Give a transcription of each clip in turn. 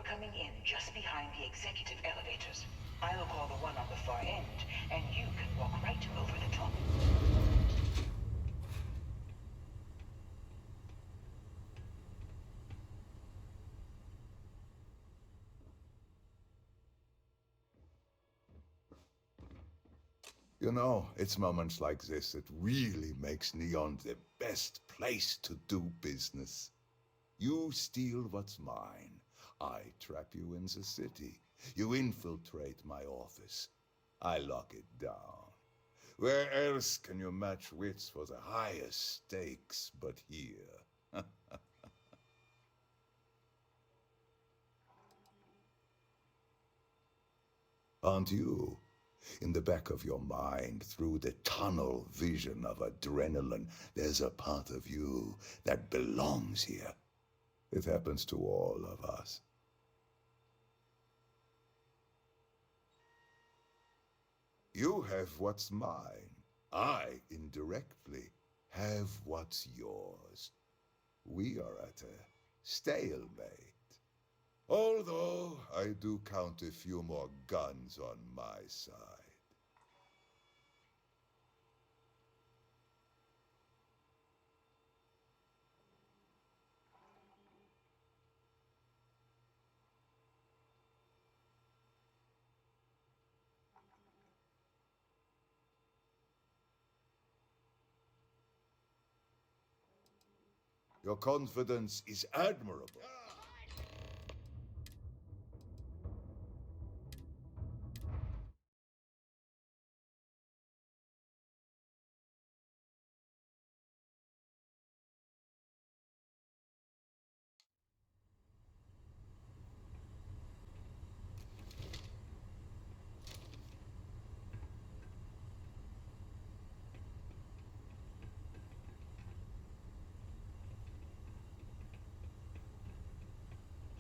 coming in just behind the executive elevators. I'll call the one on the far end, and you can walk right over the top. You know, it's moments like this that really makes Neon the best place to do business. You steal what's mine. I trap you in the city. You infiltrate my office. I lock it down. Where else can you match wits for the highest stakes but here? Aren't you? In the back of your mind, through the tunnel vision of adrenaline, there's a part of you that belongs here. It happens to all of us. You have what's mine. I, indirectly, have what's yours. We are at a stalemate. Although I do count a few more guns on my side. Your confidence is admirable.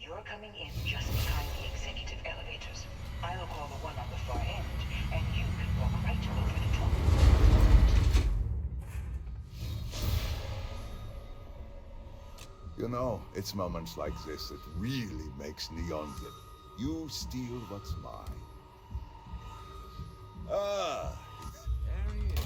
You're coming in just behind the executive elevators. I'll call the one on the far end, and you can walk right over the top. You know, it's moments like this that really makes Neon glip. You steal what's mine. Ah, there he is.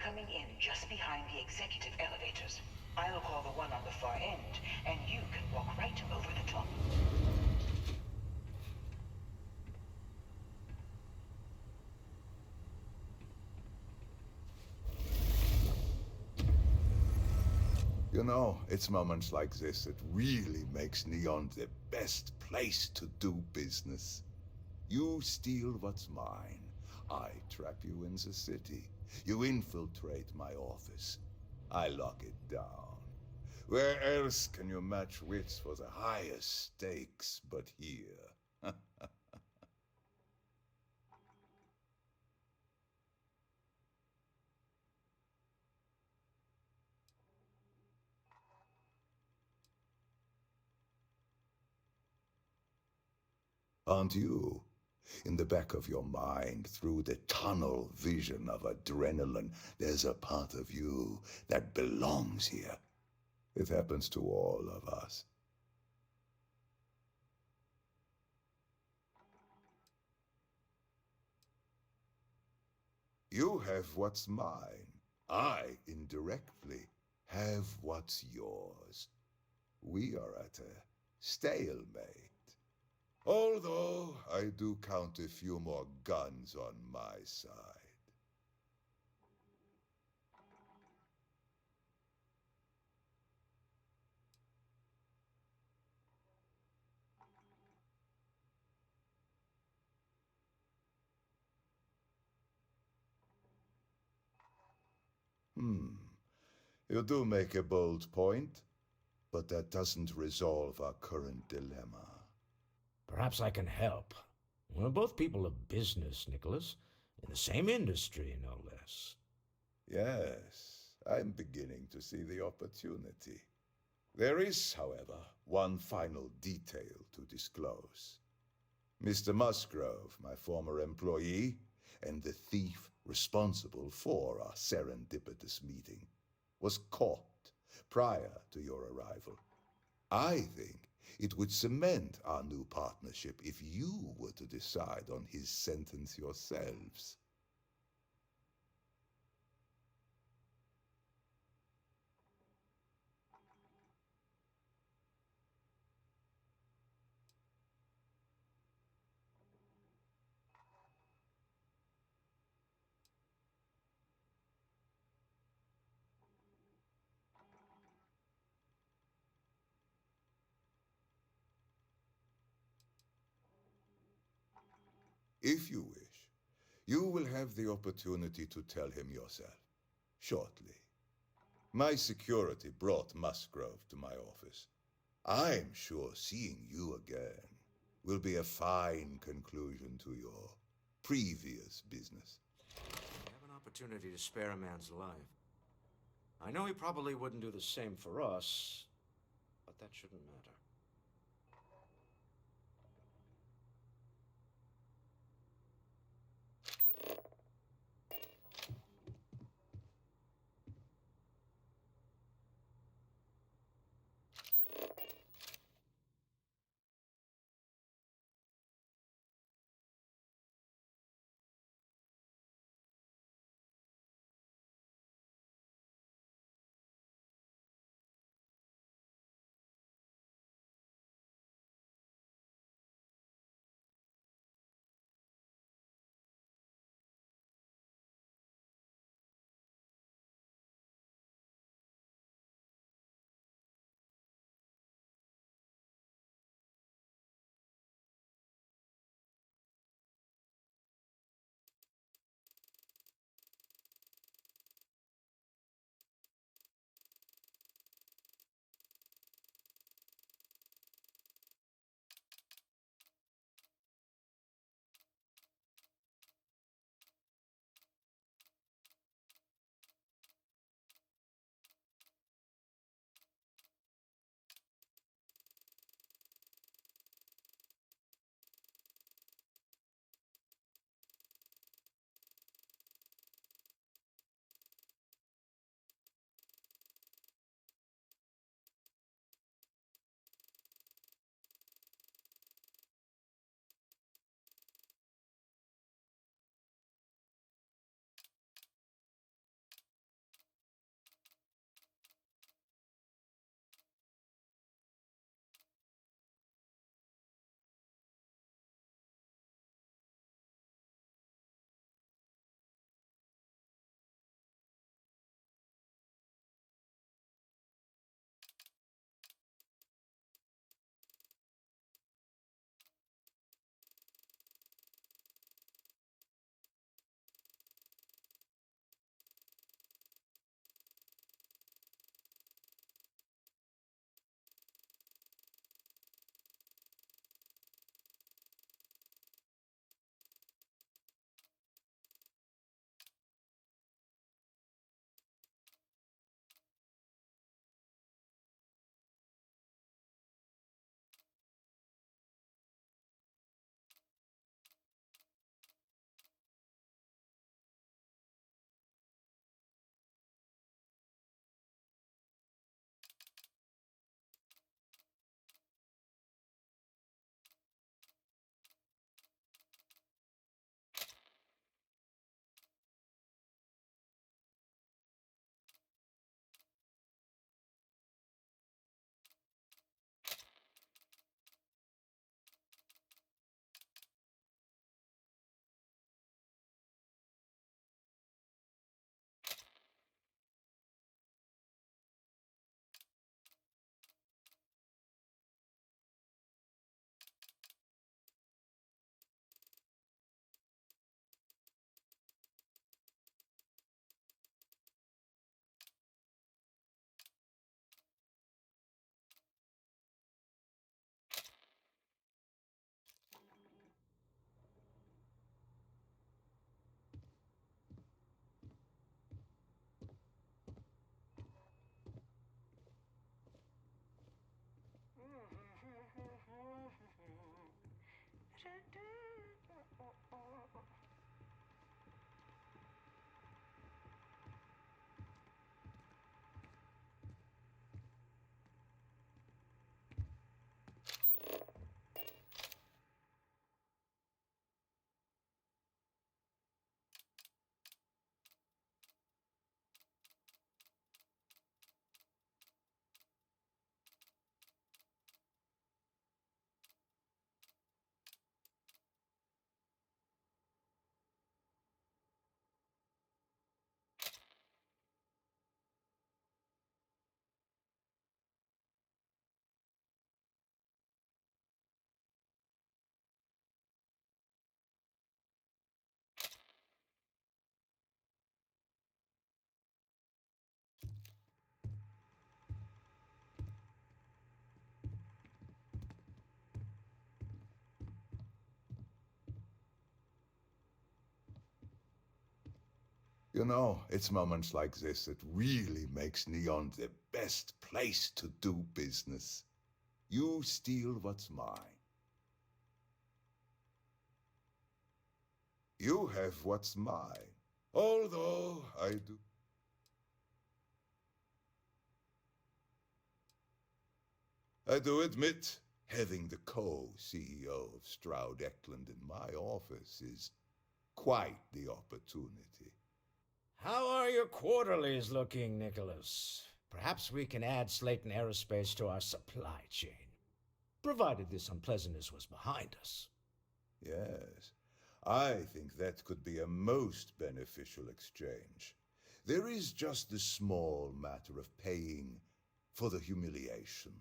coming in just behind the executive elevators. I'll call the one on the far end, and you can walk right over the top. You know, it's moments like this that really makes Neon the best place to do business. You steal what's mine. I trap you in the city. You infiltrate my office. I lock it down. Where else can you match wits for the highest stakes but here? Aren't you? In the back of your mind, through the tunnel vision of adrenaline, there's a part of you that belongs here. It happens to all of us. You have what's mine. I, indirectly, have what's yours. We are at a stalemate. Although I do count a few more guns on my side. You do make a bold point, but that doesn't resolve our current dilemma. Perhaps I can help. We're both people of business, Nicholas. In the same industry, no less. Yes, I'm beginning to see the opportunity. There is, however, one final detail to disclose. Mr. Musgrove, my former employee, and the thief responsible for our serendipitous meeting, was caught prior to your arrival. I think it would cement our new partnership if you were to decide on his sentence yourselves. If you wish, you will have the opportunity to tell him yourself, shortly. My security brought Musgrove to my office. I'm sure seeing you again will be a fine conclusion to your previous business. We have an opportunity to spare a man's life. I know he probably wouldn't do the same for us, but that shouldn't matter. You know, it's moments like this that really makes Neon the best place to do business. You steal what's mine. You have what's mine. Although I do admit, having the co-CEO of Stroud Eklund in my office is quite the opportunity. How are your quarterlies looking, Nicholas? Perhaps we can add Slayton Aerospace to our supply chain, provided this unpleasantness was behind us. Yes, I think that could be a most beneficial exchange. There is just the small matter of paying for the humiliation.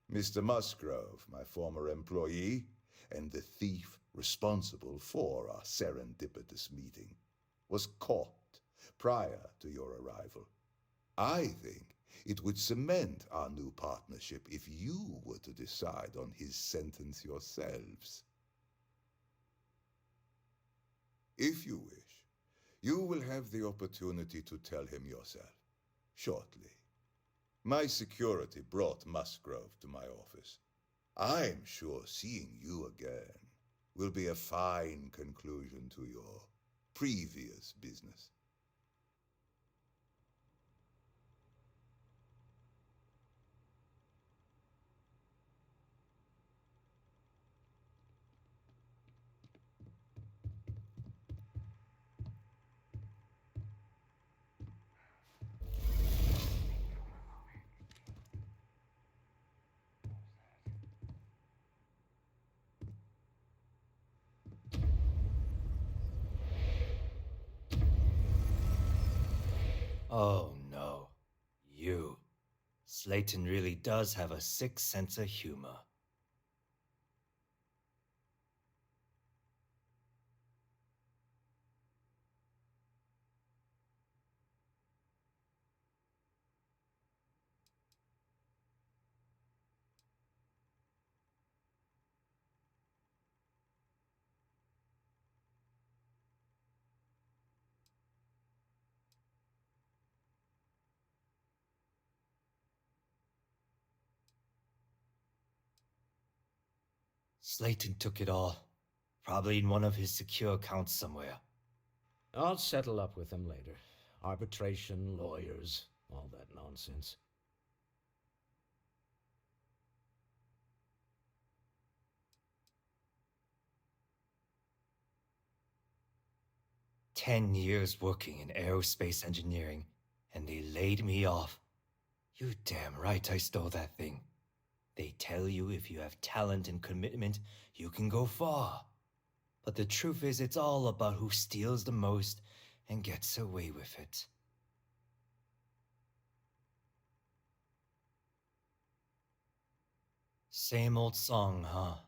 Mr. Musgrove, my former employee, and the thief responsible for our serendipitous meeting, was caught prior to your arrival. I think it would cement our new partnership if you were to decide on his sentence yourselves. If you wish, you will have the opportunity to tell him yourself, shortly. My security brought Musgrove to my office. I'm sure seeing you again will be a fine conclusion to your previous business. Oh no, you. Slayton really does have a sick sense of humor. Slayton took it all. Probably in one of his secure accounts somewhere. I'll settle up with him later. Arbitration, lawyers, all that nonsense. "10 years working in aerospace engineering, and they laid me off. You damn right I stole that thing. They tell you if you have talent and commitment, you can go far. But the truth is, it's all about who steals the most and gets away with it." Same old song, huh?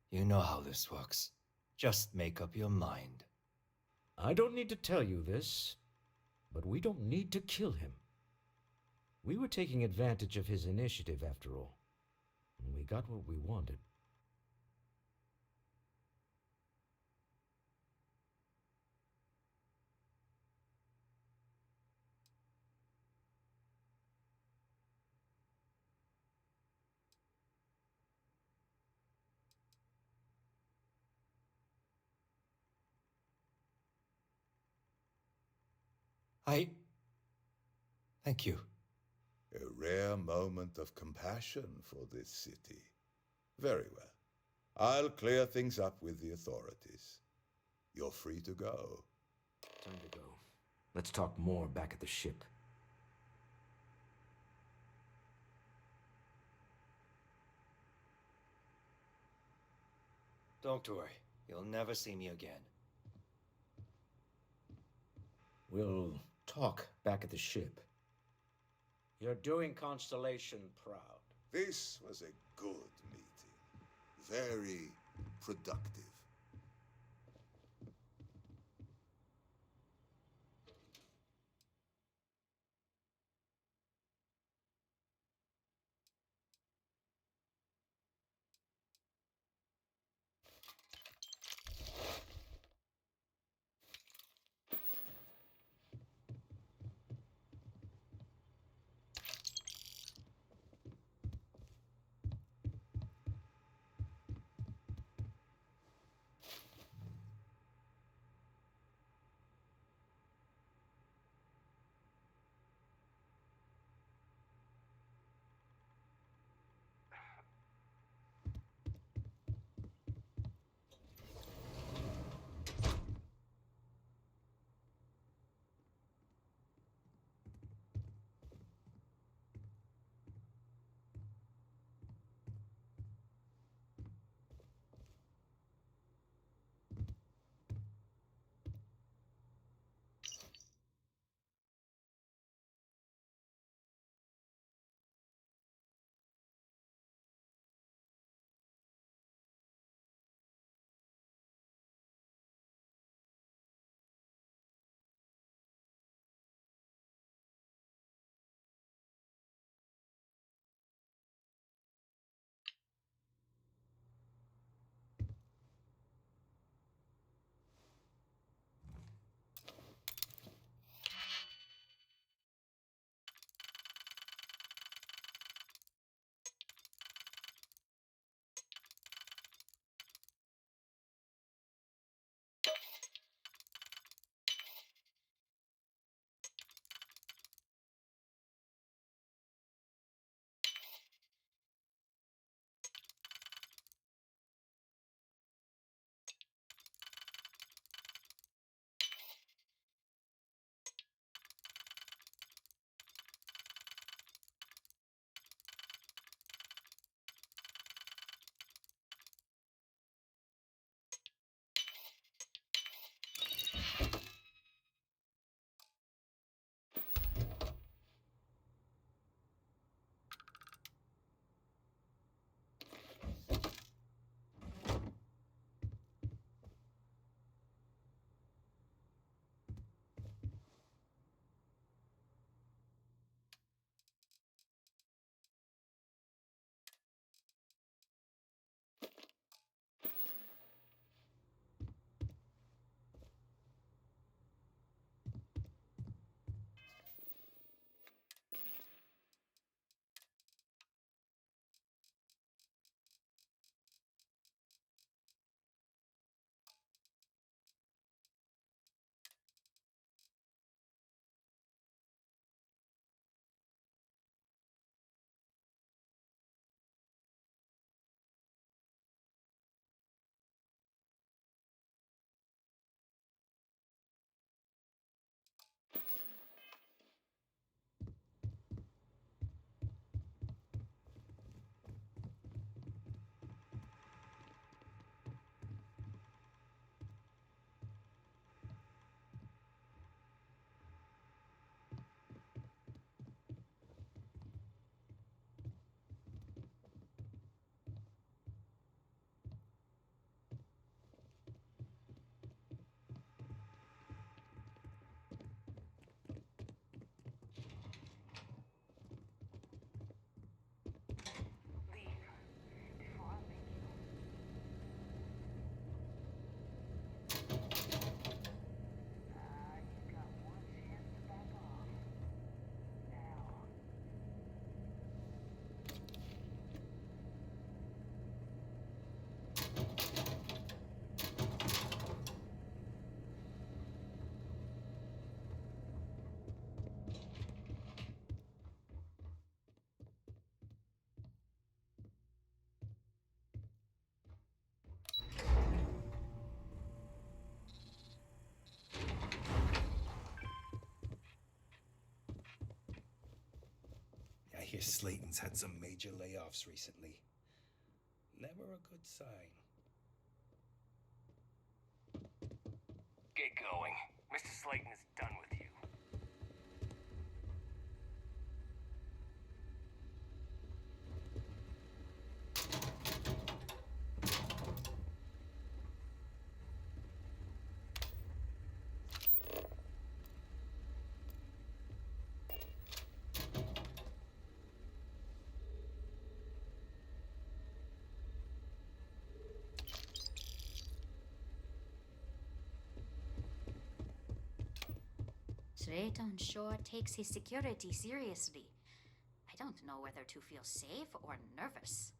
You know how this works. Just make up your mind. I don't need to tell you this, but we don't need to kill him. We were taking advantage of his initiative, after all. And we got what we wanted. Thank you. A rare moment of compassion for this city. Very well. I'll clear things up with the authorities. You're free to go. Time to go. Let's talk more back at the ship. Don't worry. You'll never see me again. We'll talk back at the ship. You're doing Constellation proud. This was a good meeting. Very productive. hear Slayton's had some major layoffs recently. Never a good sign. Get going. Mr. Slayton is done with you. Slayton sure takes his security seriously. I don't know whether to feel safe or nervous.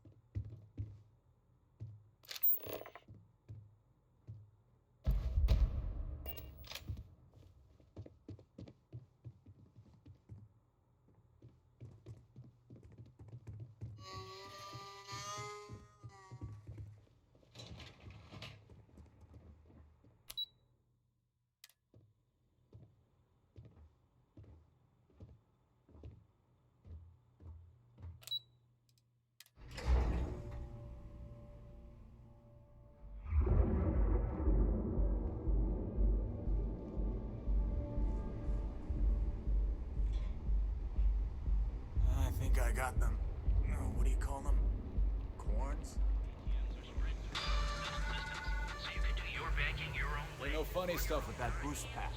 I think I got them. What do you call them? Corns? So you can do your banking your own way. No funny stuff with that boost pack.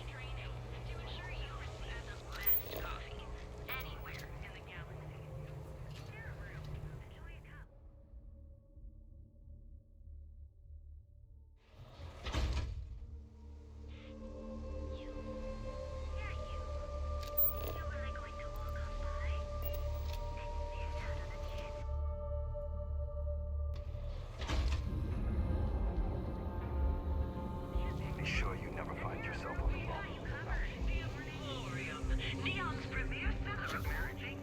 Be sure you never find yourself on the wrong. Neon's premier seller of marriage. And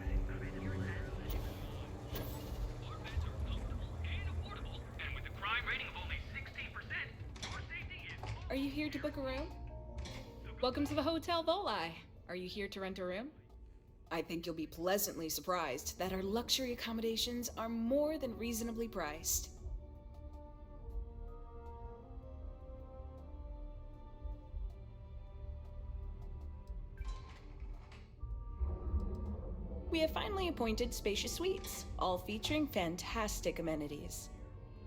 with a crime rating of only 16%, your safety is... Are you here to book a room? Welcome to the Hotel Volai. Are you here to rent a room? I think you'll be pleasantly surprised that our luxury accommodations are more than reasonably priced. We have finally appointed spacious suites, all featuring fantastic amenities.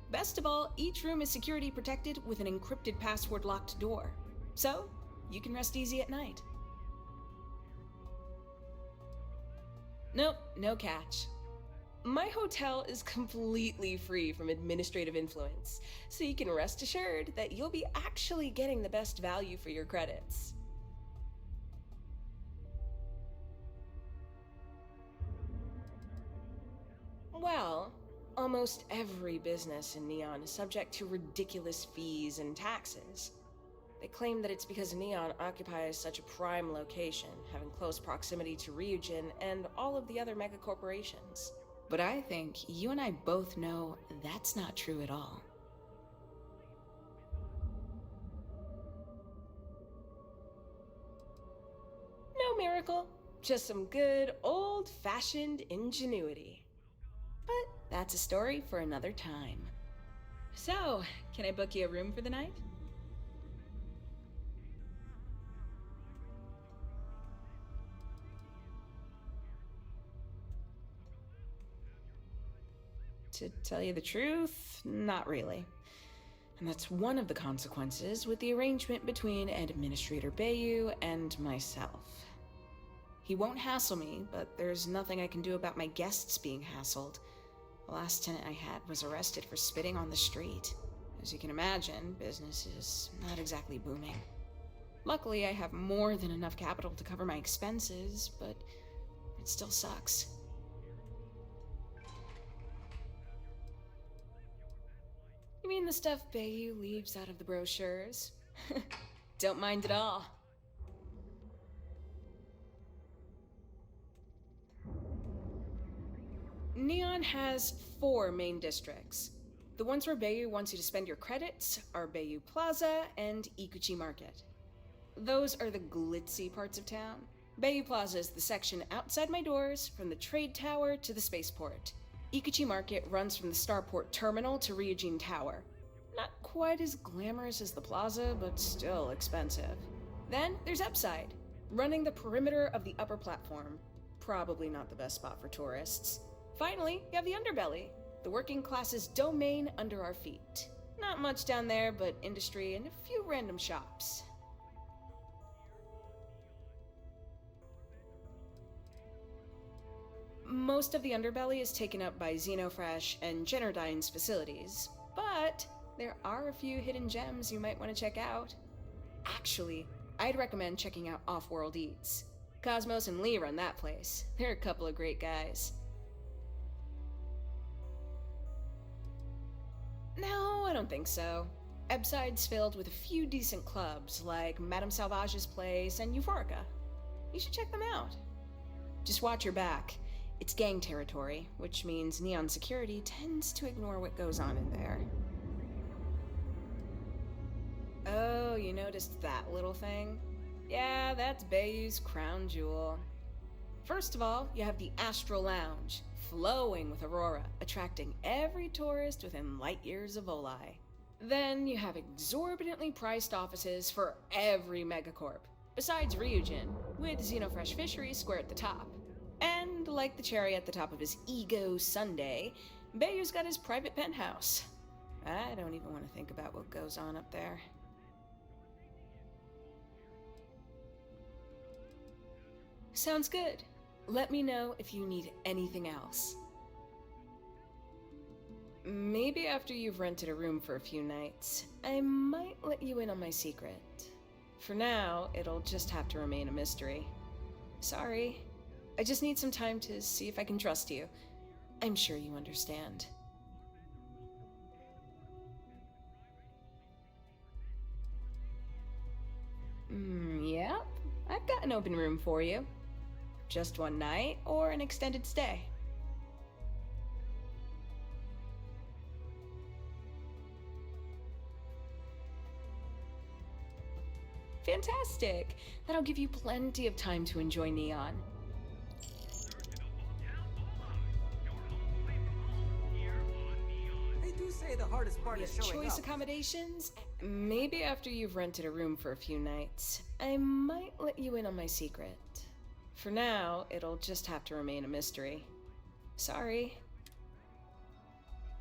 Best of all, each room is security protected with an encrypted password locked door. So, you can rest easy at night. Nope, no catch. My hotel is completely free from administrative influence, so you can rest assured that you'll be actually getting the best value for your credits. Well, almost every business in Neon is subject to ridiculous fees and taxes. They claim that it's because Neon occupies such a prime location, having close proximity to Ryujin and all of the other megacorporations. But I think you and I both know that's not true at all. No miracle, just some good old-fashioned ingenuity. But that's a story for another time. So, can I book you a room for the night? To tell you the truth, not really. And that's one of the consequences with the arrangement between Administrator Bayu and myself. He won't hassle me, but there's nothing I can do about my guests being hassled. The last tenant I had was arrested for spitting on the street. As you can imagine, business is not exactly booming. Luckily, I have more than enough capital to cover my expenses, but it still sucks. You mean the stuff Bayu leaves out of the brochures? Don't mind at all. Neon has 4 main districts. The ones where Bayu wants you to spend your credits are Bayu Plaza and Ikuchi Market. Those are the glitzy parts of town. Bayou Plaza is the section outside my doors from the trade tower to the spaceport. Ikuchi Market runs from the Starport terminal to Ryujin Tower. Not quite as glamorous as the plaza, but still expensive. Then there's Upside, running the perimeter of the upper platform. Probably not the best spot for tourists. Finally, you have the Underbelly, the working class's domain under our feet. Not much down there, but industry and a few random shops. Most of the Underbelly is taken up by Xenofresh and Generdyne's facilities, but there are a few hidden gems you might want to check out. Actually, I'd recommend checking out Off-World Eats. Cosmos and Lee run that place. They're a couple of great guys. No, I don't think so. Ebside's filled with a few decent clubs, like Madame Salvage's place and Euphorica. You should check them out. Just watch your back. It's gang territory, which means Neon security tends to ignore what goes on in there. Oh, you noticed that little thing? Yeah, that's Bayou's crown jewel. First of all, you have the Astral Lounge, flowing with Aurora, attracting every tourist within light years of Oli. Then you have exorbitantly priced offices for every megacorp, besides Ryujin, with Xenofresh Fisheries square at the top. And like the cherry at the top of his ego sundae, Bayou's got his private penthouse. I don't even want to think about what goes on up there. Sounds good. Let me know if you need anything else. Maybe after you've rented a room for a few nights, I might let you in on my secret. For now, it'll just have to remain a mystery. Sorry. I just need some time to see if I can trust you. I'm sure you understand. Yep. I've got an open room for you. Just one night or an extended stay. Fantastic! That'll give you plenty of time to enjoy Neon. They do say the hardest part is showing Choice up. accommodations? Maybe after you've rented a room for a few nights, I might let you in on my secret. For now, it'll just have to remain a mystery. Sorry.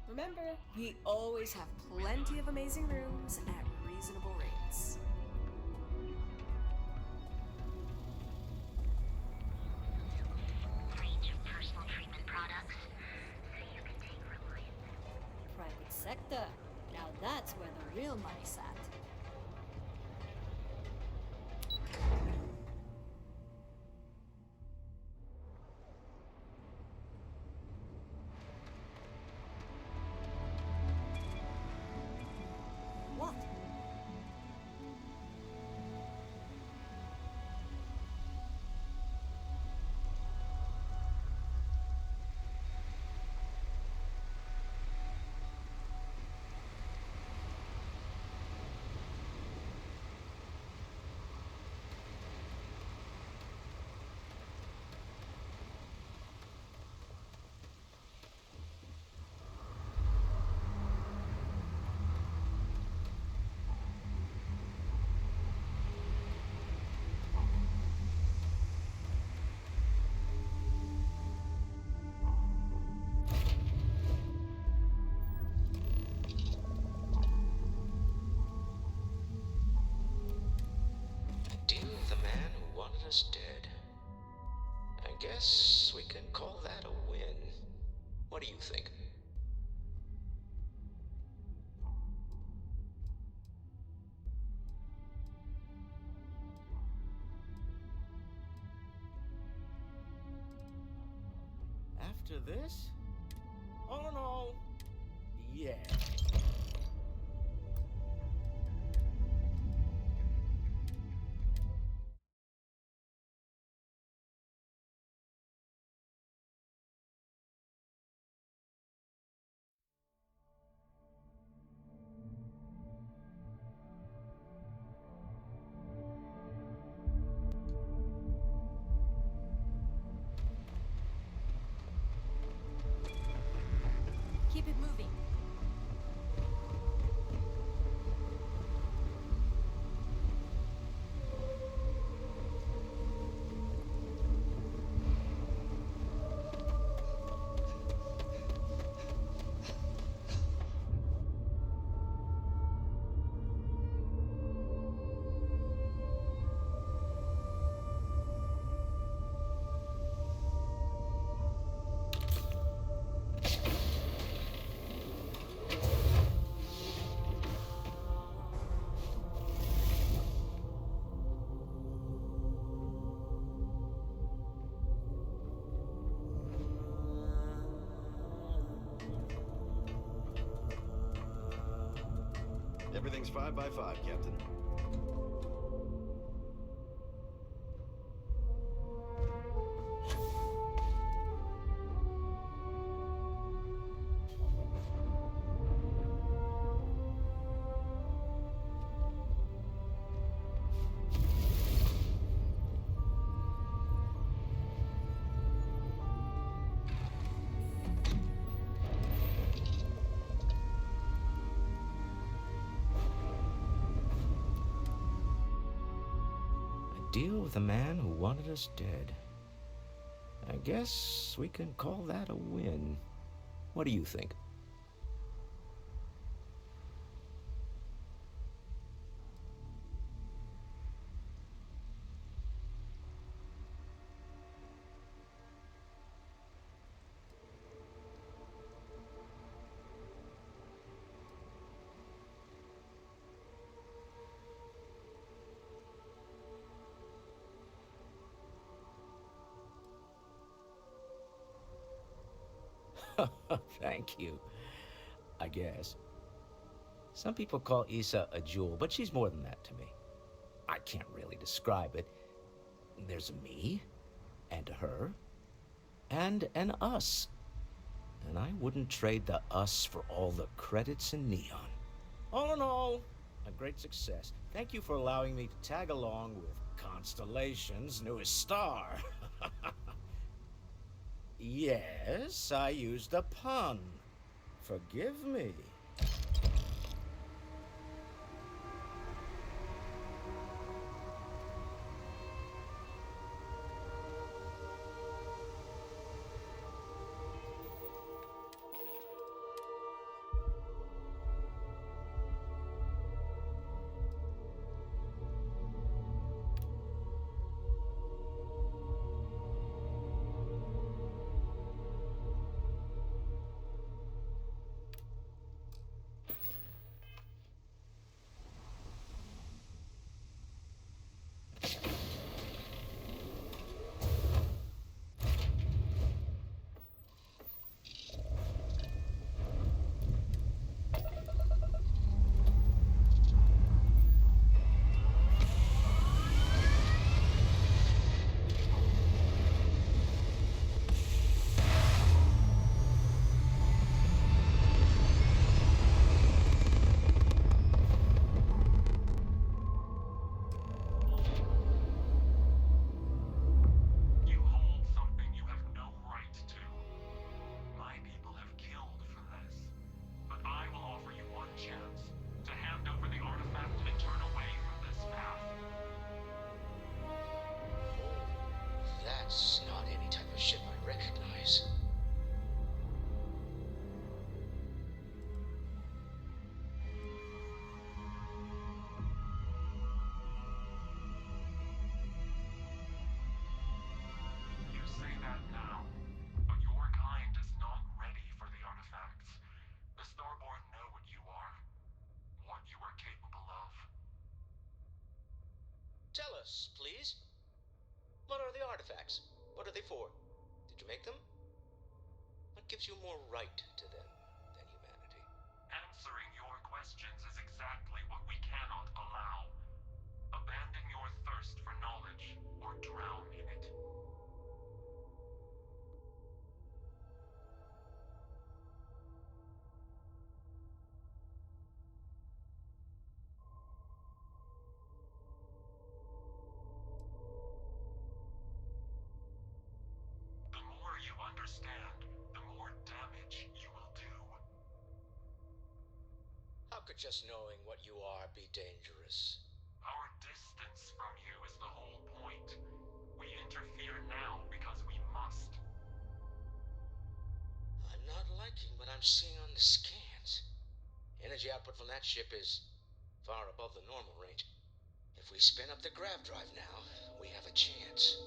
Remember, we always have plenty of amazing rooms at reasonable rates. Range of personal treatment products, so you can take reliance. Private sector. Now that's where the real money's at. What? Deal with the man who wanted us dead. I guess we can call that a win. What do you think? After this? All in all, yeah. 5x5, Captain. Deal with a man who wanted us dead. I guess we can call that a win. What do you think? Thank you. I guess. Some people call Issa a jewel, but she's more than that to me. I can't really describe it. There's a me, and a her, and an us. And I wouldn't trade the us for all the credits in Neon. All in all, a great success. Thank you for allowing me to tag along with Constellation's newest star. Yes, I used a pun. Forgive me. That's not any type of ship I recognize. You say that now, but your kind is not ready for the artifacts. The Starborn know what you are, what you are capable of. Tell us, please. What are the artifacts? What are they for? Did you make them? What gives you more right to them than humanity? Answering your questions is exactly what we cannot allow. Abandon your thirst for knowledge, or drown in it. The more you understand, the more damage you will do. How could just knowing what you are be dangerous? Our distance from you is the whole point. We interfere now because we must. I'm not liking what I'm seeing on the scans. Energy output from that ship is far above the normal range. If we spin up the grav drive now, we have a chance.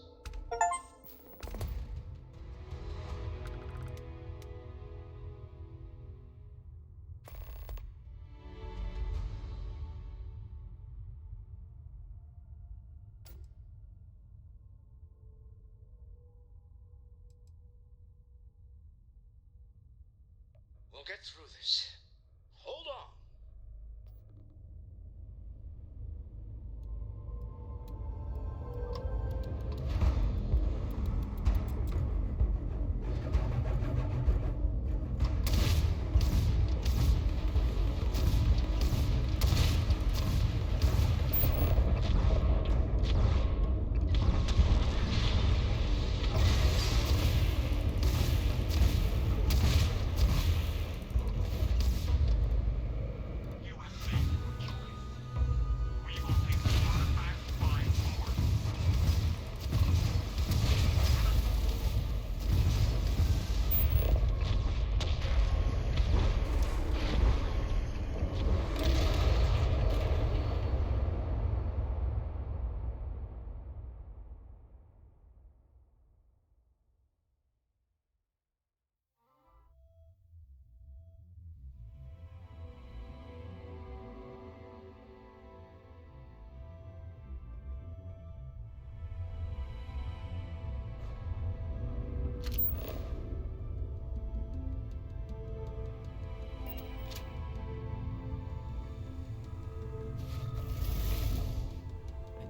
We'll get through this. Hold on.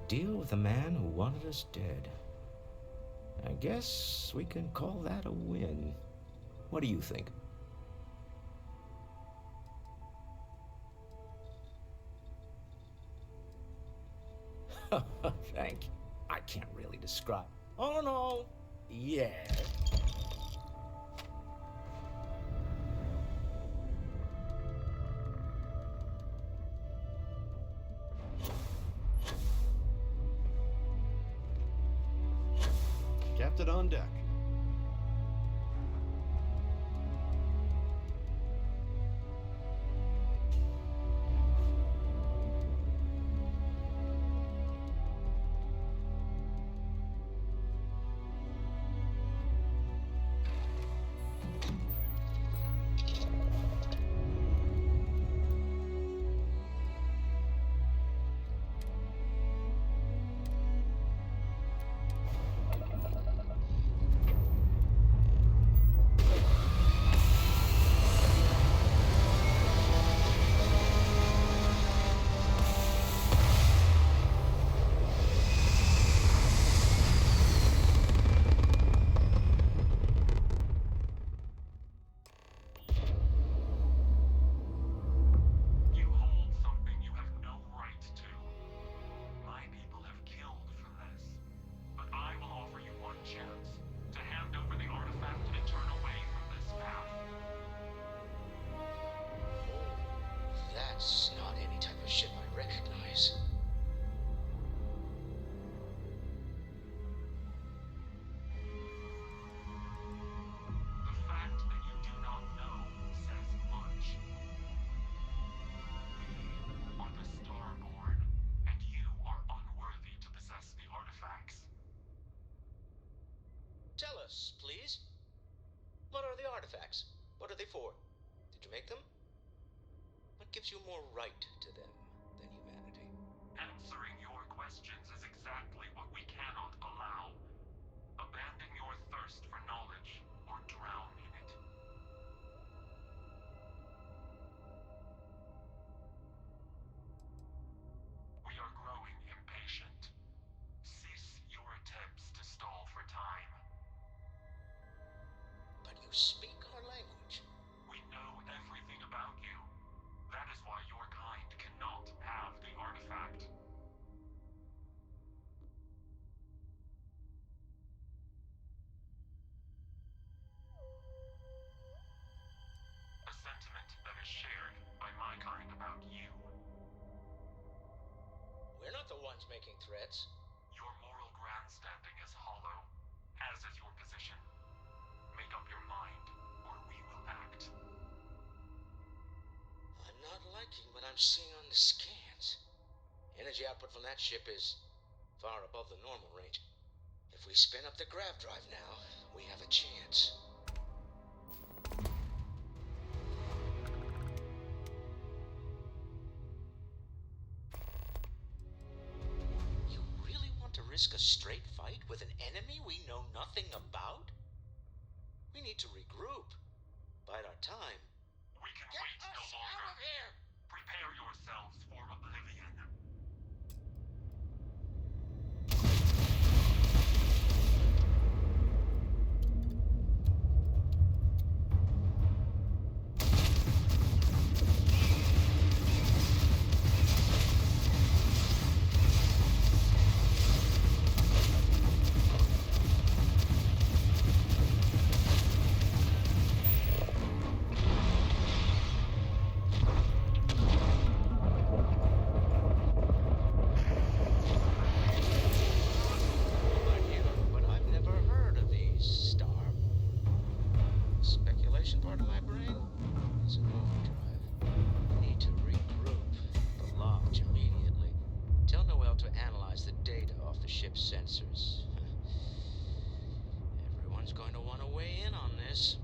deal with a man who wanted us dead. I guess we can call that a win. What do you think? Thank you. I can't really describe. Oh no. Yeah. Captain on deck. That's not any type of ship I recognize. The fact that you do not know says much. We are the Starborn, and you are unworthy to possess the artifacts. Tell us, please. What are the artifacts? What are they for? Did you make them? What gives you more right to them than humanity? Answering your questions is exactly what we cannot allow. Abandon your thirst for knowledge, or drown in it. We are growing impatient. Cease your attempts to stall for time. But you speak our language. We know everything about you. That is why your kind cannot have the artifact. A sentiment that is shared by my kind about you. We're not the ones making threats. Your moral grandstanding is hollow, as is your position. Make up your mind, or we will act. I'm not liking what I'm seeing on the scans. Energy output from that ship is far above the normal range. If we spin up the grav drive now, we have a chance. You really want to risk a straight fight with an enemy we know nothing about? We need to regroup. Bide our time. We can Get wait no us longer. out of here! Prepare yourselves for oblivion. But I've never heard of these Star. Speculation part of my brain is in overdrive. Need to regroup. The launch immediately. Tell Noel to analyze the data off the ship's sensors. Everyone's going to want to weigh in on this.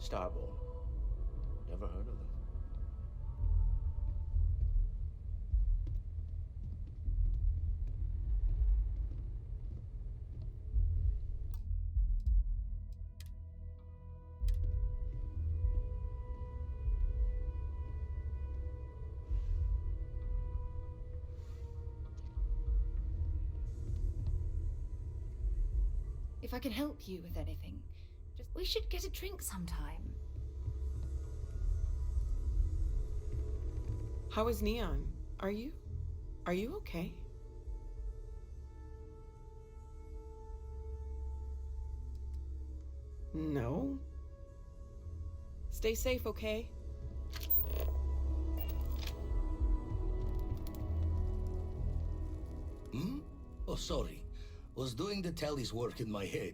Starborn. Never heard of them. If I can help you with anything, we should get a drink sometime. How is Neon? Are you okay? No. Stay safe, okay? Hmm? Oh, sorry. Was doing the tallies work in my head.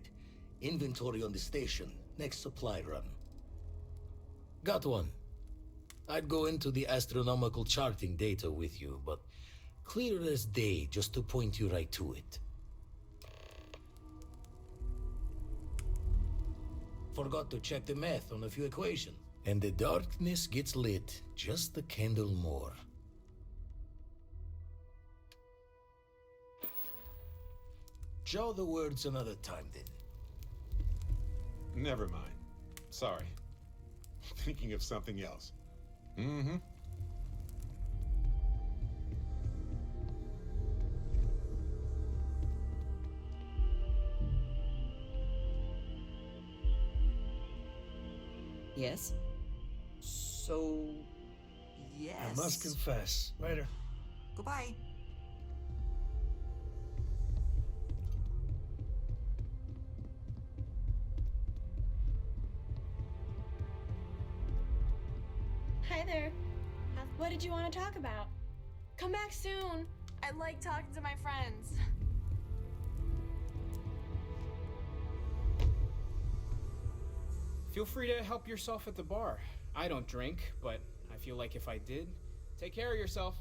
Inventory on the station, next supply run. Got one. I'd go into the astronomical charting data with you, but clear as day just to point you right to it. Forgot to check the math on a few equations. And the darkness gets lit just a candle more. Show the words another time, then. Never mind. Sorry. Thinking of something else. Mm-hmm. Yes? So... yes. I must confess. Later. Goodbye. Hi there. What did you want to talk about? Come back soon. I like talking to my friends. Feel free to help yourself at the bar. I don't drink, but I feel like if I did, take care of yourself.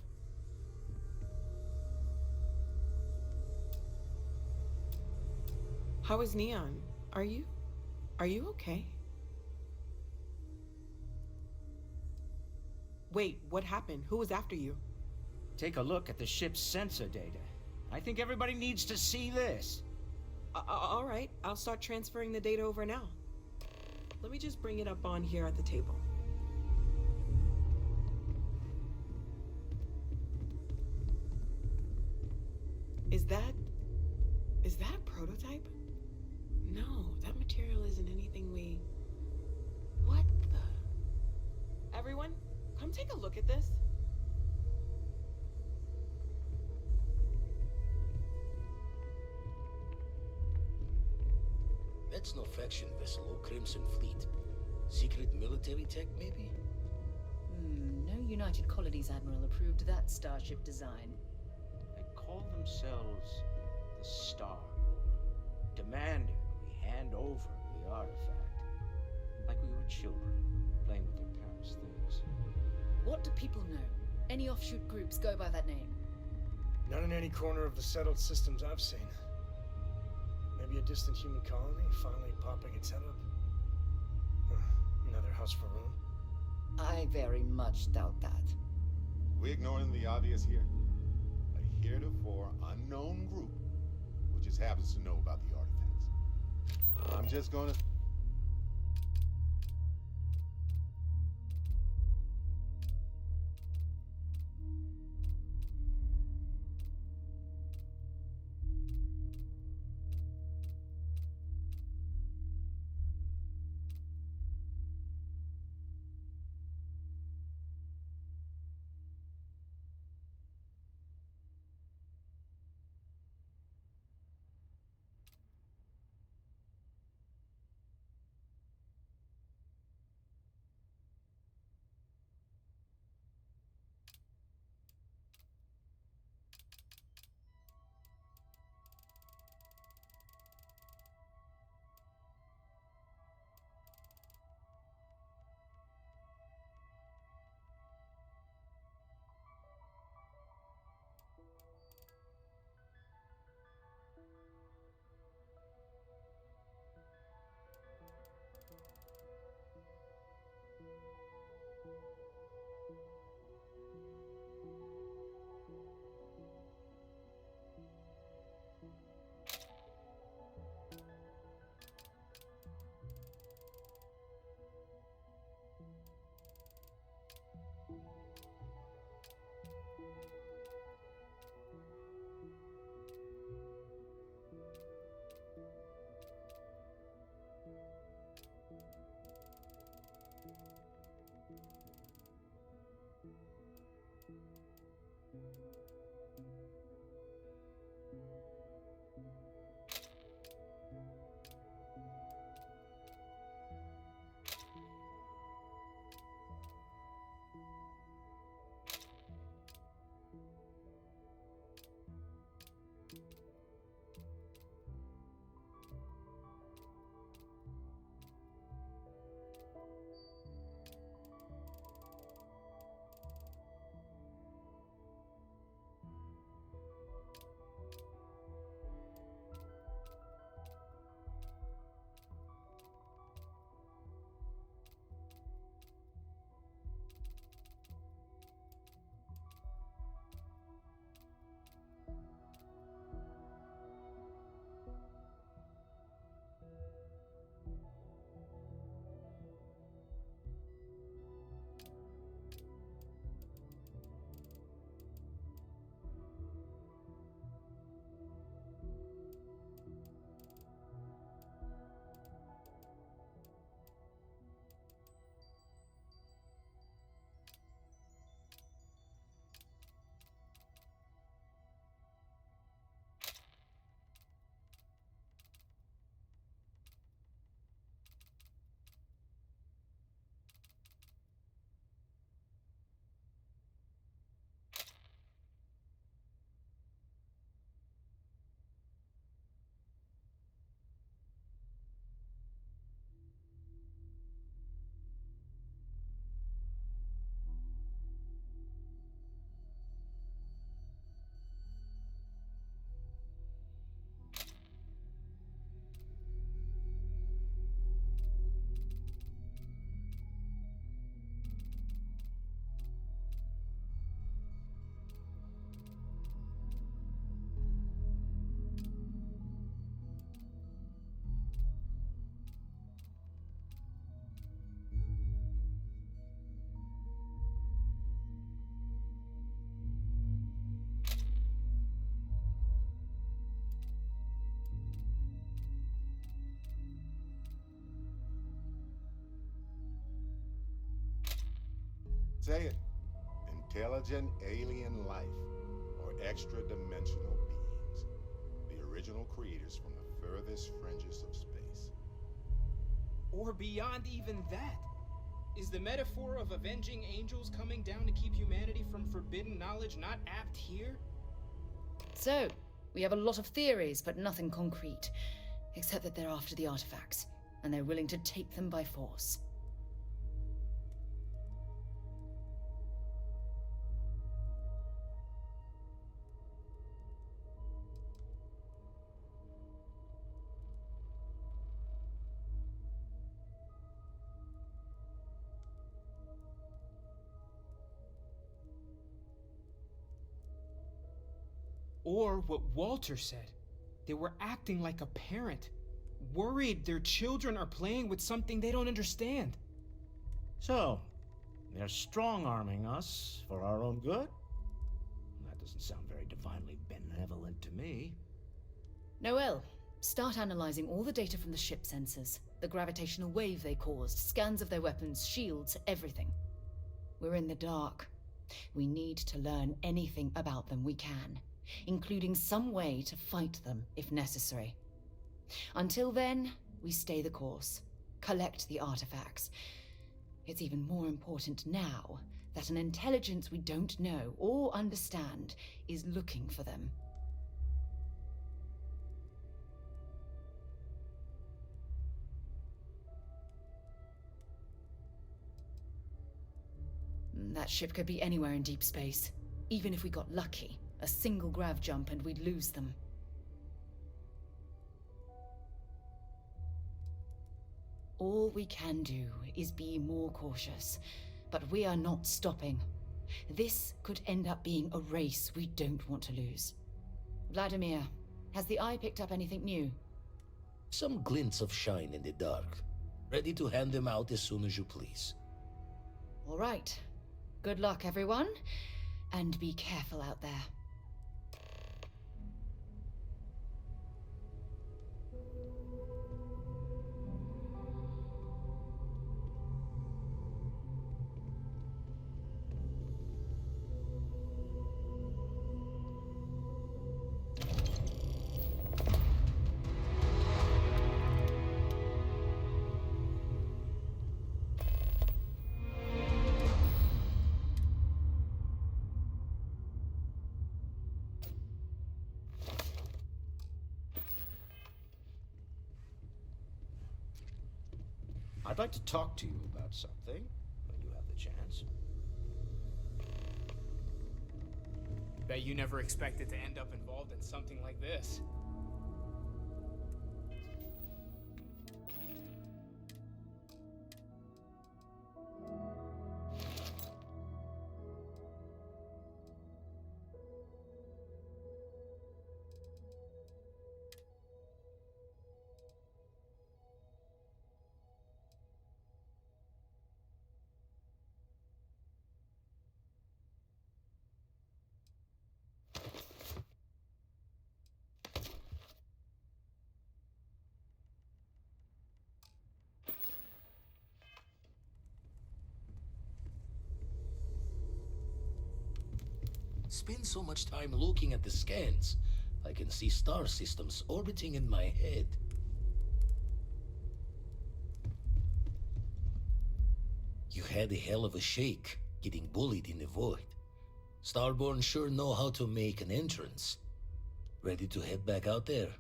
How is Neon? Are you okay? Wait, what happened? Who was after you? Take a look at the ship's sensor data. I think everybody needs to see this. All right, I'll start transferring the data over now. Let me just bring it up on here at the table. Is that a prototype? No, that material isn't anything we... What the... Everyone, come take a look at this. That's no faction vessel or Crimson Fleet. Secret military tech, maybe? No United Colonies Admiral approved that starship design. They call themselves the Starborn, demanding we hand over the artifact. Like we were children, playing with their parents' things. What do people know? Any offshoot groups go by that name? Not in any corner of the settled systems I've seen. Maybe a distant human colony finally popping its head up. Another house for Rune. I very much doubt that. We ignoring the obvious here? A heretofore unknown group who just happens to know about the artifacts. I'm just gonna... Say it. Intelligent alien life, or extra-dimensional beings. The original creators from the furthest fringes of space. Or beyond even that. Is the metaphor of avenging angels coming down to keep humanity from forbidden knowledge not apt here? So, we have a lot of theories, but nothing concrete. Except that they're after the artifacts, and they're willing to take them by force. Or what Walter said. They were acting like a parent, worried their children are playing with something they don't understand. So, they're strong-arming us for our own good? That doesn't sound very divinely benevolent to me. Noel, start analyzing all the data from the ship sensors, the gravitational wave they caused, scans of their weapons, shields, everything. We're in the dark. We need to learn anything about them we can, including some way to fight them if necessary. Until then, we stay the course, collect the artifacts. It's even more important now that an intelligence we don't know or understand is looking for them. That ship could be anywhere in deep space. Even if we got lucky, a single grav jump and we'd lose them. All we can do is be more cautious, but we are not stopping. This could end up being a race we don't want to lose. Vladimir, has the Eye picked up anything new? Some glints of shine in the dark. Ready to hand them out as soon as you please. All right. Good luck, everyone. And be careful out there. I'd like to talk to you about something, when you have the chance. Bet you never expected to end up involved in something like this. Spend so much time looking at the scans. I can see star systems orbiting in my head. You had a hell of a shake, getting bullied in the void. Starborn sure know how to make an entrance. Ready to head back out there?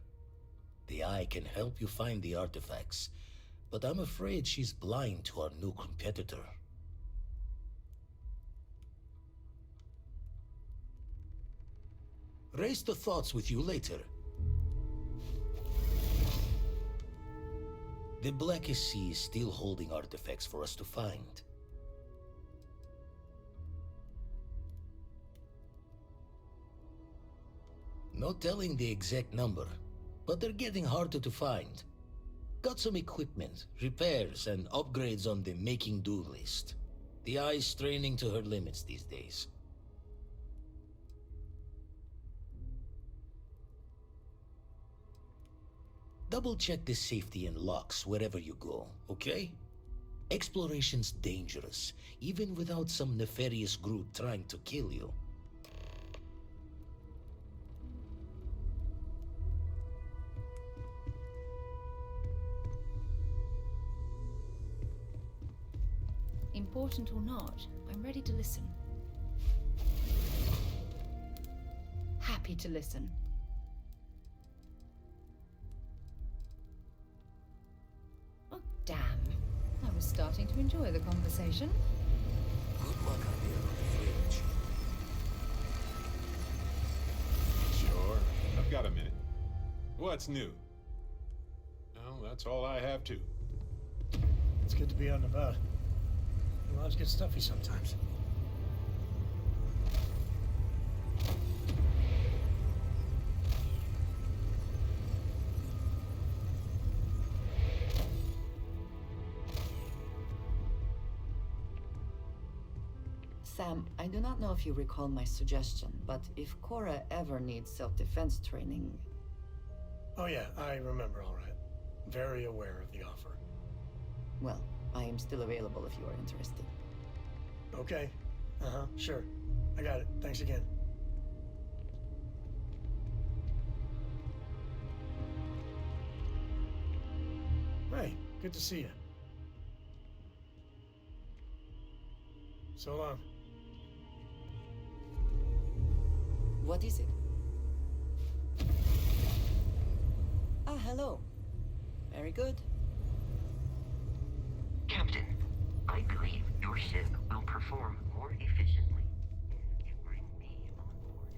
The Eye can help you find the artifacts, but I'm afraid she's blind to our new competitor. Raise the thoughts with you later. The Blackest Sea is still holding artifacts for us to find. No telling the exact number, but they're getting harder to find. Got some equipment, repairs, and upgrades on the making do list. The Eye's straining to her limits these days. Double check the safety and locks wherever you go, okay? Exploration's dangerous, even without some nefarious group trying to kill you. Important or not, I'm ready to listen. Happy to listen. Oh, damn. I was starting to enjoy the conversation. Good luck on the fridge. Sure, I've got a minute. What's new? Well, that's all I have too. It's good to be out and about. Lives get stuffy sometimes. Sam, I do not know if you recall my suggestion, but if Cora ever needs self-defense training... Oh yeah, I remember all right. Very aware of the offer. Well, I am still available if you are interested. Okay. Sure. I got it. Thanks again. Hey, good to see you. So long. What is it? Ah, hello. Very good. Captain, I believe your ship will perform more efficiently if you bring me on board.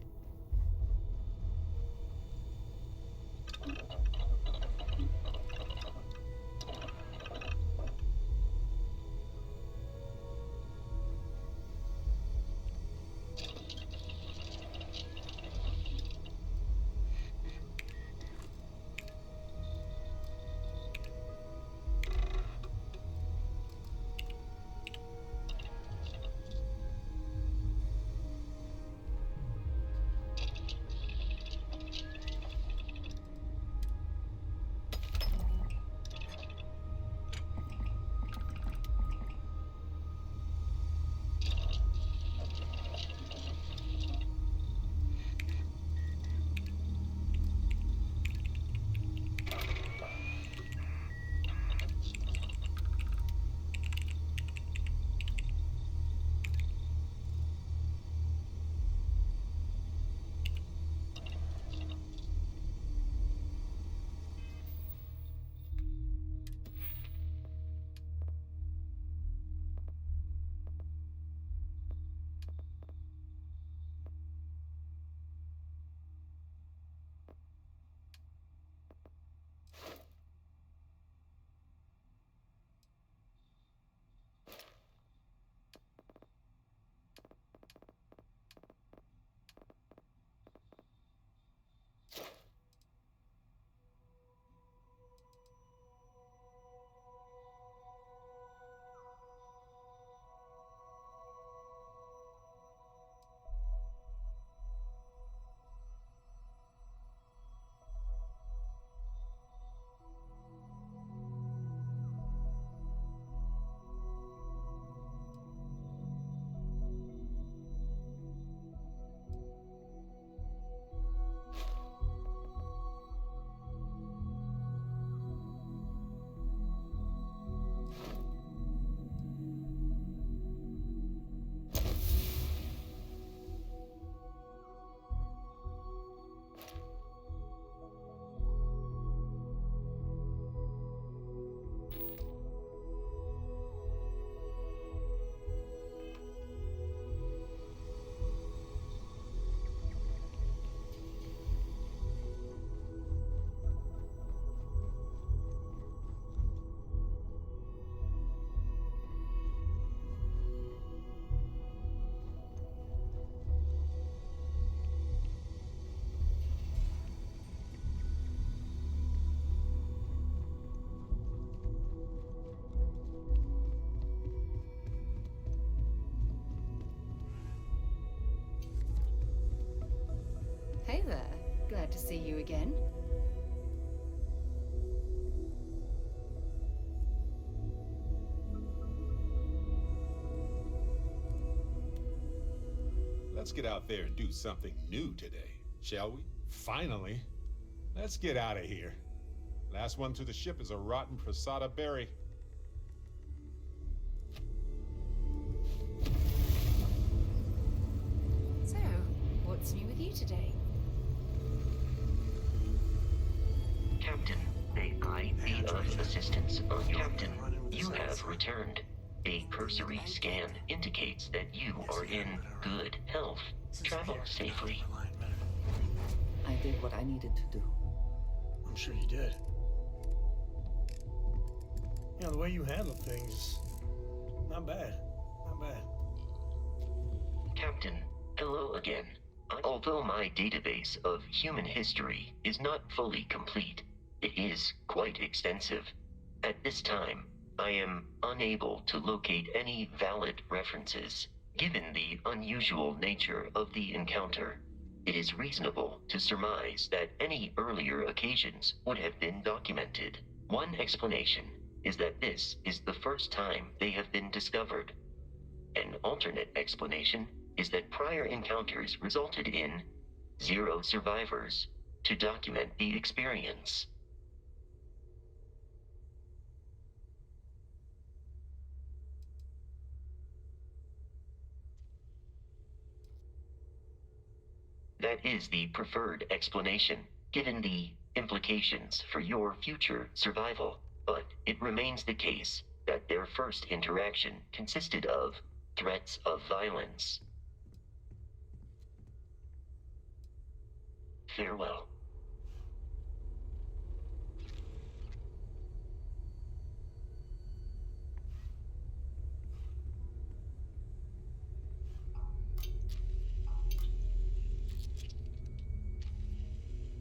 Hey there. Glad to see you again. Let's get out there and do something new today, shall we? Finally. Let's get out of here. Last one to the ship is a rotten Prasada berry. So, what's new with you today? Captain, may I be of assistance? Captain, you have returned. A cursory scan indicates that you are in good health. Travel safely. I did what I needed to do. I'm sure you did. You know, the way you handle things, not bad. Not bad. Captain, hello again. Although my database of human history is not fully complete, it is quite extensive. At this time, I am unable to locate any valid references. Given the unusual nature of the encounter, it is reasonable to surmise that any earlier occasions would have been documented. One explanation is that this is the first time they have been discovered. An alternate explanation is that prior encounters resulted in 0 survivors to document the experience. That is the preferred explanation, given the implications for your future survival. But it remains the case that their first interaction consisted of threats of violence. Farewell.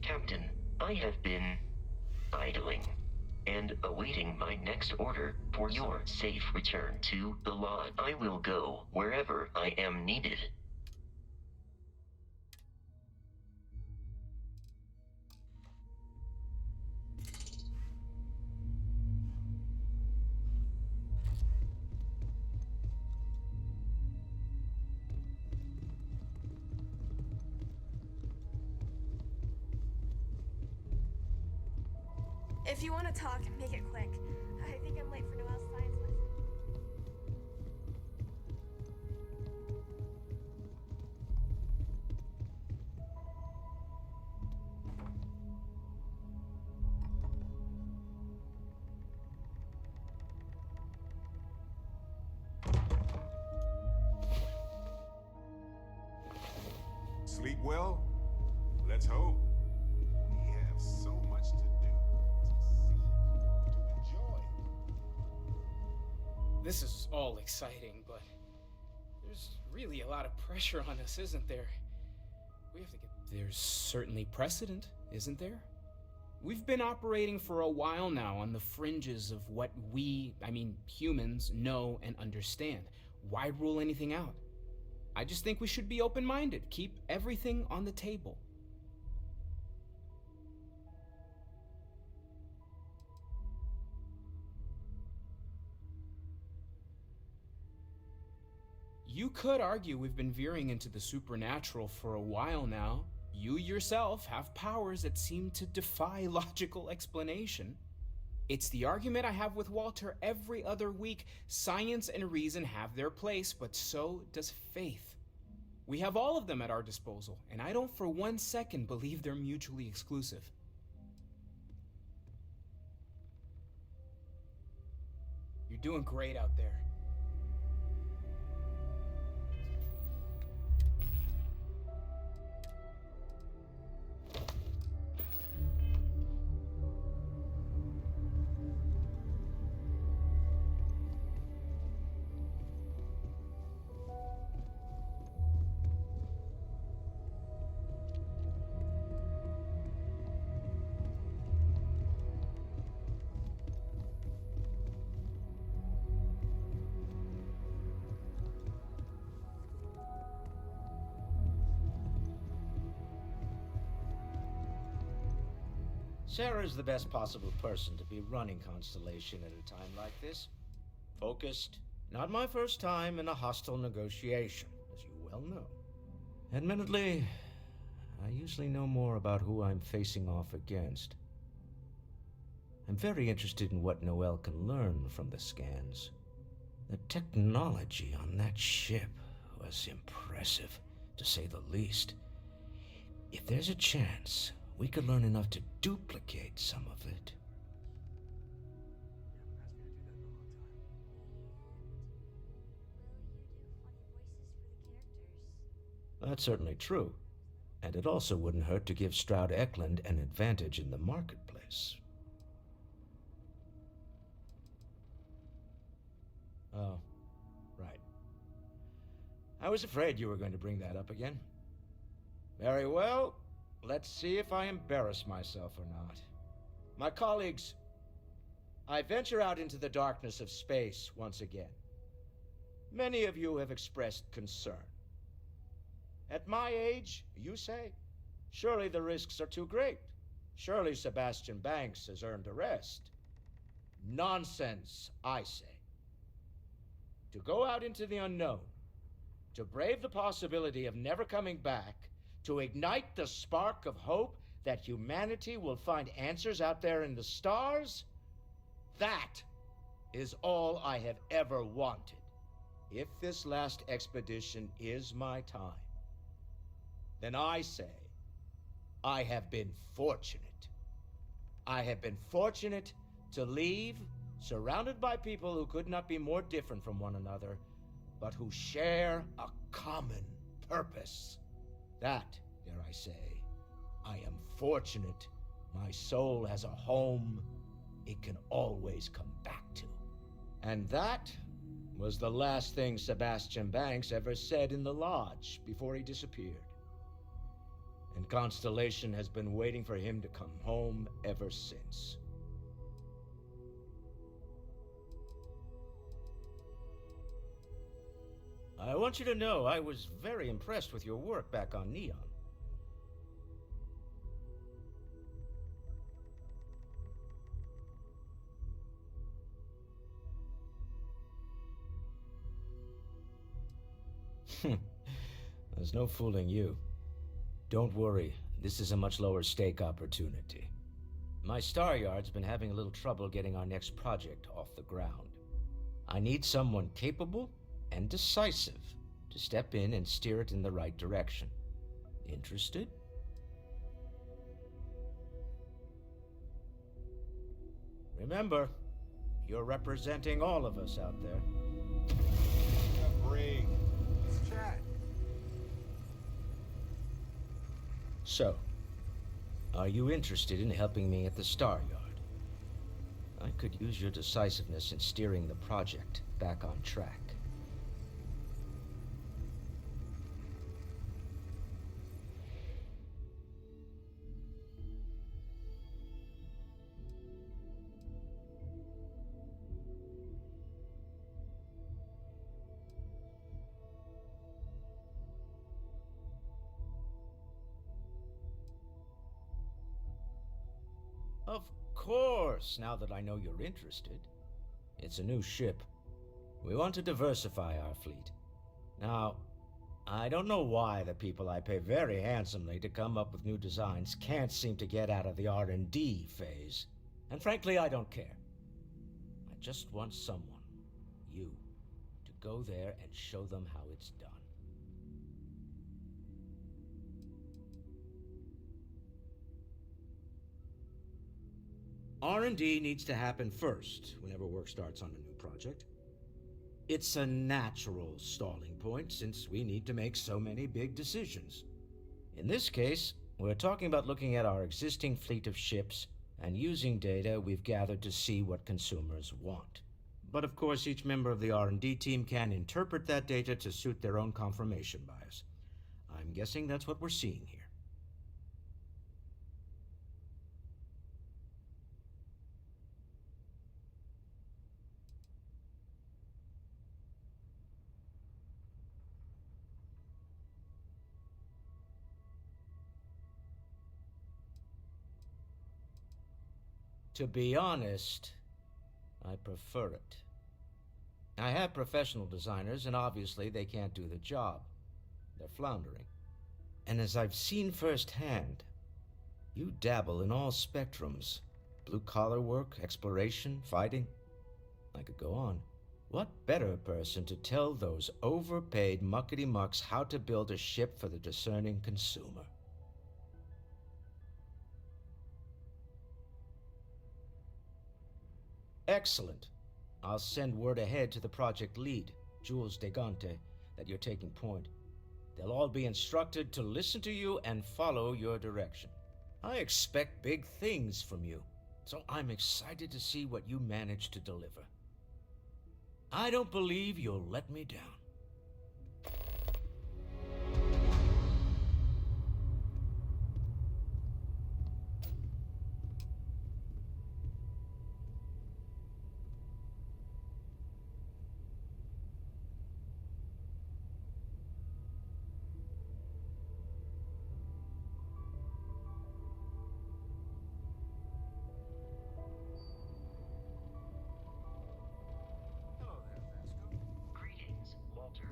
Captain, I have been idling and awaiting my next order for your safe return to the lodge. I will go wherever I am needed. If you want to talk, make it quick. I think I'm late for Noel's science lesson. Sleep well? Let's hope. We have so much to do, to see, to enjoy. This is all exciting, but there's really a lot of pressure on us, isn't there? We have to get... There's certainly precedent, isn't there? We've been operating for a while now on the fringes of what we, humans, know and understand. Why rule anything out? I just think we should be open-minded, keep everything on the table. You could argue we've been veering into the supernatural for a while now. You yourself have powers that seem to defy logical explanation. It's the argument I have with Walter every other week. Science and reason have their place, but so does faith. We have all of them at our disposal, and I don't for 1 second believe they're mutually exclusive. You're doing great out there. Sarah's the best possible person to be running Constellation at a time like this. Focused. Not my first time in a hostile negotiation, as you well know. Admittedly, I usually know more about who I'm facing off against. I'm very interested in what Noel can learn from the scans. The technology on that ship was impressive, to say the least. If there's a chance, we could learn enough to duplicate some of it. That's certainly true. And it also wouldn't hurt to give Stroud Eklund an advantage in the marketplace. Oh, right. I was afraid you were going to bring that up again. Very well. Let's see if I embarrass myself or not. My colleagues, I venture out into the darkness of space once again. Many of you have expressed concern. At my age, you say, surely the risks are too great. Surely Sebastian Banks has earned a rest. Nonsense, I say. To go out into the unknown, to brave the possibility of never coming back, to ignite the spark of hope that humanity will find answers out there in the stars, that is all I have ever wanted. If this last expedition is my time, then I say, I have been fortunate. I have been fortunate to leave surrounded by people who could not be more different from one another, but who share a common purpose. That, dare I say, I am fortunate. My soul has a home it can always come back to. And that was the last thing Sebastian Banks ever said in the lodge before he disappeared. And Constellation has been waiting for him to come home ever since. I want you to know I was very impressed with your work back on Neon. There's no fooling you. Don't worry, this is a much lower stake opportunity. My Star Yard's been having a little trouble getting our next project off the ground. I need someone capable and decisive to step in and steer it in the right direction. Interested? Remember, you're representing all of us out there. Brig. Let's chat. So, are you interested in helping me at the Star Yard? I could use your decisiveness in steering the project back on track. Of course, now that I know you're interested. It's a new ship. We want to diversify our fleet. Now, I don't know why the people I pay very handsomely to come up with new designs can't seem to get out of the R&D phase. And frankly, I don't care. I just want someone, you, to go there and show them how it's done. R&D needs to happen first whenever work starts on a new project. It's a natural stalling point since we need to make so many big decisions. In this case, we're talking about looking at our existing fleet of ships and using data we've gathered to see what consumers want. But of course, each member of the R&D team can interpret that data to suit their own confirmation bias. I'm guessing that's what we're seeing here. To be honest, I prefer it. I have professional designers, and obviously they can't do the job. They're floundering. And as I've seen firsthand, you dabble in all spectrums. Blue-collar work, exploration, fighting. I could go on. What better person to tell those overpaid muckety-mucks how to build a ship for the discerning consumer? Excellent. I'll send word ahead to the project lead, Jules Degante, that you're taking point. They'll all be instructed to listen to you and follow your direction. I expect big things from you, so I'm excited to see what you manage to deliver. I don't believe you'll let me down.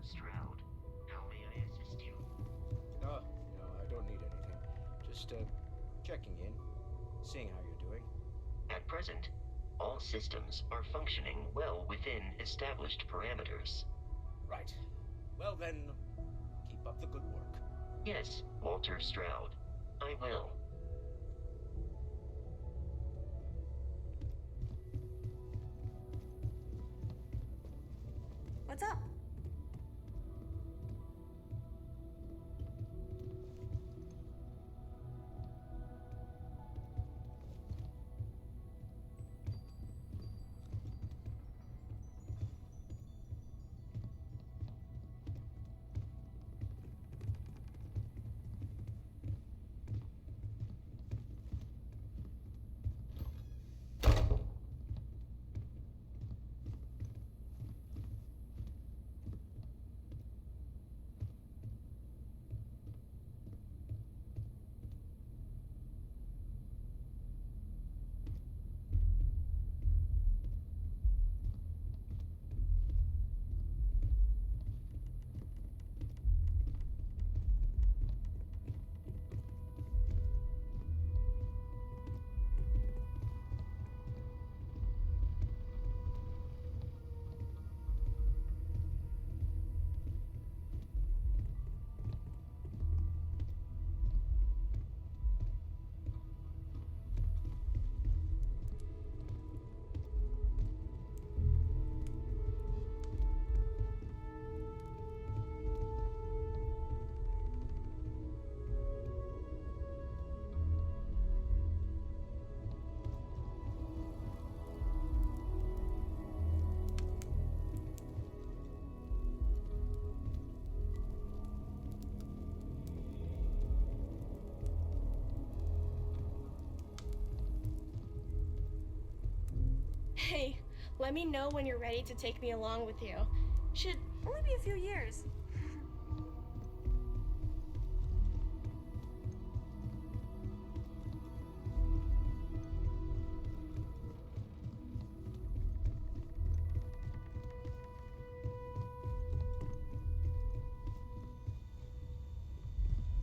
Stroud. How may I assist you? No, I don't need anything. Just, checking in, seeing how you're doing. At present, all systems are functioning well within established parameters. Right. Well then, keep up the good work. Yes, Walter Stroud. I will. What's up? Hey, let me know when you're ready to take me along with you. Should only be a few years.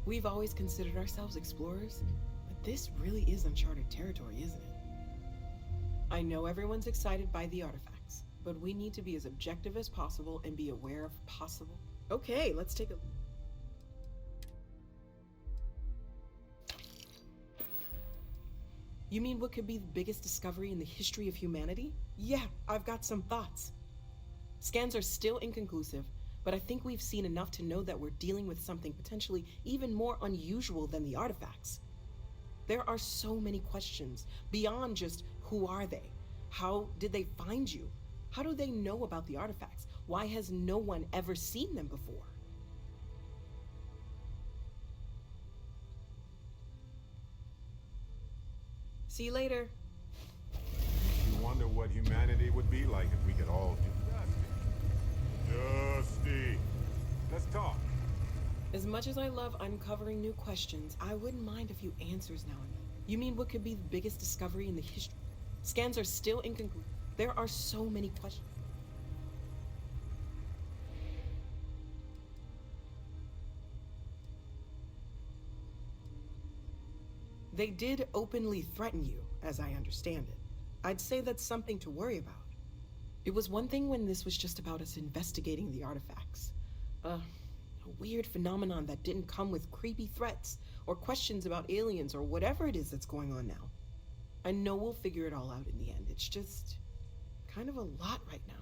We've always considered ourselves explorers, but this really is uncharted territory, isn't it? I know everyone's excited by the artifacts, but we need to be as objective as possible and be aware of possible... Okay, let's take a... You mean what could be the biggest discovery in the history of humanity? Yeah, I've got some thoughts. Scans are still inconclusive, but I think we've seen enough to know that we're dealing with something potentially even more unusual than the artifacts. There are so many questions beyond just who are they? How did they find you? How do they know about the artifacts? Why has no one ever seen them before? See you later. You wonder what humanity would be like if we could all do Dusty, let's talk. As much as I love uncovering new questions, I wouldn't mind a few answers now and then. You mean what could be the biggest discovery in the history? Scans are still inconclusive. There are so many questions. They did openly threaten you, as I understand it. I'd say that's something to worry about. It was one thing when this was just about us investigating the artifacts. A weird phenomenon that didn't come with creepy threats or questions about aliens or whatever it is that's going on now. I know we'll figure it all out in the end. It's just kind of a lot right now.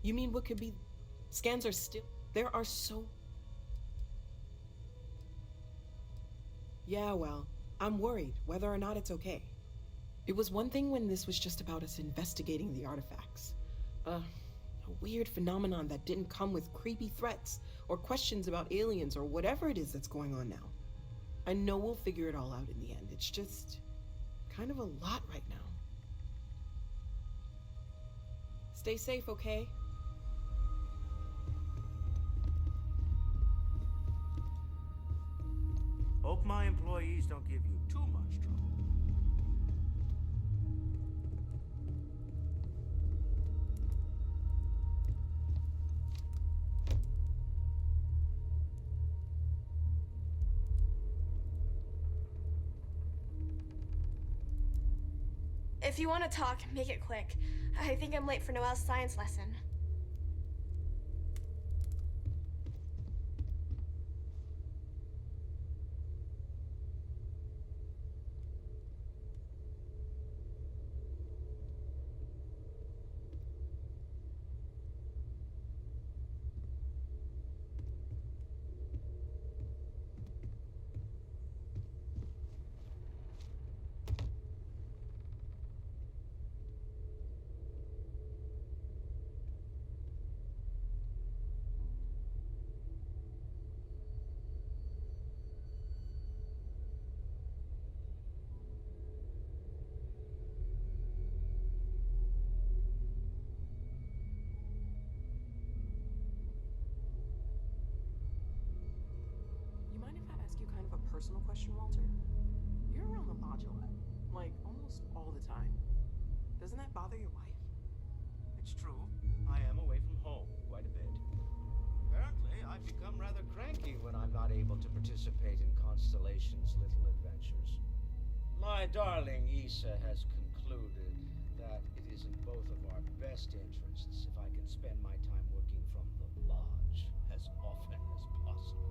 You mean what could be? Scans are still... There are so... Yeah, well, I'm worried whether or not it's okay. It was one thing when this was just about us investigating the artifacts. A weird phenomenon that didn't come with creepy threats or questions about aliens or whatever it is that's going on now. I know we'll figure it all out in the end. It's just kind of a lot right now. Stay safe, okay? Hope my employees don't give you too much trouble. If you want to talk, make it quick. I think I'm late for Noelle's science lesson. Personal question, Walter. You're around the module, like, almost all the time. Doesn't that bother your wife? It's true. I am away from home quite a bit. Apparently, I've become rather cranky when I'm not able to participate in Constellation's little adventures. My darling Issa has concluded that it is in both of our best interests if I can spend my time working from the lodge as often as possible.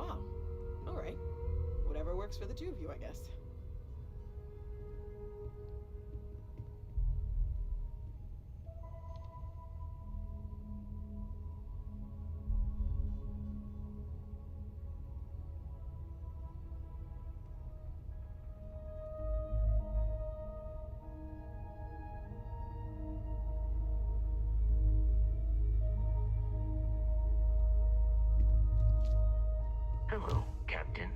Wow. All right. Whatever works for the two of you, I guess. Hello, Captain.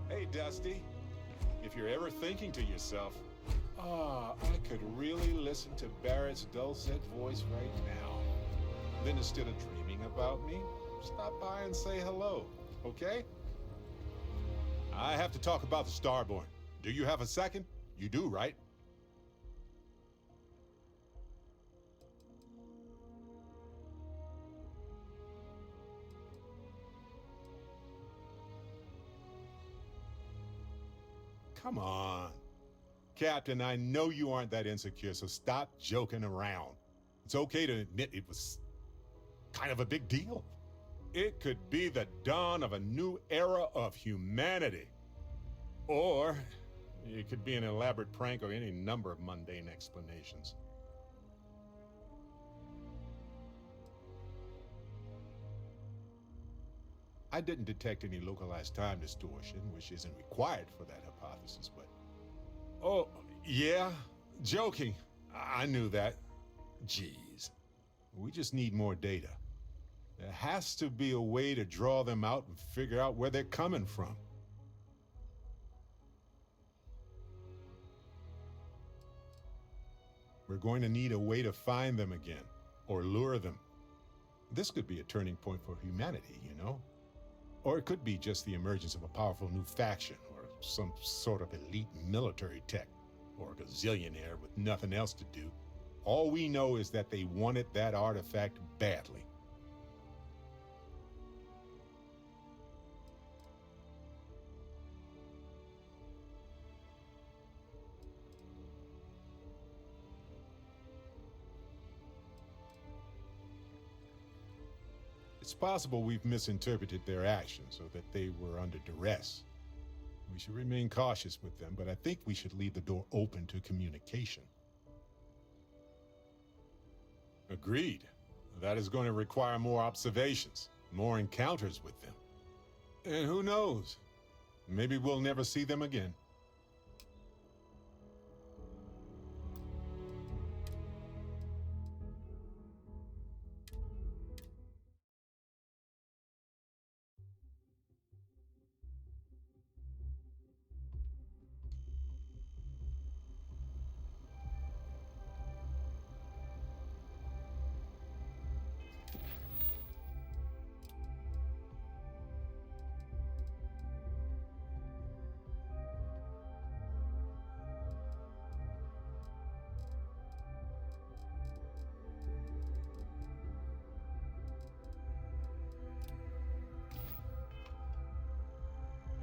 Hey, Dusty. If you're ever thinking to yourself, I could really listen to Barrett's dulcet voice right now. Then instead of dreaming about me, stop by and say hello, okay? I have to talk about the Starborn. Do you have a second? You do, right? Come on. Captain, I know you aren't that insecure, so stop joking around. It's okay to admit it was kind of a big deal. It could be the dawn of a new era of humanity. Or it could be an elaborate prank or any number of mundane explanations. I didn't detect any localized time distortion, which isn't required for that hypothesis, but... Oh, yeah? Joking. I knew that. Jeez. We just need more data. There has to be a way to draw them out and figure out where they're coming from. We're going to need a way to find them again, or lure them. This could be a turning point for humanity, you know? Or it could be just the emergence of a powerful new faction, or some sort of elite military tech, or a gazillionaire with nothing else to do. All we know is that they wanted that artifact badly. It's possible we've misinterpreted their actions so that they were under duress. We should remain cautious with them, but I think we should leave the door open to communication. Agreed. That is going to require more observations, more encounters with them. And who knows? Maybe we'll never see them again.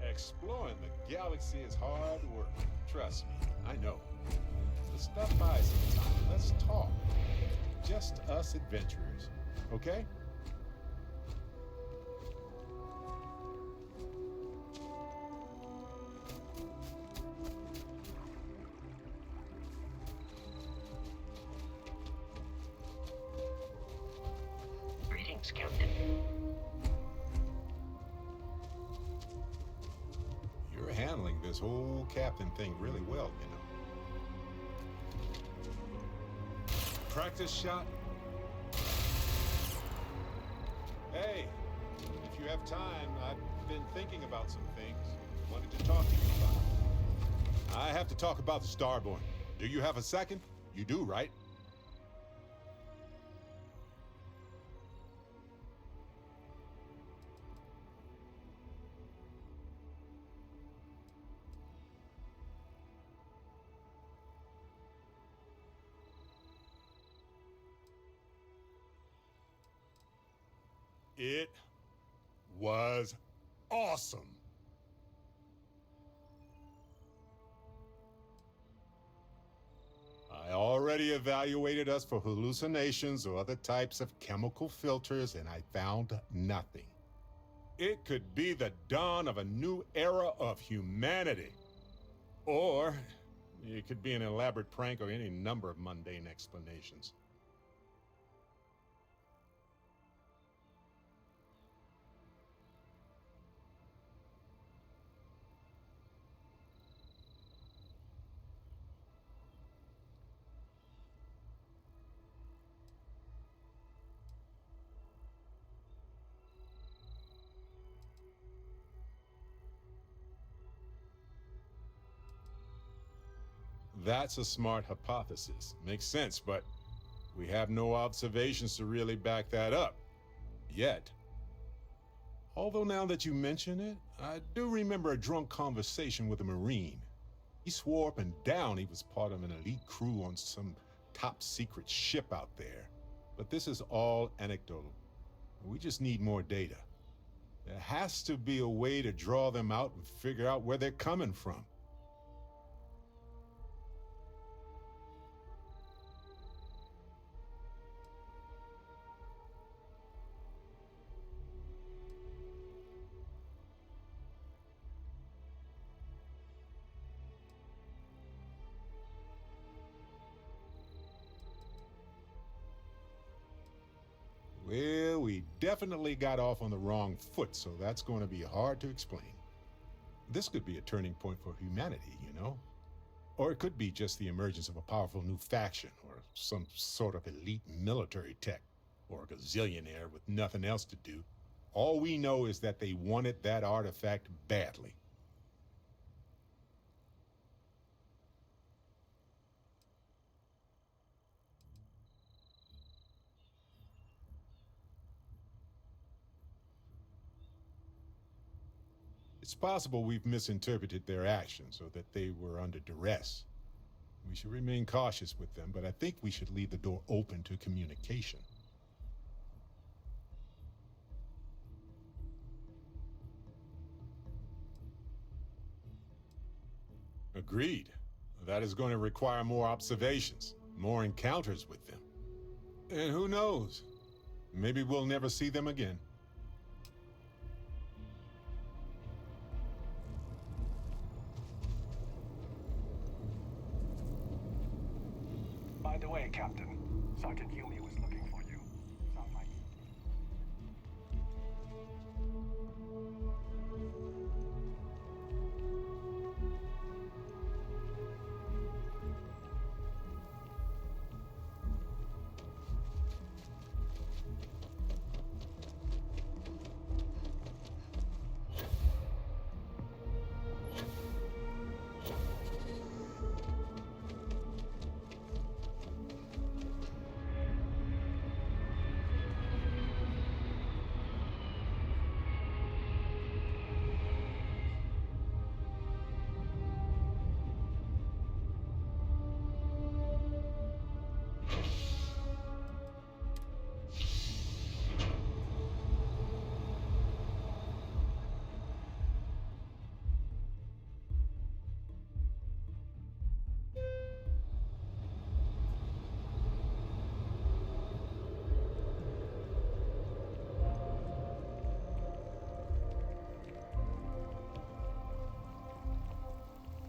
Exploring the galaxy is hard work. Trust me, I know. But stop by sometime. Let's talk. Just us adventurers, okay? Greetings, Captain. You're handling this whole captain thing really well, you know. Practice shot? Hey, if you have time, I've been thinking about some things. Wanted to talk to you about. I have to talk about the Starborn. Do you have a second? You do, right? It was awesome. I already evaluated us for hallucinations or other types of chemical filters, and I found nothing. It could be the dawn of a new era of humanity. Or it could be an elaborate prank or any number of mundane explanations. That's a smart hypothesis. Makes sense, but we have no observations to really back that up. Yet. Although now that you mention it, I do remember a drunk conversation with a Marine. He swore up and down he was part of an elite crew on some top secret ship out there. But this is all anecdotal. We just need more data. There has to be a way to draw them out and figure out where they're coming from. Well, we definitely got off on the wrong foot, so that's going to be hard to explain. This could be a turning point for humanity, you know? Or it could be just the emergence of a powerful new faction, or some sort of elite military tech, or a gazillionaire with nothing else to do. All we know is that they wanted that artifact badly. It's possible we've misinterpreted their actions, or that they were under duress. We should remain cautious with them, but I think we should leave the door open to communication. Agreed. That is going to require more observations, more encounters with them. And who knows? Maybe we'll never see them again. By the way, Captain, Sergeant Yumi was looking for you. Sound like...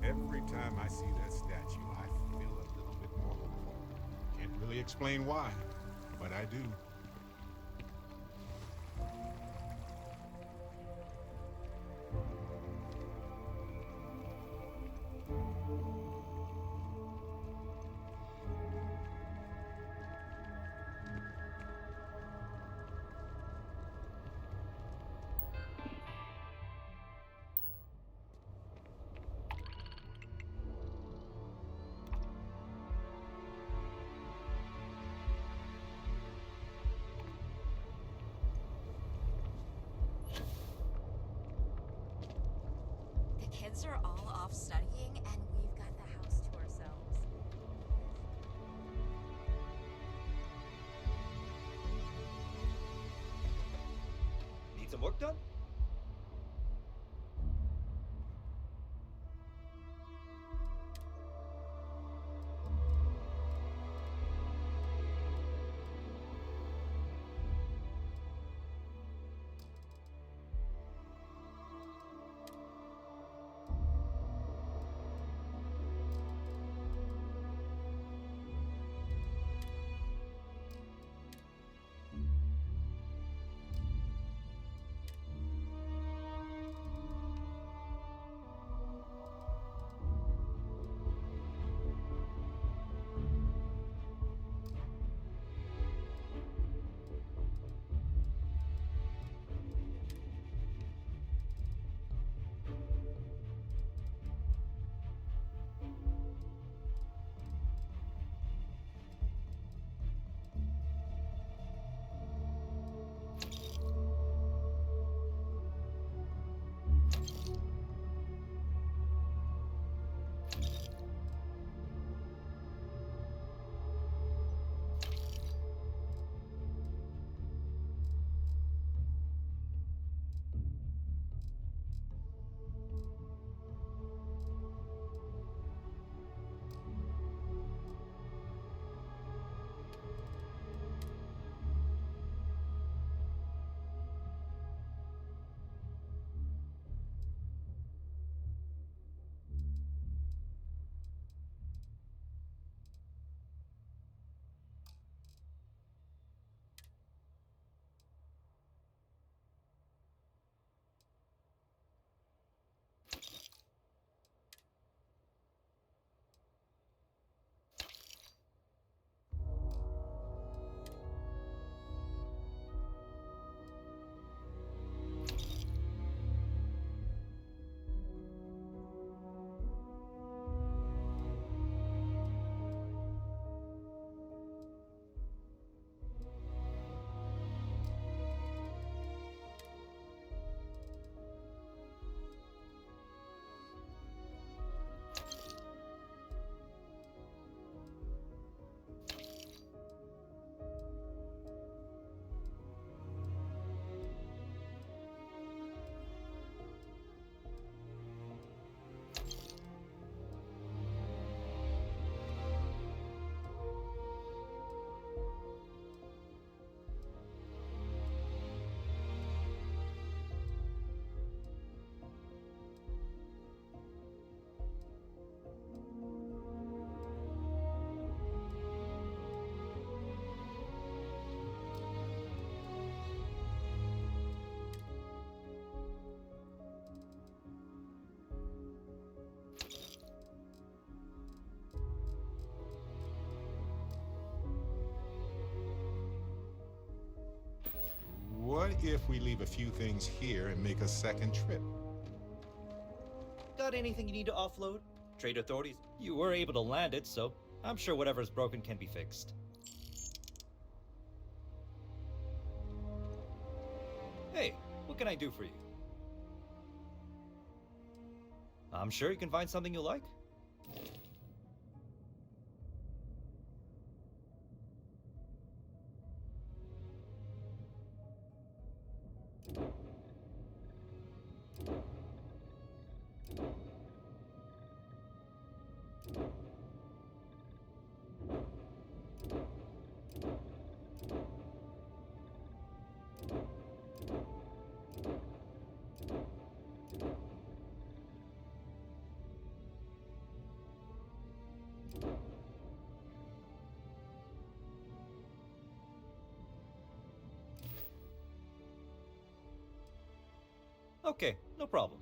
Every time I see that statue, I feel a little bit more hopeful. Can't really explain why, but I do. Kids are all off studying, and we've got the house to ourselves. Need some work done? if we leave a few things here and make a second trip. Got anything you need to offload? Trade authorities? You were able to land it, so I'm sure whatever's broken can be fixed. Hey, what can I do for you? I'm sure you can find something you like. Okay, no problem.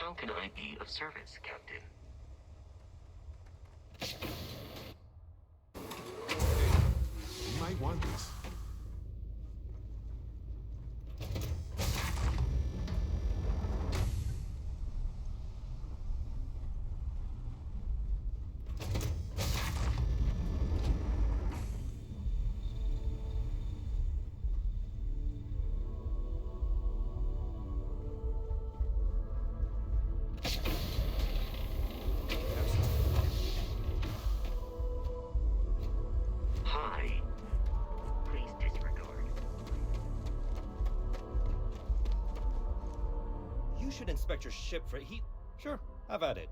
How can I be of service, Captain? You might want this. Hi. Please disregard. You should inspect your ship for heat. Sure, have at it.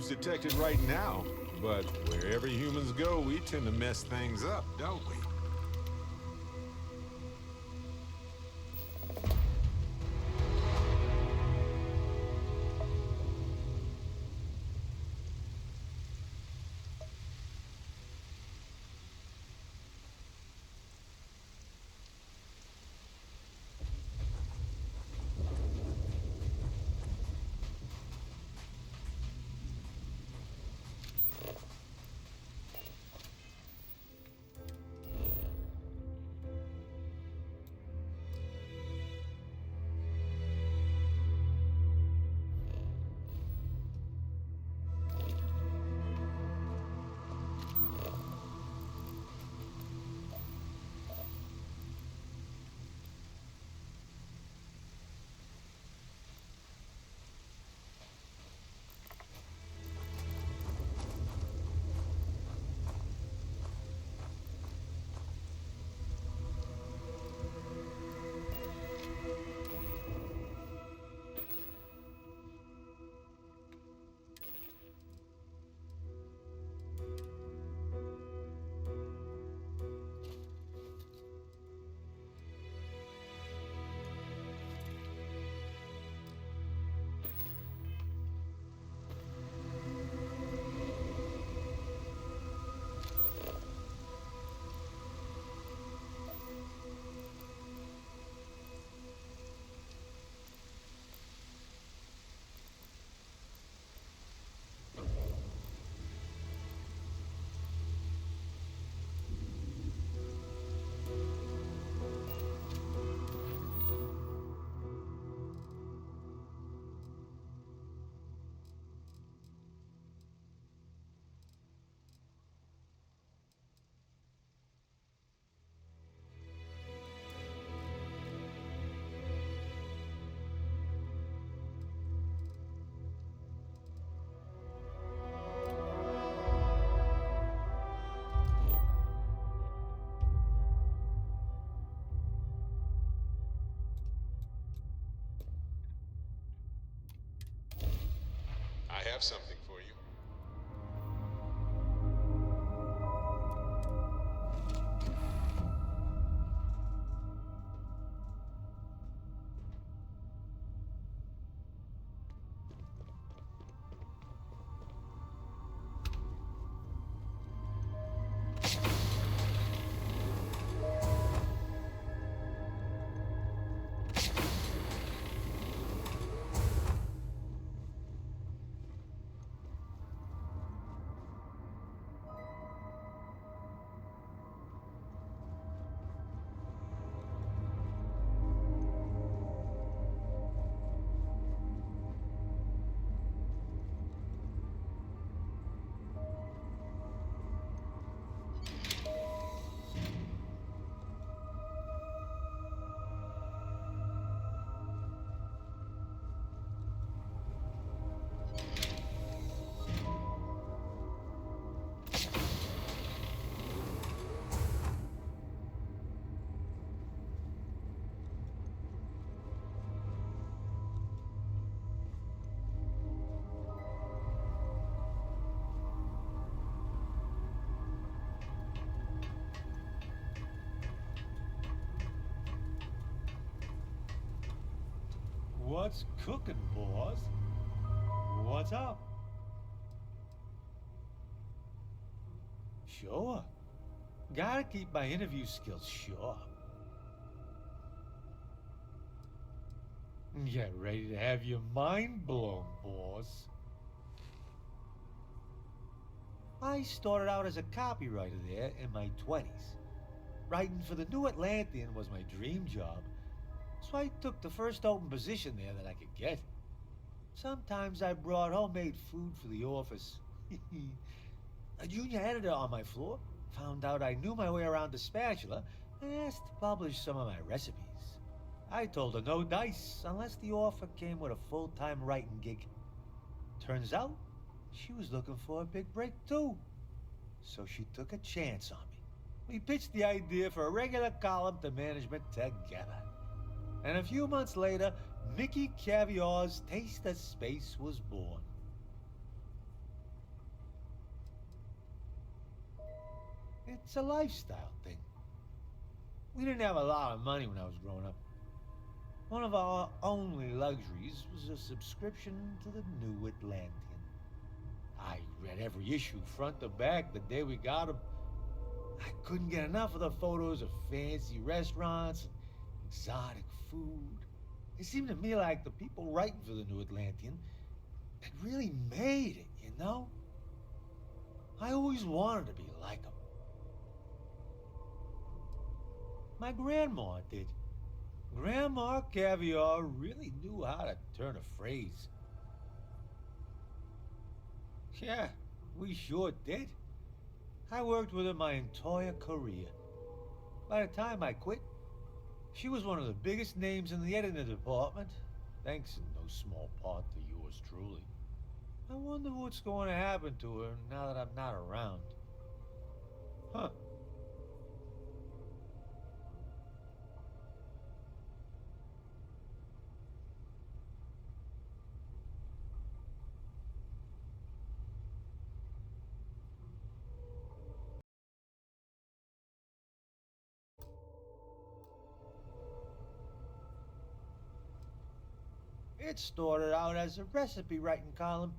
It's detected right now, but wherever humans go, we tend to mess things up, don't we? have something for you. What's cooking, boss? What's up? Sure. Gotta keep my interview skills sharp. Get ready to have your mind blown, boss. I started out as a copywriter there in my 20s. Writing for the New Atlantean was my dream job. So I took the first open position there that I could get. Sometimes I brought homemade food for the office. A junior editor on my floor found out I knew my way around the spatula and asked to publish some of my recipes. I told her no dice unless the offer came with a full-time writing gig. Turns out, she was looking for a big break too. So she took a chance on me. We pitched the idea for a regular column to management together. And a few months later, Mickey Caviar's Taste of Space was born. It's a lifestyle thing. We didn't have a lot of money when I was growing up. One of our only luxuries was a subscription to the New Atlantean. I read every issue front to back the day we got them. I couldn't get enough of the photos of fancy restaurants and exotic food. It seemed to me like the people writing for the New Atlantean had really made it, you know? I always wanted to be like them. My grandma did. Grandma Caviar really knew how to turn a phrase. Yeah, we sure did. I worked with her my entire career. By the time I quit, she was one of the biggest names in the editing department, thanks in no small part to yours truly. I wonder what's going to happen to her now that I'm not around. Huh. It started out as a recipe writing column.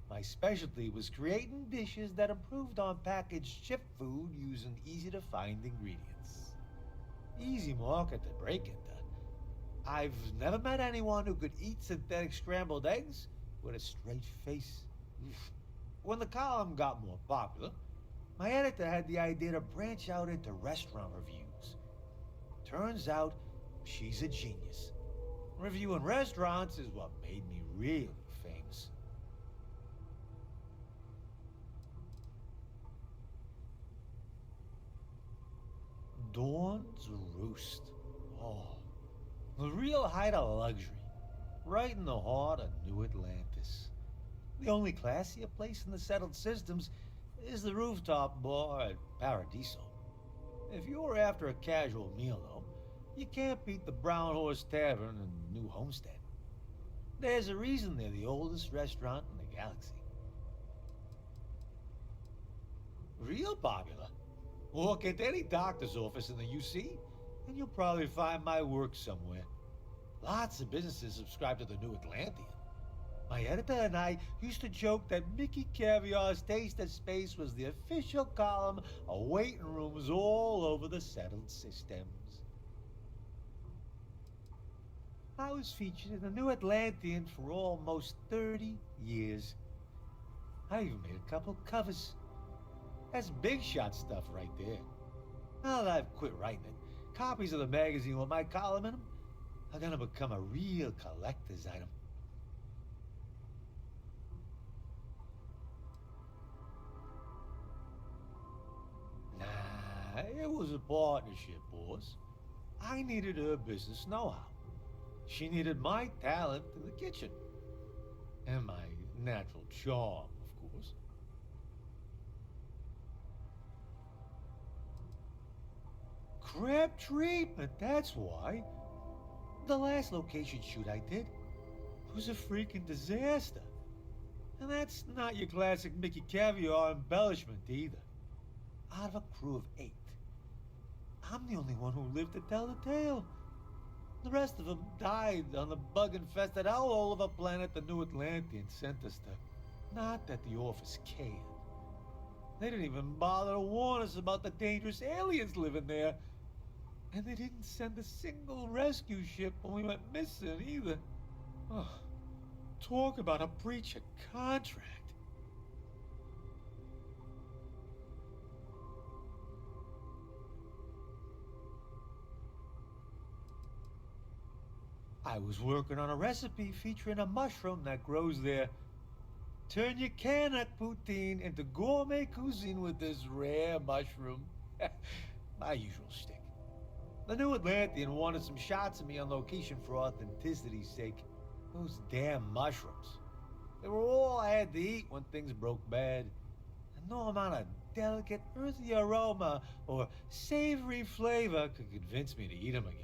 My specialty was creating dishes that improved on packaged ship food using easy-to-find ingredients. Easy market to break into. I've never met anyone who could eat synthetic scrambled eggs with a straight face. When the column got more popular, my editor had the idea to branch out into restaurant reviews. Turns out, she's a genius. Reviewing restaurants is what made me really famous. Dawn's Roost. Oh, the real height of luxury. Right in the heart of New Atlantis. The only classier place in the settled systems is the rooftop bar at Paradiso. If you're after a casual meal, though, you can't beat the Brown Horse Tavern in New Homestead. There's a reason they're the oldest restaurant in the galaxy. Real popular. Walk into any doctor's office in the UC, and you'll probably find my work somewhere. Lots of businesses subscribe to the New Atlantean. My editor and I used to joke that Mickey Caviar's Taste of Space was the official column of waiting rooms all over the settled systems. I was featured in the New Atlantean for almost 30 years. I even made a couple covers. That's big shot stuff right there. Now that I've quit writing it, copies of the magazine with my column in them are gonna become a real collector's item. Nah, it was a partnership, boss. I needed her business know-how. She needed my talent in the kitchen. And my natural charm, of course. Crab treatment, that's why. The last location shoot I did was a freaking disaster. And that's not your classic Mickey Caviar embellishment either. Out of a crew of 8, I'm the only one who lived to tell the tale. The rest of them died on the bug-infested hellhole of a planet the New Atlantean sent us to. Not that the office cared. They didn't even bother to warn us about the dangerous aliens living there. And they didn't send a single rescue ship when we went missing either. Oh, talk about a breach of contract. I was working on a recipe featuring a mushroom that grows there. Turn your Canuck poutine into gourmet cuisine with this rare mushroom. My usual shtick. The New Atlantean wanted some shots of me on location for authenticity's sake. Those damn mushrooms. They were all I had to eat when things broke bad. And no amount of delicate, earthy aroma or savory flavor could convince me to eat them again.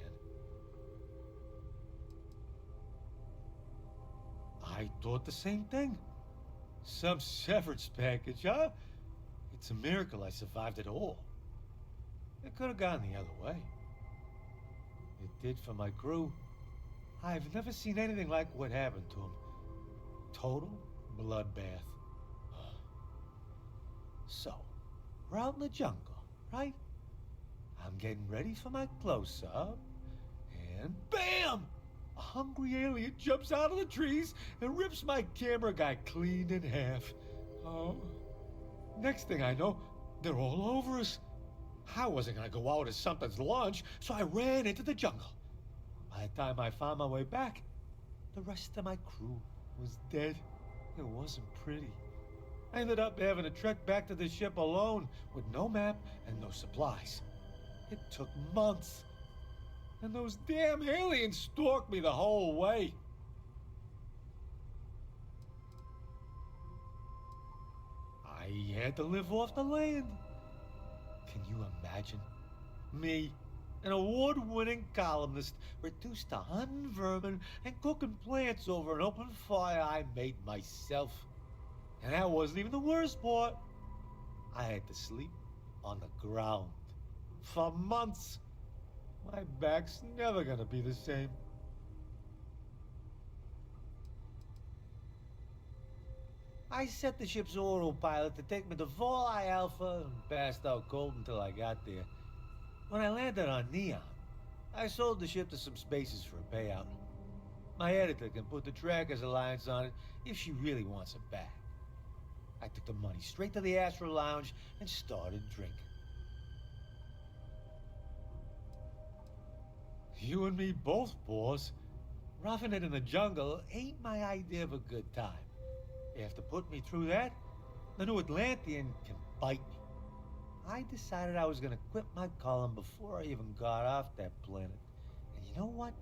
I thought the same thing. Some severance package, huh? It's a miracle I survived it all. It could have gone the other way. It did for my crew. I've never seen anything like what happened to them. Total bloodbath. So, we're out in the jungle, right? I'm getting ready for my close-up, and BAM! A hungry alien jumps out of the trees and rips my camera guy clean in half. Oh. Next thing I know, they're all over us. I wasn't gonna go out as something's lunch, so I ran into the jungle. By the time I found my way back, the rest of my crew was dead. It wasn't pretty. I ended up having to trek back to the ship alone with no map and no supplies. It took months. And those damn aliens stalked me the whole way. I had to live off the land. Can you imagine? Me, an award-winning columnist, reduced to hunting vermin and cooking plants over an open fire I made myself. And that wasn't even the worst part. I had to sleep on the ground for months. My back's never gonna be the same. I set the ship's autopilot to take me to Volii Alpha and passed out cold until I got there. When I landed on Neon, I sold the ship to some spaces for a payout. My editor can put the Trackers Alliance on it if she really wants it back. I took the money straight to the Astro Lounge and started drinking. You and me both, boss. Roughing it in the jungle ain't my idea of a good time. After putting me through that, the New Atlantean can bite me. I decided I was gonna quit my column before I even got off that planet. And you know what?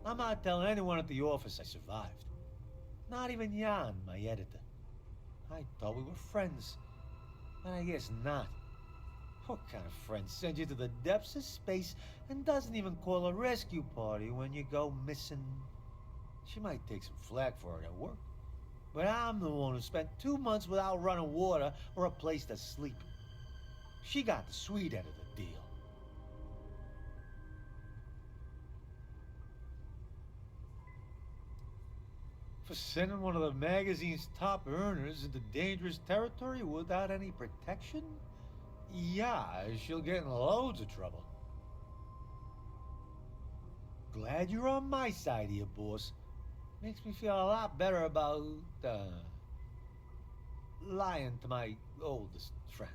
I'm not telling anyone at the office I survived. Not even Jan, my editor. I thought we were friends, but I guess not. What kind of friend sends you to the depths of space and doesn't even call a rescue party when you go missing? She might take some flack for it at work, But I'm the one who spent 2 months without running water or a place to sleep. She got the sweet end of the deal. For sending one of the magazine's top earners into dangerous territory without any protection? Yeah, she'll get in loads of trouble. Glad you're on my side here, boss. Makes me feel a lot better about, lying to my oldest friend.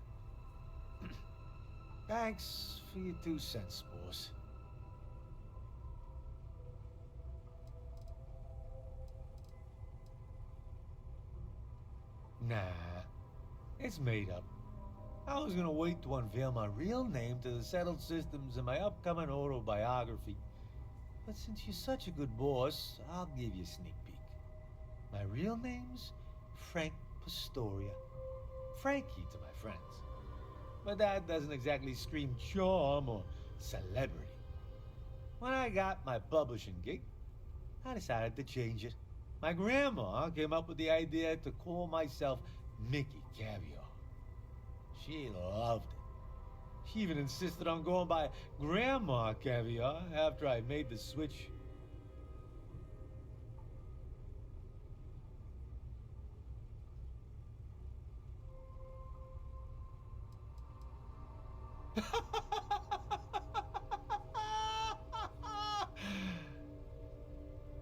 Thanks for your 2 cents, boss. Nah, it's made up. I was gonna wait to unveil my real name to the settled systems in my upcoming autobiography. But since you're such a good boss, I'll give you a sneak peek. My real name's Frank Pastoria. Frankie to my friends. But that doesn't exactly scream charm or celebrity. When I got my publishing gig, I decided to change it. My grandma came up with the idea to call myself Mickey Caviar. She loved it. She even insisted on going by Grandma Caviar after I made the switch.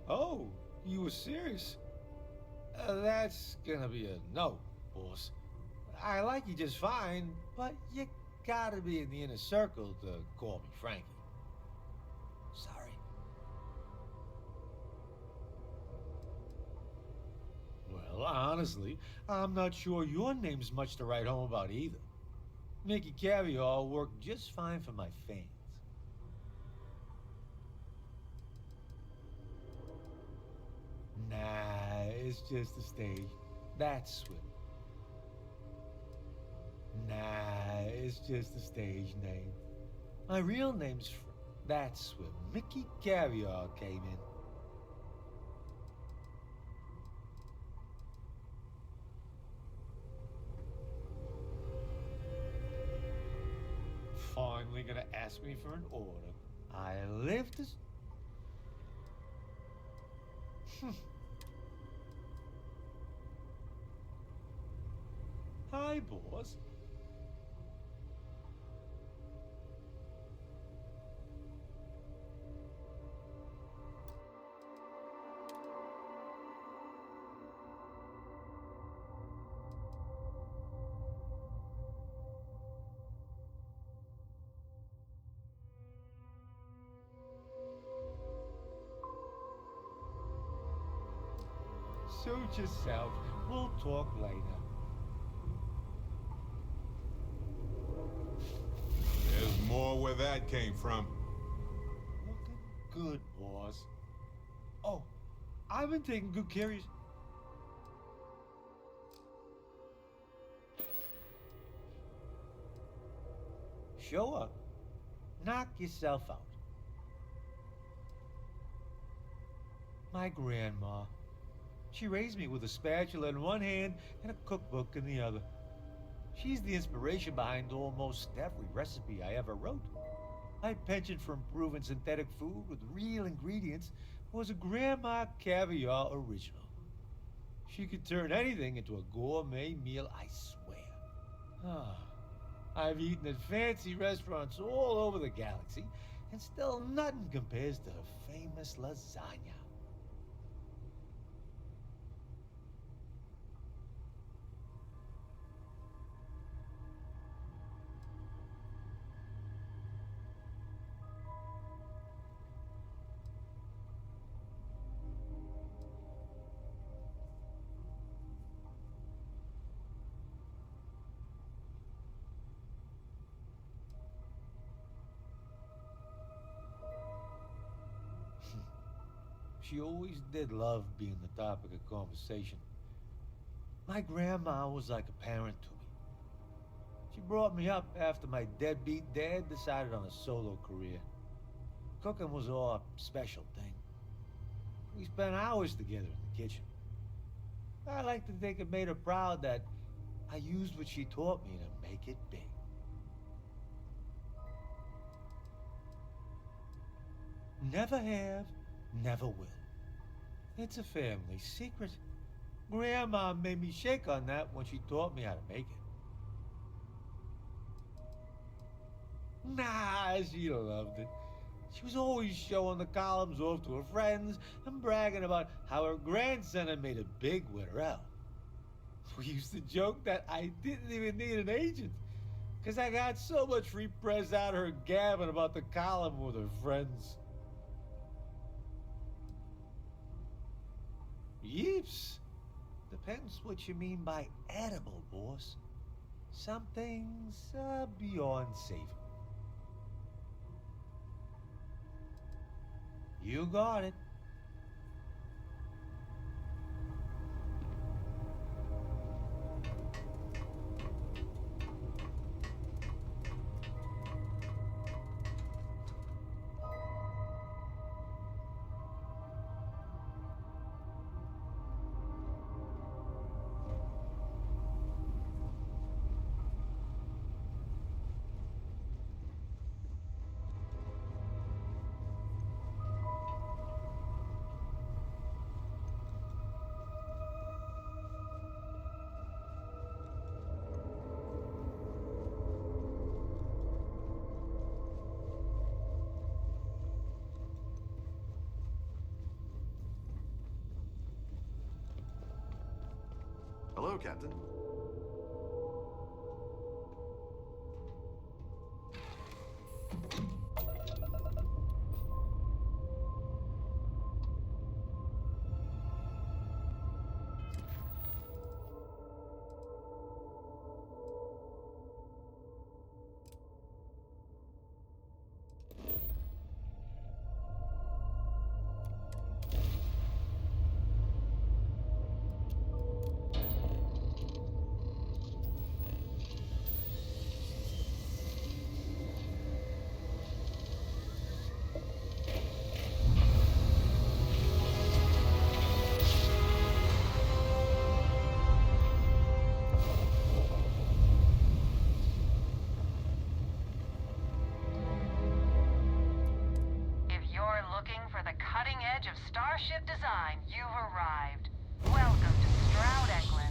Oh, you were serious? That's gonna be a no, boss. I like you just fine, but you gotta be in the inner circle to call me Frankie. Sorry. Well, honestly, I'm not sure your name's much to write home about either. Mickey Caviar worked just fine for my fans. Nah, it's just a stage. That's swim. Nah, it's just a stage name. My real name's that's where Mickey Caviar came in. Finally gonna ask me for an order. I live to... Hi, boss. Suit yourself. We'll talk later. There's more where that came from. Looking good, boss. Oh, I've been taking good care of you. Show up. Knock yourself out. My grandma. She raised me with a spatula in one hand and a cookbook in the other. She's the inspiration behind almost every recipe I ever wrote. My penchant for improving synthetic food with real ingredients was a Grandma Caviar original. She could turn anything into a gourmet meal, I swear. I've eaten at fancy restaurants all over the galaxy, and still nothing compares to her famous lasagna. She always did love being the topic of conversation. My grandma was like a parent to me. She brought me up after my deadbeat dad decided on a solo career. Cooking was our special thing. We spent hours together in the kitchen. I like to think it made her proud that I used what she taught me to make it big. Never have, never will. It's a family secret. Grandma made me shake on that when she taught me how to make it. Nah, she loved it. She was always showing the columns off to her friends and bragging about how her grandson had made it big with her help. We used to joke that I didn't even need an agent, because I got so much free press out of her gabbing about the column with her friends. Yeeps. Depends what you mean by edible, boss. Some things are beyond saving. You got it. Hello, Captain. Of starship design, you've arrived. Welcome to Stroud Eklund.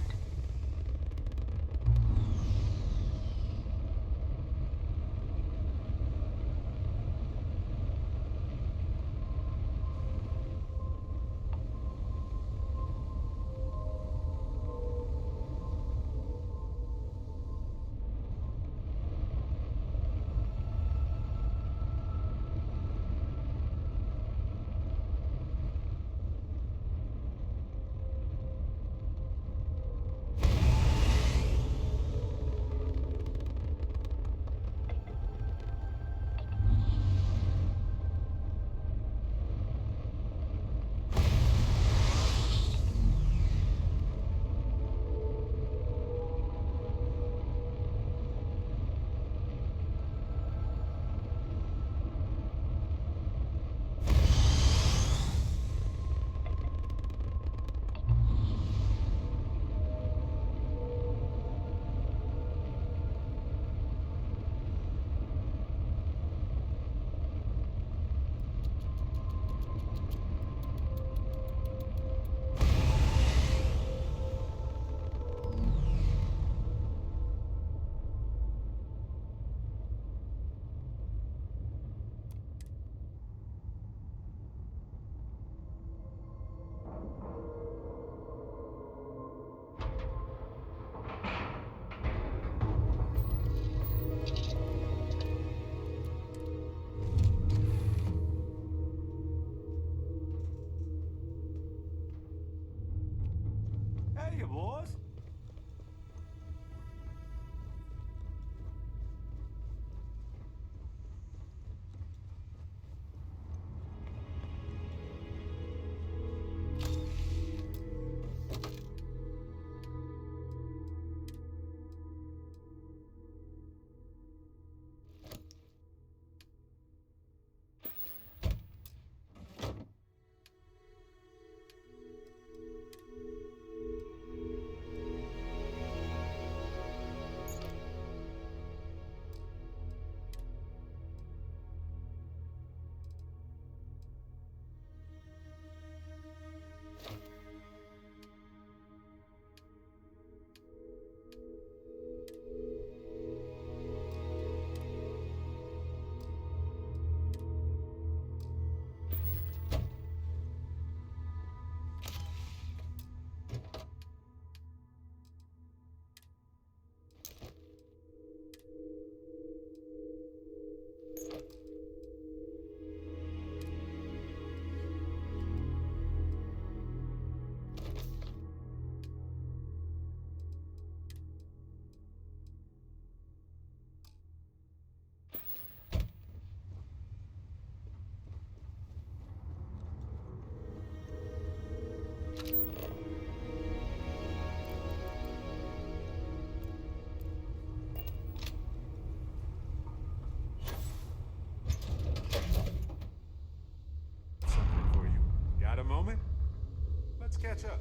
catch up.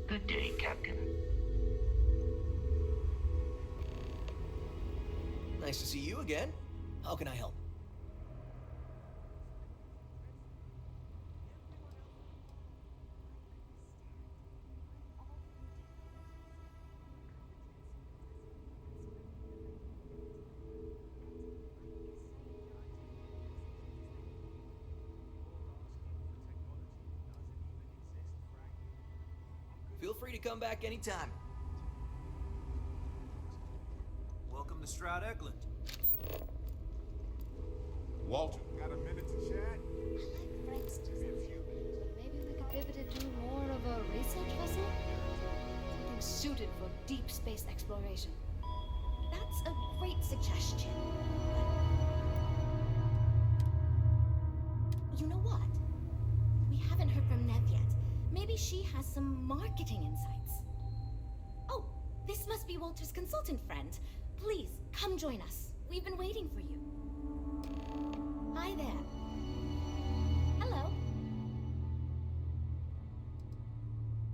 Good day, Captain. Nice to see you again. How can I help? Feel free to come back anytime. Welcome to Stroud Eklund. Walter, got a minute to chat? Frank's design. Maybe we could pivot it to more of a research vessel? Something suited for deep space exploration. That's a great suggestion. You know what? We haven't heard from Nev yet. Maybe she has some marketing insights. Oh, this must be Walter's consultant friend. Please, come join us. We've been waiting for you. Hi there. Hello.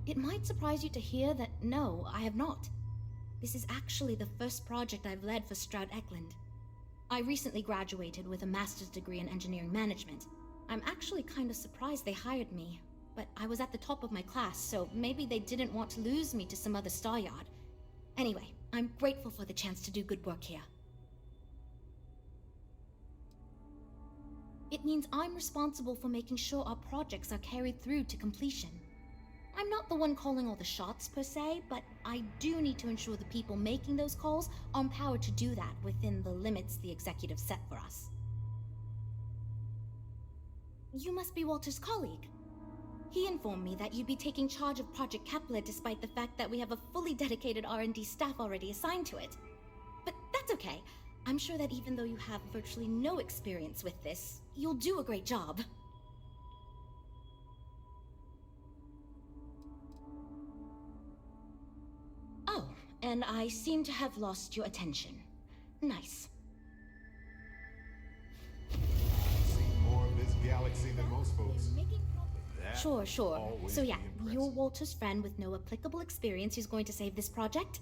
It might surprise you to hear that no, I have not. This is actually the first project I've led for Stroud Eklund. I recently graduated with a master's degree in engineering management. I'm actually kind of surprised they hired me. But I was at the top of my class, so maybe they didn't want to lose me to some other star yard. Anyway, I'm grateful for the chance to do good work here. It means I'm responsible for making sure our projects are carried through to completion. I'm not the one calling all the shots per se, but I do need to ensure the people making those calls are empowered to do that within the limits the executive set for us. You must be Walter's colleague. He informed me that you'd be taking charge of Project Kepler despite the fact that we have a fully dedicated R&D staff already assigned to it. But that's okay. I'm sure that even though you have virtually no experience with this, you'll do a great job. Oh, and I seem to have lost your attention. Nice. Seen more of this galaxy than most folks. Sure. always So yeah, be impressive. you're Walter's friend with no applicable experience who's going to save this project?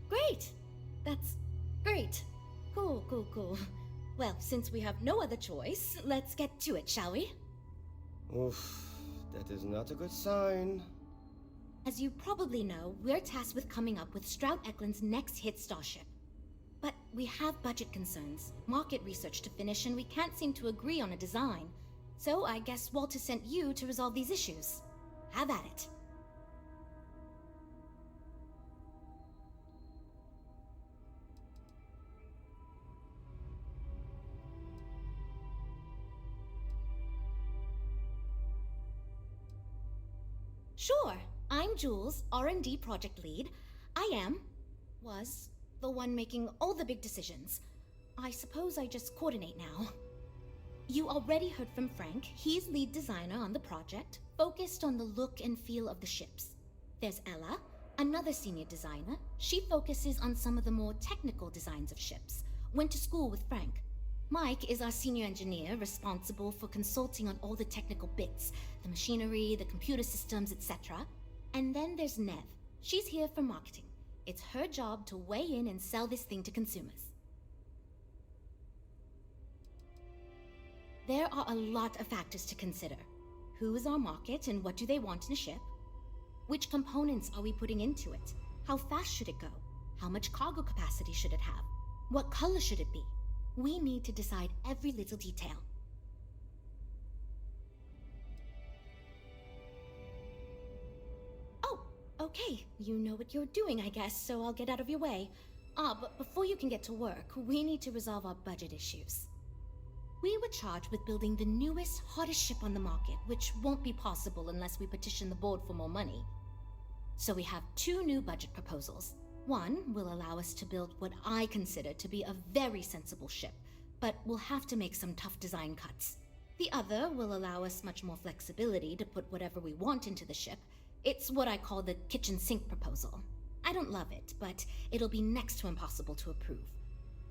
Great! That's great. Cool. Well, since we have no other choice, let's get to it, shall we? Oof, that is not a good sign. As you probably know, we're tasked with coming up with Stroud Eklund's next hit starship. But we have budget concerns, market research to finish, and we can't seem to agree on a design. So I guess Walter sent you to resolve these issues. Have at it. Sure. I'm Jules, R&D project lead. Was the one making all the big decisions. I suppose I just coordinate now. You already heard from Frank. He's lead designer on the project, focused on the look and feel of the ships. There's Ella, another senior designer. She focuses on some of the more technical designs of ships. Went to school with Frank. Mike is our senior engineer, responsible for consulting on all the technical bits, the machinery, the computer systems, etc. And then there's Nev. She's here for marketing. It's her job to weigh in and sell this thing to consumers. There are a lot of factors to consider. Who is our market and what do they want in a ship? Which components are we putting into it? How fast should it go? How much cargo capacity should it have? What color should it be? We need to decide every little detail. Oh, okay. You know what you're doing, I guess, so I'll get out of your way. But before you can get to work, we need to resolve our budget issues. We were charged with building the newest, hottest ship on the market, which won't be possible unless we petition the board for more money. So we have two new budget proposals. One will allow us to build what I consider to be a very sensible ship, but we'll have to make some tough design cuts. The other will allow us much more flexibility to put whatever we want into the ship. It's what I call the kitchen sink proposal. I don't love it, but it'll be next to impossible to approve.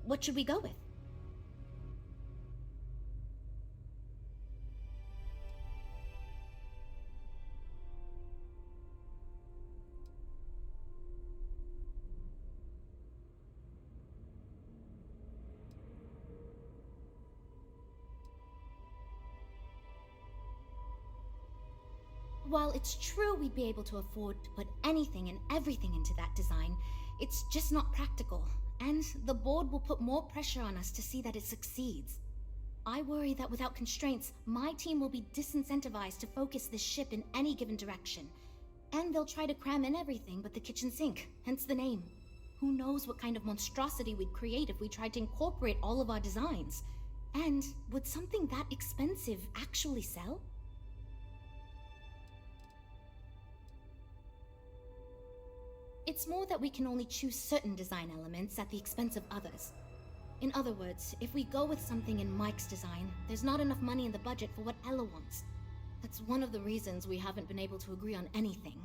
What should we go with? While it's true we'd be able to afford to put anything and everything into that design, it's just not practical, and the board will put more pressure on us to see that it succeeds. I worry that without constraints, my team will be disincentivized to focus this ship in any given direction, and they'll try to cram in everything but the kitchen sink, hence the name. Who knows what kind of monstrosity we'd create if we tried to incorporate all of our designs? And would something that expensive actually sell? It's more that we can only choose certain design elements at the expense of others. In other words, if we go with something in Mike's design, there's not enough money in the budget for what Ella wants. That's one of the reasons we haven't been able to agree on anything.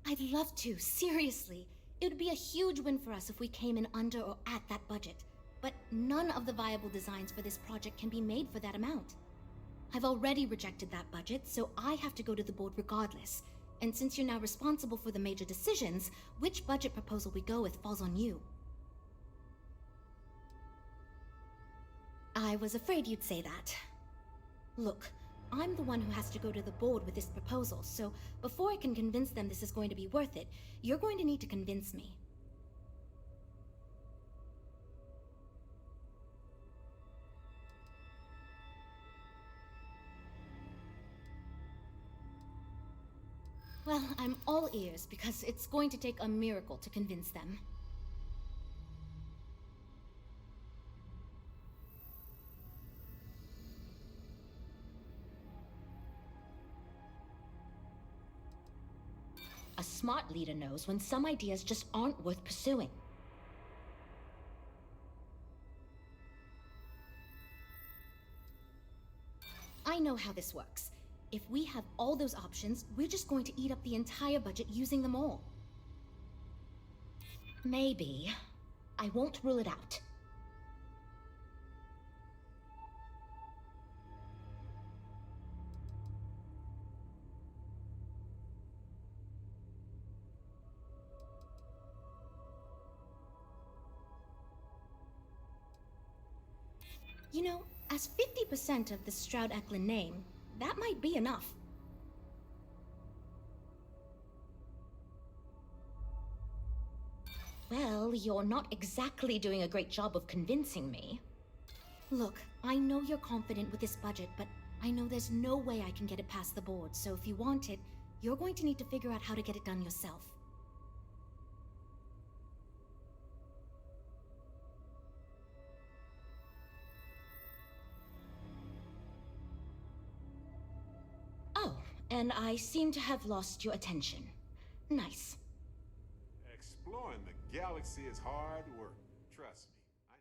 I'd love to, seriously. It would be a huge win for us if we came in under or at that budget. But none of the viable designs for this project can be made for that amount. I've already rejected that budget, so I have to go to the board regardless. And since you're now responsible for the major decisions, which budget proposal we go with falls on you. I was afraid you'd say that. Look, I'm the one who has to go to the board with this proposal, so before I can convince them this is going to be worth it, you're going to need to convince me. Well, I'm all ears because it's going to take a miracle to convince them. A smart leader knows when some ideas just aren't worth pursuing. I know how this works. If we have all those options, we're just going to eat up the entire budget using them all. Maybe. I won't rule it out. You know, as 50% of the Stroud-Eklund name, that might be enough. Well, you're not exactly doing a great job of convincing me. Look, I know you're confident with this budget, but I know there's no way I can get it past the board, so if you want it, you're going to need to figure out how to get it done yourself. And I seem to have lost your attention. Nice. Exploring the galaxy is hard work. Trust me, I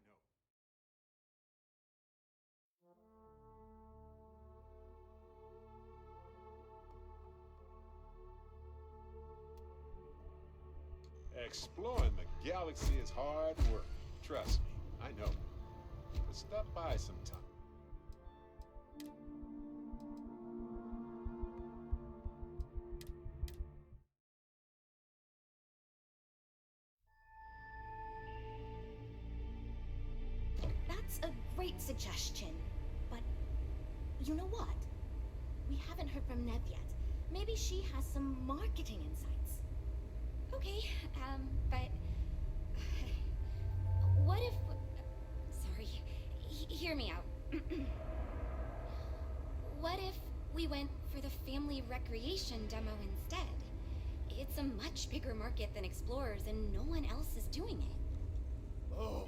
know. Exploring the galaxy is hard work. Trust me, I know. But stop by sometime. That's a great suggestion, but you know what? We haven't heard from Nev yet. Maybe she has some marketing insights. Okay, but what if... Sorry, hear me out. What if we went for the family recreation demo instead? It's a much bigger market than Explorers, and no one else is doing it. Oh.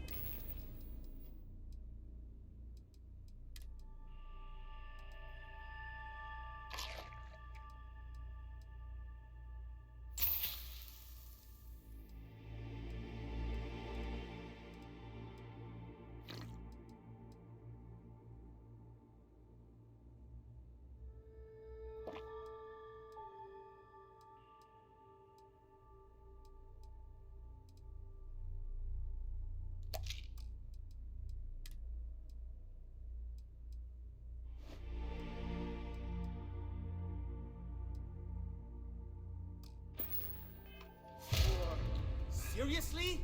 Seriously?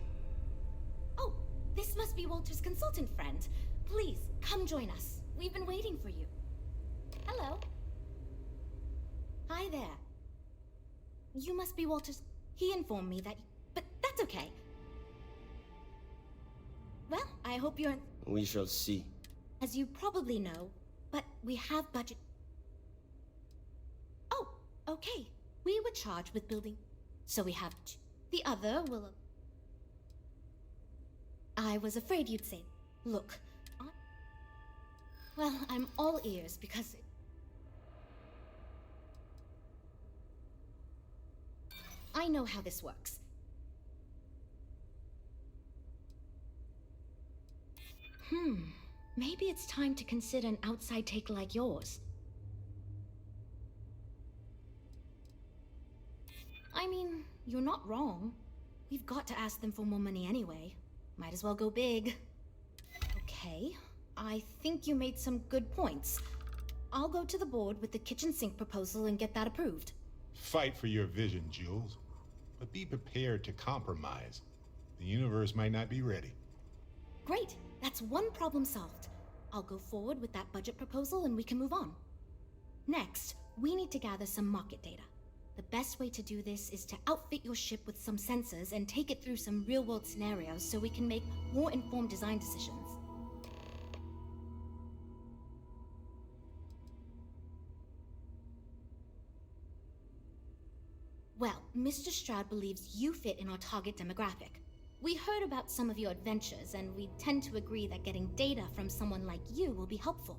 Oh, this must be Walter's consultant friend. Please, come join us. We've been waiting for you. Hello. Hi there. You must be Walter's... He informed me that... But that's okay. Well, I hope you're... We shall see. As you probably know, but we have budget... Oh, okay. We were charged with building... So we have... The other will... I was afraid you'd say... Look, Well, I'm all ears because... I know how this works. Maybe it's time to consider an outside take like yours. I mean, you're not wrong. We've got to ask them for more money anyway. Might as well go big. Okay, I think you made some good points. I'll go to the board with the kitchen sink proposal and get that approved. Fight for your vision, Jules. But be prepared to compromise. The universe might not be ready. Great, that's one problem solved. I'll go forward with that budget proposal and we can move on. Next, we need to gather some market data. The best way to do this is to outfit your ship with some sensors and take it through some real-world scenarios so we can make more informed design decisions. Well, Mr. Stroud believes you fit in our target demographic. We heard about some of your adventures, and we tend to agree that getting data from someone like you will be helpful.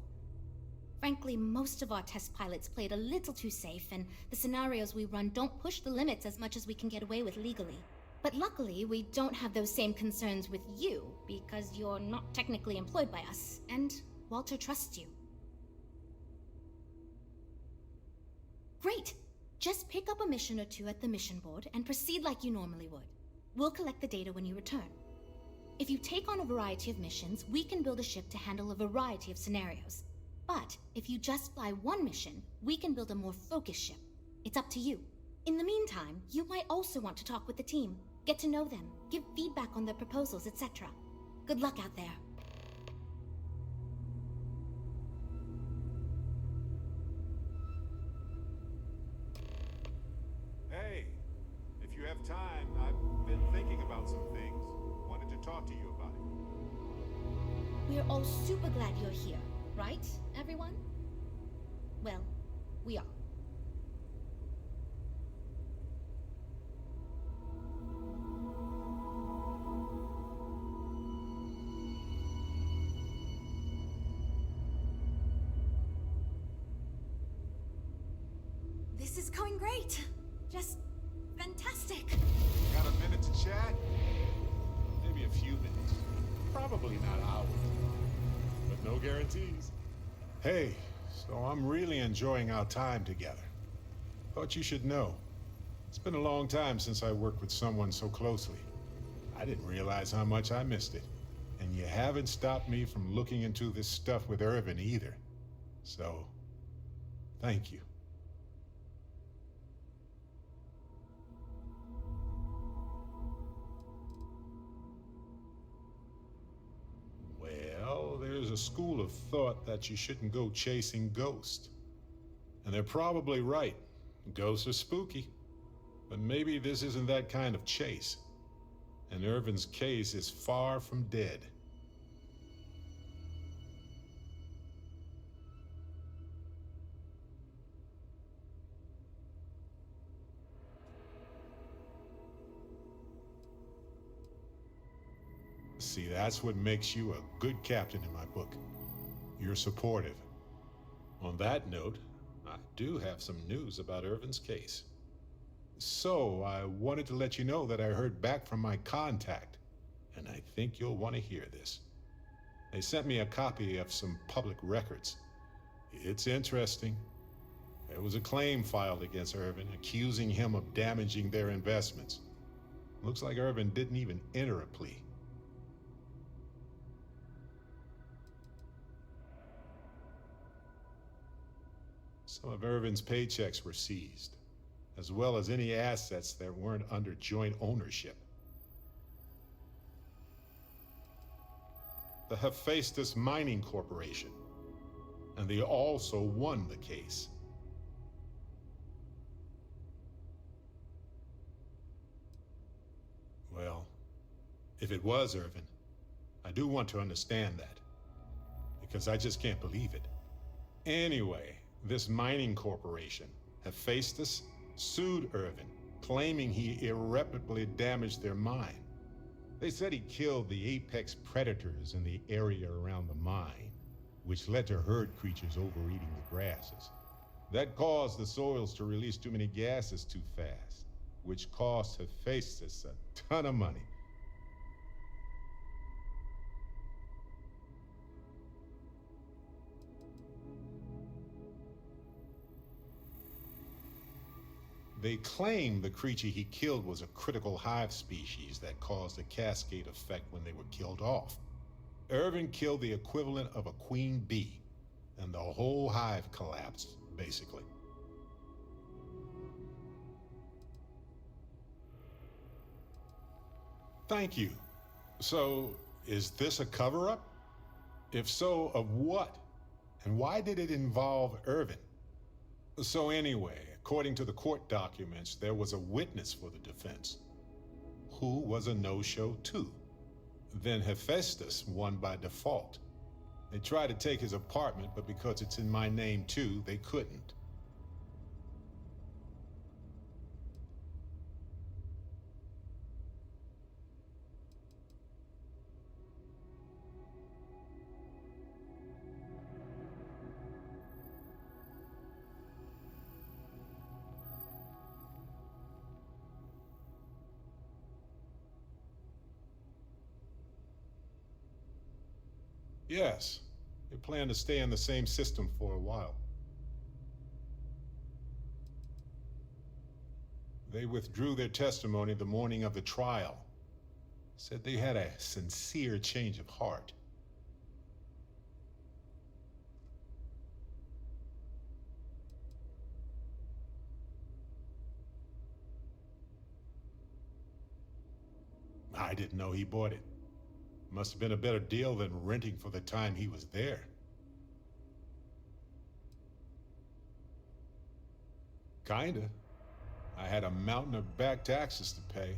Frankly, most of our test pilots played a little too safe, and the scenarios we run don't push the limits as much as we can get away with legally. But luckily, we don't have those same concerns with you, because you're not technically employed by us, and Walter trusts you. Great! Just pick up a mission or two at the mission board and proceed like you normally would. We'll collect the data when you return. If you take on a variety of missions, we can build a ship to handle a variety of scenarios. But if you just fly one mission, we can build a more focused ship. It's up to you. In the meantime, you might also want to talk with the team, get to know them, give feedback on their proposals, etc. Good luck out there. Hey, if you have time, I've been thinking about some things. Wanted to talk to you about it. We're all super glad you're here, right, everyone? Well, we are. This is going great. Just fantastic. Got a minute to chat? Maybe a few minutes. Probably not hours. But no guarantees. Hey, so I'm really enjoying our time together. Thought you should know. It's been a long time since I worked with someone so closely. I didn't realize how much I missed it. And you haven't stopped me from looking into this stuff with Irvin either. So, thank you. Well, there's a school of thought that you shouldn't go chasing ghosts. And they're probably right. Ghosts are spooky. But maybe this isn't that kind of chase. And Irvin's case is far from dead. See, that's what makes you a good captain in my book. You're supportive. On that note, I do have some news about Irvin's case. So, I wanted to let you know that I heard back from my contact, and I think you'll want to hear this. They sent me a copy of some public records. It's interesting. There was a claim filed against Irvin, accusing him of damaging their investments. Looks like Irvin didn't even enter a plea. Some of Irvin's paychecks were seized, as well as any assets that weren't under joint ownership. The Hephaestus Mining Corporation, and they also won the case. Well, if it was Irvin, I do want to understand that, because I just can't believe it. Anyway, this mining corporation, Hephaestus, sued Irvin, claiming he irreparably damaged their mine. They said he killed the apex predators in the area around the mine, which led to herd creatures overeating the grasses. That caused the soils to release too many gases too fast, which cost Hephaestus a ton of money. They claim the creature he killed was a critical hive species that caused a cascade effect when they were killed off. Irvin killed the equivalent of a queen bee, and the whole hive collapsed, basically. Thank you. So, is this a cover-up? If so, of what? And why did it involve Irvin? So anyway, according to the court documents, there was a witness for the defense, who was a no-show too. Then Hephaestus won by default. They tried to take his apartment, but because it's in my name too, they couldn't. Yes, they plan to stay in the same system for a while. They withdrew their testimony the morning of the trial. Said they had a sincere change of heart. I didn't know he bought it. Must have been a better deal than renting for the time he was there. Kinda. I had a mountain of back taxes to pay,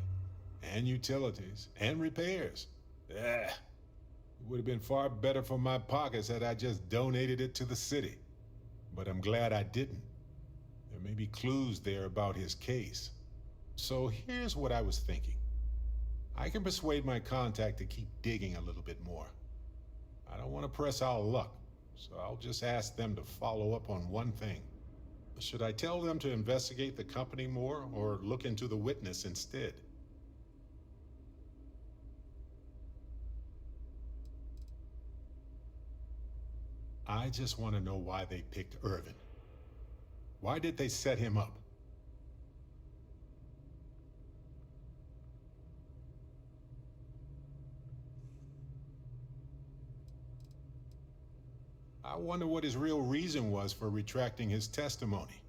and utilities, and repairs. It would have been far better for my pockets had I just donated it to the city. But I'm glad I didn't. There may be clues there about his case. So here's what I was thinking. I can persuade my contact to keep digging a little bit more. I don't want to press our luck, so I'll just ask them to follow up on one thing. Should I tell them to investigate the company more, or look into the witness instead? I just want to know why they picked Irvin. Why did they set him up? I wonder what his real reason was for retracting his testimony.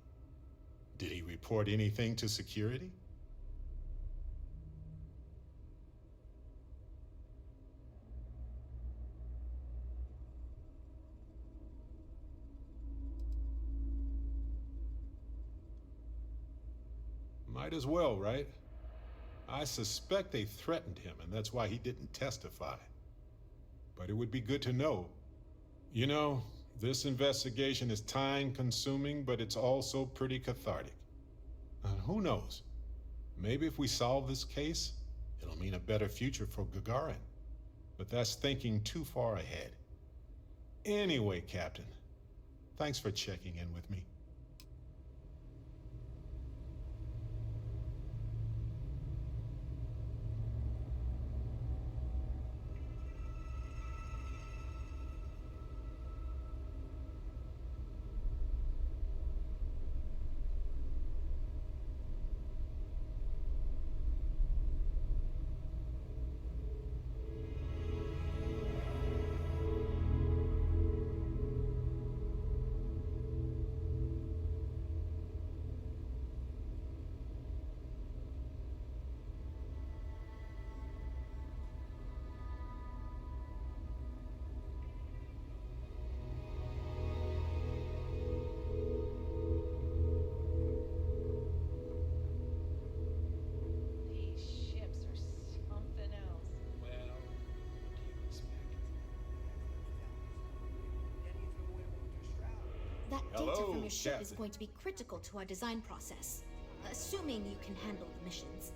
Did he report anything to security? Might as well, right? I suspect they threatened him, and that's why he didn't testify. But it would be good to know. You know, this investigation is time-consuming, but it's also pretty cathartic. And who knows? Maybe if we solve this case, it'll mean a better future for Gagarin. but that's thinking too far ahead. Anyway, Captain, thanks for checking in with me. That data Hello, from your ship is Captain. going to be critical to our design process, assuming you can handle the missions.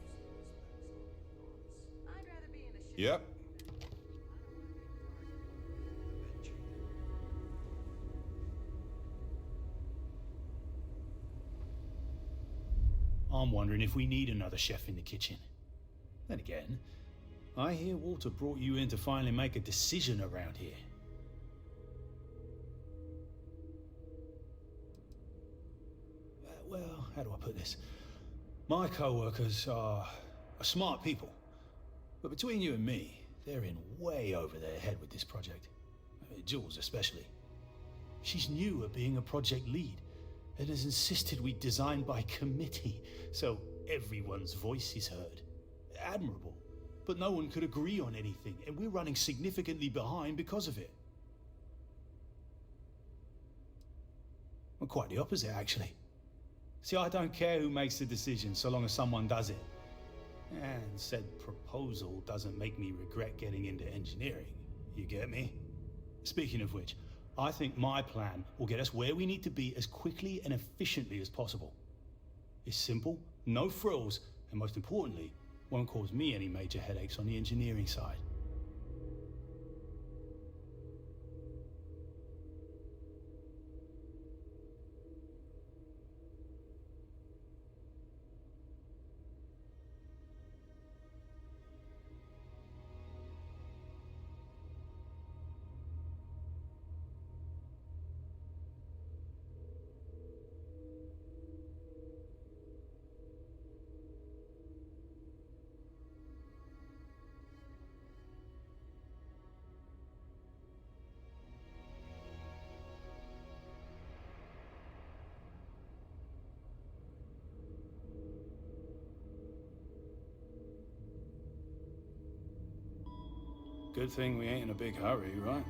Yep. I'm wondering if we need another chef in the kitchen. Then again, I hear Walter brought you in to finally make a decision around here. Well, how do I put this? My co-workers are smart people. But between you and me, they're in way over their head with this project. Jules especially. She's new at being a project lead and has insisted we design by committee, so everyone's voice is heard. Admirable, but no one could agree on anything, and we're running significantly behind because of it. Well, quite the opposite, actually. See, I don't care who makes the decision so long as someone does it. And said proposal doesn't make me regret getting into engineering. You get me? Speaking of which, I think my plan will get us where we need to be as quickly and efficiently as possible. It's simple, no frills, and most importantly, won't cause me any major headaches on the engineering side. Good thing we ain't in a big hurry, right?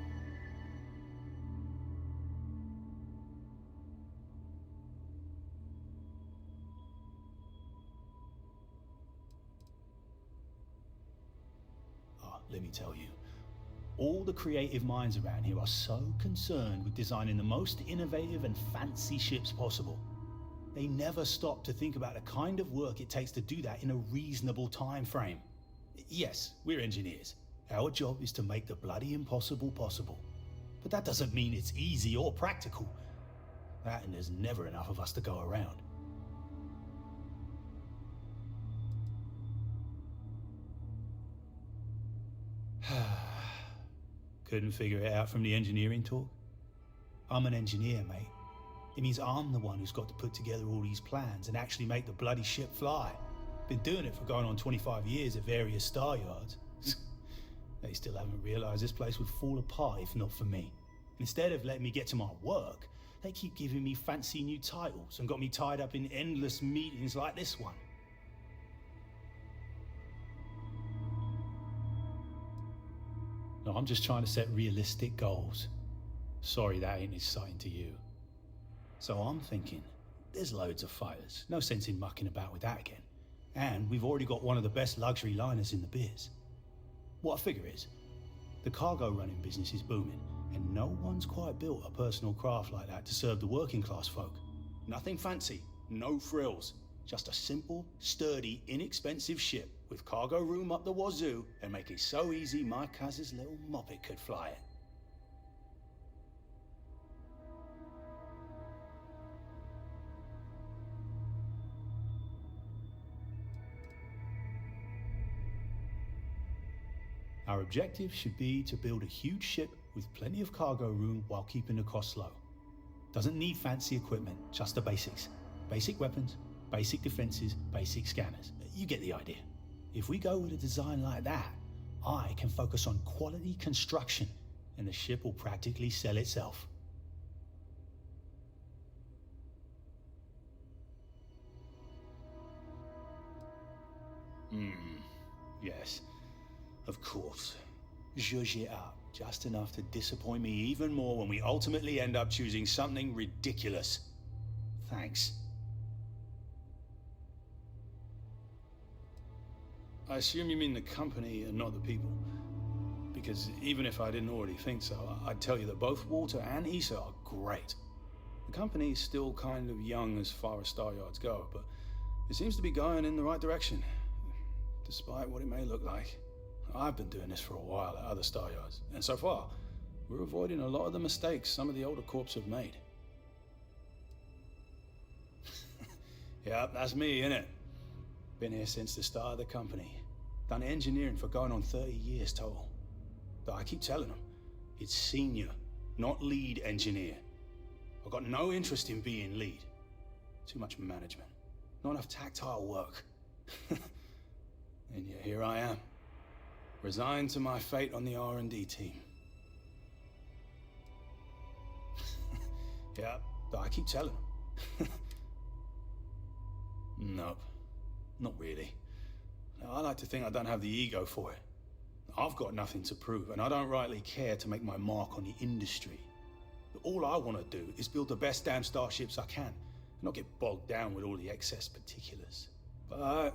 Let me tell you, all the creative minds around here are so concerned with designing the most innovative and fancy ships possible. They never stop to think about the kind of work it takes to do that in a reasonable time frame. Yes, we're engineers. Our job is to make the bloody impossible possible. But that doesn't mean it's easy or practical. That and there's never enough of us to go around. Couldn't figure it out from the engineering talk? I'm an engineer, mate. It means I'm the one who's got to put together all these plans and actually make the bloody ship fly. Been doing it for going on 25 years at various star yards. They still haven't realized this place would fall apart if not for me. Instead of letting me get to my work, they keep giving me fancy new titles and got me tied up in endless meetings like this one. No, I'm just trying to set realistic goals. Sorry that ain't exciting to you. So I'm thinking, there's loads of fighters. No sense in mucking about with that again. And we've already got one of the best luxury liners in the biz. What I figure is, the cargo running business is booming, and no one's quite built a personal craft like that to serve the working class folk. Nothing fancy, no frills, just a simple, sturdy, inexpensive ship with cargo room up the wazoo and make it so easy my cousin's little moppet could fly it. Our objective should be to build a huge ship with plenty of cargo room while keeping the costs low. Doesn't need fancy equipment, just the basics. Basic weapons, basic defenses, basic scanners. You get the idea. If we go with a design like that, I can focus on quality construction and the ship will practically sell itself. Yes. Of course. Zhuzh it up, just enough to disappoint me even more when we ultimately end up choosing something ridiculous. Thanks. I assume you mean the company and not the people. Because even if I didn't already think so, I'd tell you that both Walter and Issa are great. The company is still kind of young as far as Star Yards go, but it seems to be going in the right direction, despite what it may look like. I've been doing this for a while at other Star Yards, and so far, we're avoiding a lot of the mistakes some of the older corps have made. Yeah, that's me, innit? Been here since the start of the company. Done engineering for going on 30 years total. But I keep telling them, it's senior, not lead engineer. I've got no interest in being lead. Too much management, not enough tactile work. And yet here I am. Resigned to my fate on the R&D team. Yeah, but I keep telling them. Nope, not really. I like to think I don't have the ego for it. I've got nothing to prove, and I don't rightly care to make my mark on the industry. But all I want to do is build the best damn starships I can, and not get bogged down with all the excess particulars. But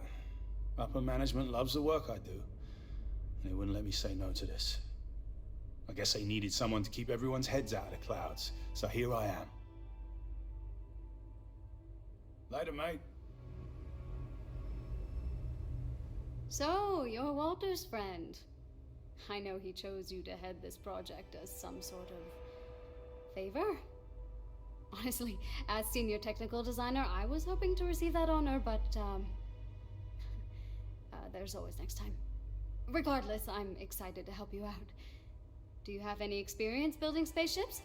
upper management loves the work I do. They wouldn't let me say no to this. I guess they needed someone to keep everyone's heads out of the clouds, so here I am. Later, mate. So, you're Walter's friend. I know he chose you to head this project as some sort of favor. Honestly, as senior technical designer, I was hoping to receive that honor, but there's always next time. Regardless, I'm excited to help you out. Do you have any experience building spaceships?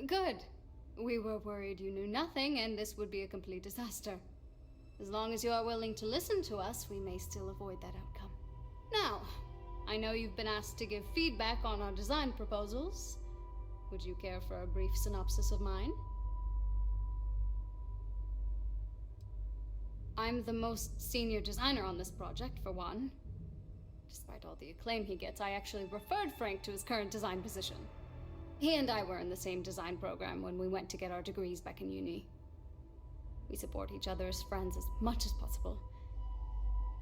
Good. We were worried you knew nothing and this would be a complete disaster. As long as you are willing to listen to us, we may still avoid that outcome. Now, I know you've been asked to give feedback on our design proposals. Would you care for a brief synopsis of mine? I'm the most senior designer on this project, for one. Despite all the acclaim he gets, I actually referred Frank to his current design position. He and I were in the same design program when we went to get our degrees back in uni. We support each other as friends as much as possible.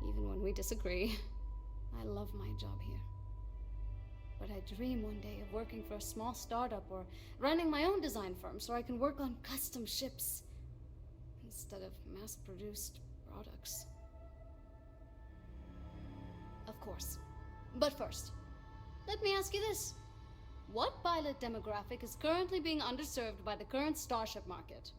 Even when we disagree. I love my job here. But I dream one day of working for a small startup or running my own design firm so I can work on custom ships instead of mass-produced products. Of course. But first, let me ask you this. What pilot demographic is currently being underserved by the current starship market?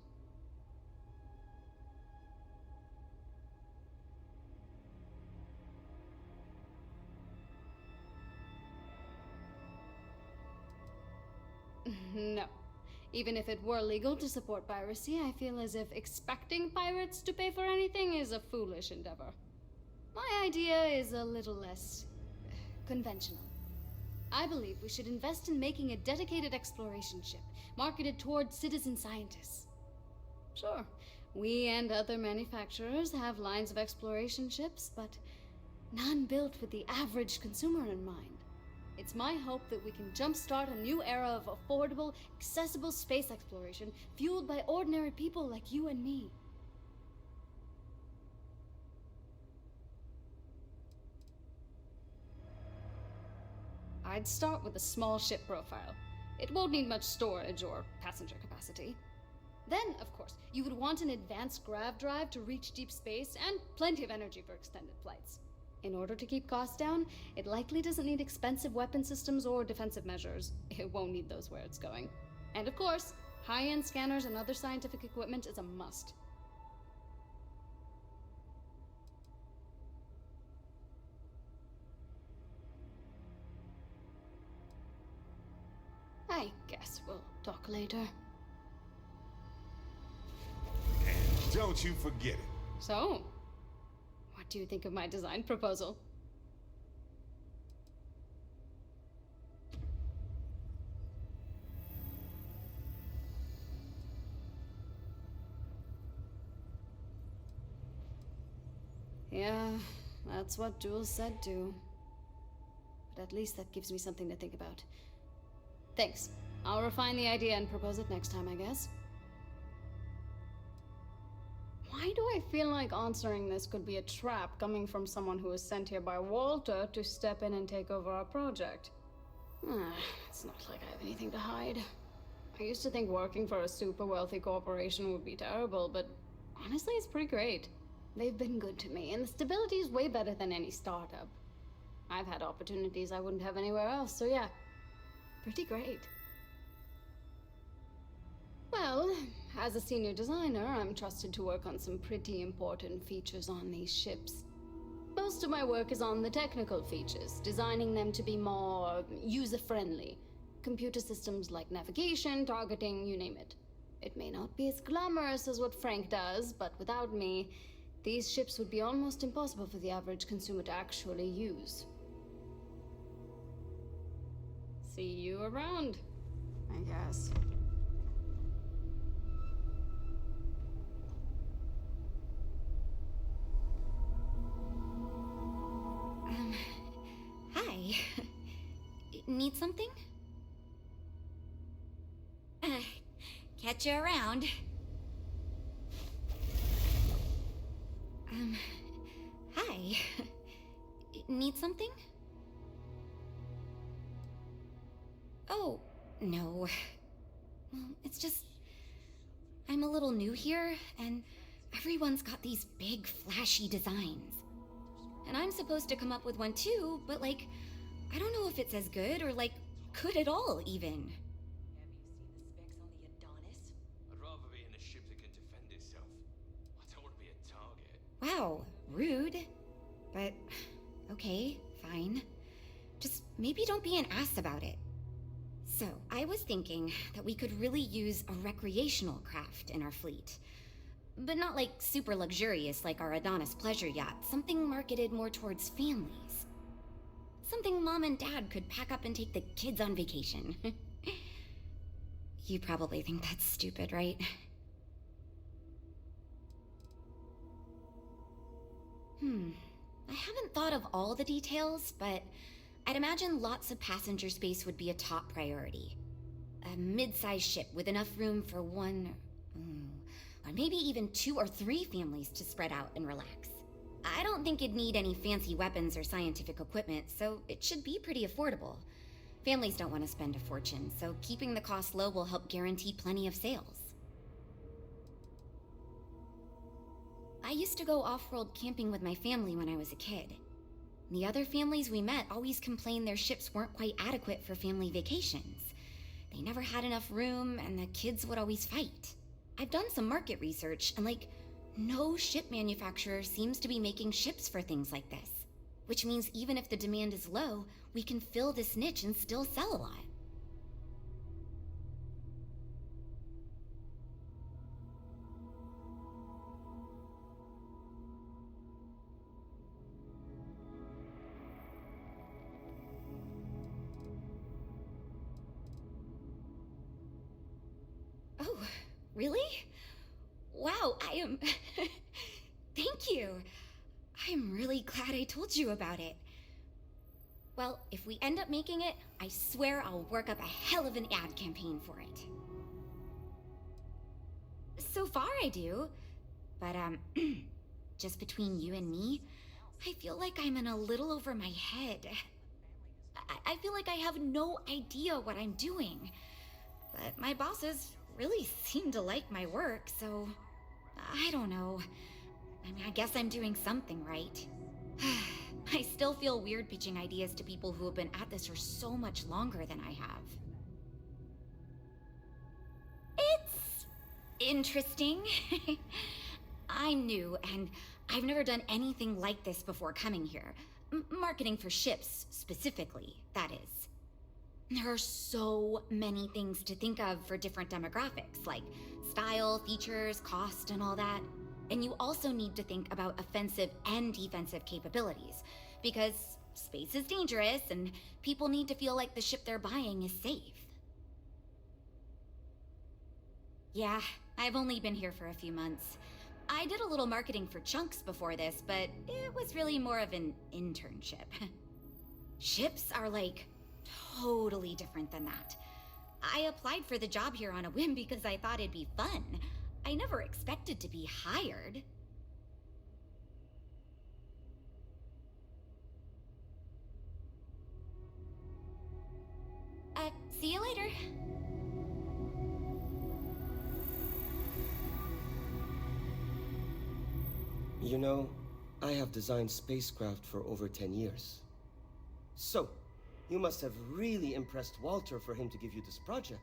No. Even if it were legal to support piracy, I feel as if expecting pirates to pay for anything is a foolish endeavor. My idea is a little less conventional. I believe we should invest in making a dedicated exploration ship, marketed towards citizen scientists. Sure, we and other manufacturers have lines of exploration ships, but none built with the average consumer in mind. It's my hope that we can jumpstart a new era of affordable, accessible space exploration fueled by ordinary people like you and me. I'd start with a small ship profile. It won't need much storage or passenger capacity. Then, of course, you would want an advanced grav drive to reach deep space and plenty of energy for extended flights. In order to keep costs down, it likely doesn't need expensive weapon systems or defensive measures. It won't need those where it's going. And of course, high-end scanners and other scientific equipment is a must. I guess we'll talk later. And don't you forget it. So, what do you think of my design proposal? Yeah, that's what Jules said too. But at least that gives me something to think about. Thanks. I'll refine the idea and propose it next time, I guess. Why do I feel like answering this could be a trap coming from someone who was sent here by Walter to step in and take over our project? It's not like I have anything to hide. I used to think working for a super wealthy corporation would be terrible, but honestly, it's pretty great. They've been good to me, and the stability is way better than any startup. I've had opportunities I wouldn't have anywhere else, so yeah, pretty great. Well, as a senior designer, I'm trusted to work on some pretty important features on these ships. Most of my work is on the technical features, designing them to be more user-friendly. Computer systems like navigation, targeting, you name it. It may not be as glamorous as what Frank does, but without me, these ships would be almost impossible for the average consumer to actually use. See you around, I guess. Hi. Need something? Catch you around. Hi. Need something? Oh, no. Well, it's just... I'm a little new here, and everyone's got these big, flashy designs. And I'm supposed to come up with one too, but like, I don't know if it's as good or like, good at all, even. I'd rather be in a ship that can defend itself. I don't want to be a target. Wow, rude. But, okay, fine. Just maybe don't be an ass about it. So, I was thinking that we could really use a recreational craft in our fleet. But not like super luxurious like our Adonis pleasure yacht, something marketed more towards families. Something mom and dad could pack up and take the kids on vacation. You probably think that's stupid, right? I haven't thought of all the details, but I'd imagine lots of passenger space would be a top priority. A mid-sized ship with enough room for one, or maybe even 2 or 3 families to spread out and relax. I don't think it'd need any fancy weapons or scientific equipment, so it should be pretty affordable. Families don't want to spend a fortune, so keeping the cost low will help guarantee plenty of sales. I used to go off-world camping with my family when I was a kid. The other families we met always complained their ships weren't quite adequate for family vacations. They never had enough room, and the kids would always fight. I've done some market research, and no ship manufacturer seems to be making ships for things like this. Which means even if the demand is low, we can fill this niche and still sell a lot. Oh, really? Wow, I am... Thank you. I'm really glad I told you about it. Well, if we end up making it, I swear I'll work up a hell of an ad campaign for it. So far I do, but just between you and me, I feel like I'm in a little over my head. I feel like I have no idea what I'm doing. But my bosses really seem to like my work, so I don't know. I mean, I guess I'm doing something right. I still feel weird pitching ideas to people who have been at this for so much longer than I have. It's interesting. I'm new, and I've never done anything like this before coming here. Marketing for ships, specifically, that is. There are so many things to think of for different demographics, like style, features, cost, and all that. And you also need to think about offensive and defensive capabilities, because space is dangerous, and people need to feel like the ship they're buying is safe. Yeah, I've only been here for a few months. I did a little marketing for Chunks before this, but it was really more of an internship. Ships are like totally different than that. I applied for the job here on a whim because I thought it'd be fun. I never expected to be hired. See you later. You know, I have designed spacecraft for over 10 years. So, you must have really impressed Walter for him to give you this project.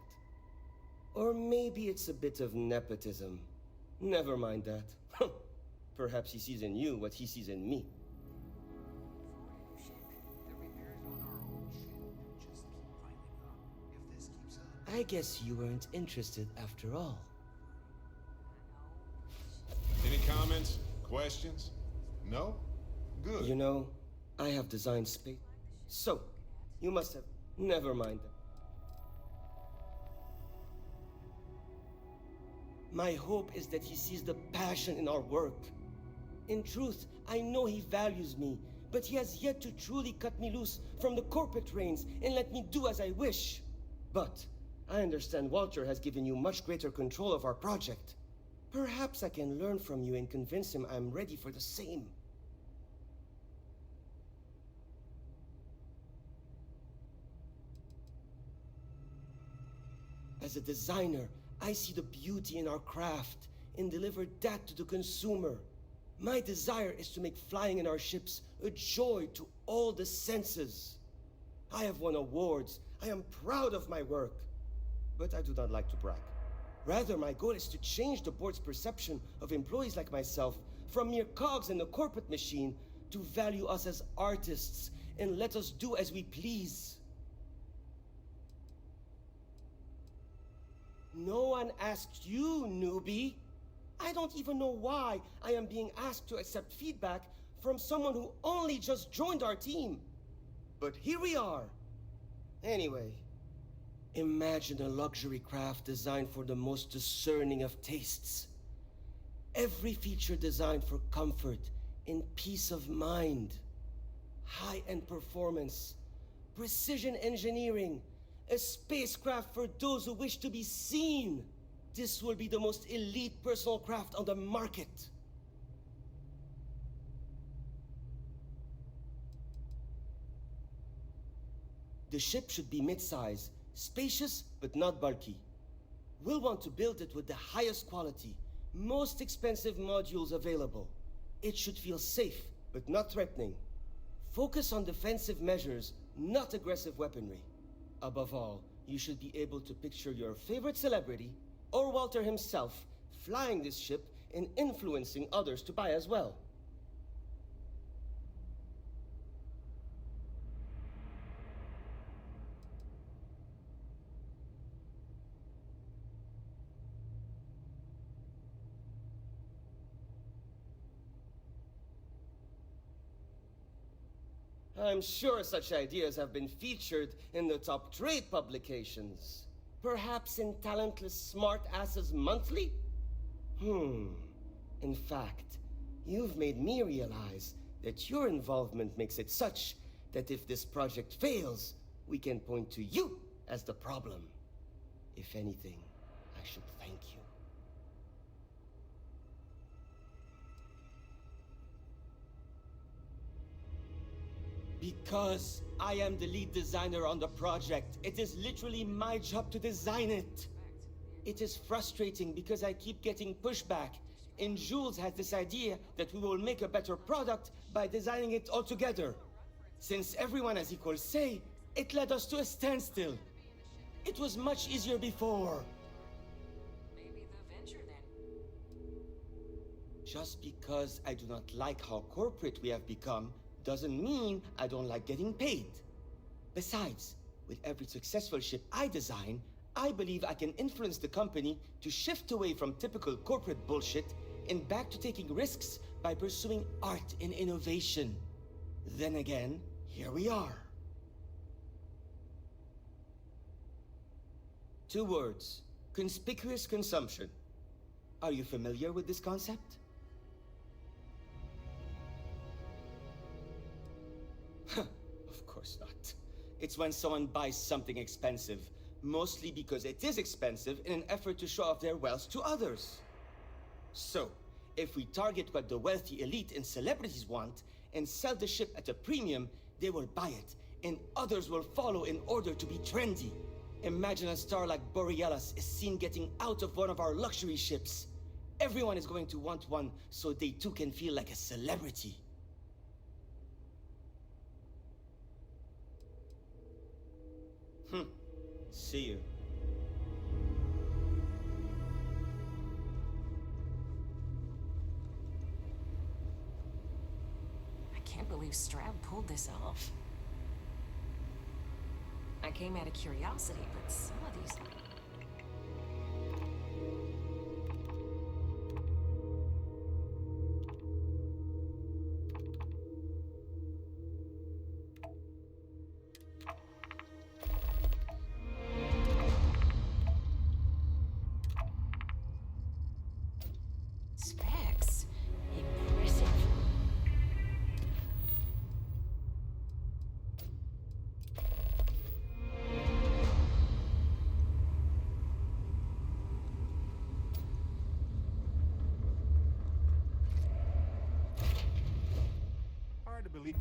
Or maybe it's a bit of nepotism. Never mind that. Perhaps he sees in you what he sees in me. I guess you weren't interested after all. Any comments? Questions? No? Good. You know, I have designed space. So, you must have. Never mind that. My hope is that he sees the passion in our work. In truth, I know he values me, but he has yet to truly cut me loose from the corporate reins and let me do as I wish. But I understand Walter has given you much greater control of our project. Perhaps I can learn from you and convince him I'm ready for the same. As a designer, I see the beauty in our craft and deliver that to the consumer. My desire is to make flying in our ships a joy to all the senses. I have won awards. I am proud of my work. But I do not like to brag. Rather, my goal is to change the board's perception of employees like myself from mere cogs in the corporate machine to value us as artists and let us do as we please. No one asked you, newbie. I don't even know why I am being asked to accept feedback from someone who only just joined our team. But here we are. Anyway, imagine a luxury craft designed for the most discerning of tastes. Every feature designed for comfort and peace of mind. High-end performance, precision engineering, a spacecraft for those who wish to be seen. This will be the most elite personal craft on the market. The ship should be mid-size, spacious but not bulky. We'll want to build it with the highest quality, most expensive modules available. It should feel safe but not threatening. Focus on defensive measures, not aggressive weaponry. Above all, you should be able to picture your favorite celebrity, or Walter himself, flying this ship and influencing others to buy as well. I'm sure such ideas have been featured in the top trade publications. Perhaps in Talentless Smart Asses Monthly? In fact, you've made me realize that your involvement makes it such that if this project fails, we can point to you as the problem. If anything, I should thank you. Because I am the lead designer on the project, it is literally my job to design it. It is frustrating because I keep getting pushback, and Jules has this idea that we will make a better product by designing it all together. Since everyone has equal say, it led us to a standstill. It was much easier before. Maybe the venture then. Just because I do not like how corporate we have become doesn't mean I don't like getting paid. Besides, with every successful ship I design, I believe I can influence the company to shift away from typical corporate bullshit and back to taking risks by pursuing art and innovation. Then again, here we are. 2 words: conspicuous consumption. Are you familiar with this concept? Of course not. It's when someone buys something expensive, mostly because it is expensive in an effort to show off their wealth to others. So, if we target what the wealthy elite and celebrities want and sell the ship at a premium, they will buy it, and others will follow in order to be trendy. Imagine a star like Borealis is seen getting out of one of our luxury ships. Everyone is going to want one so they too can feel like a celebrity. See you. I can't believe Stroud pulled this off. I came out of curiosity, but some of these... Specs. Impressive. Hard to believe.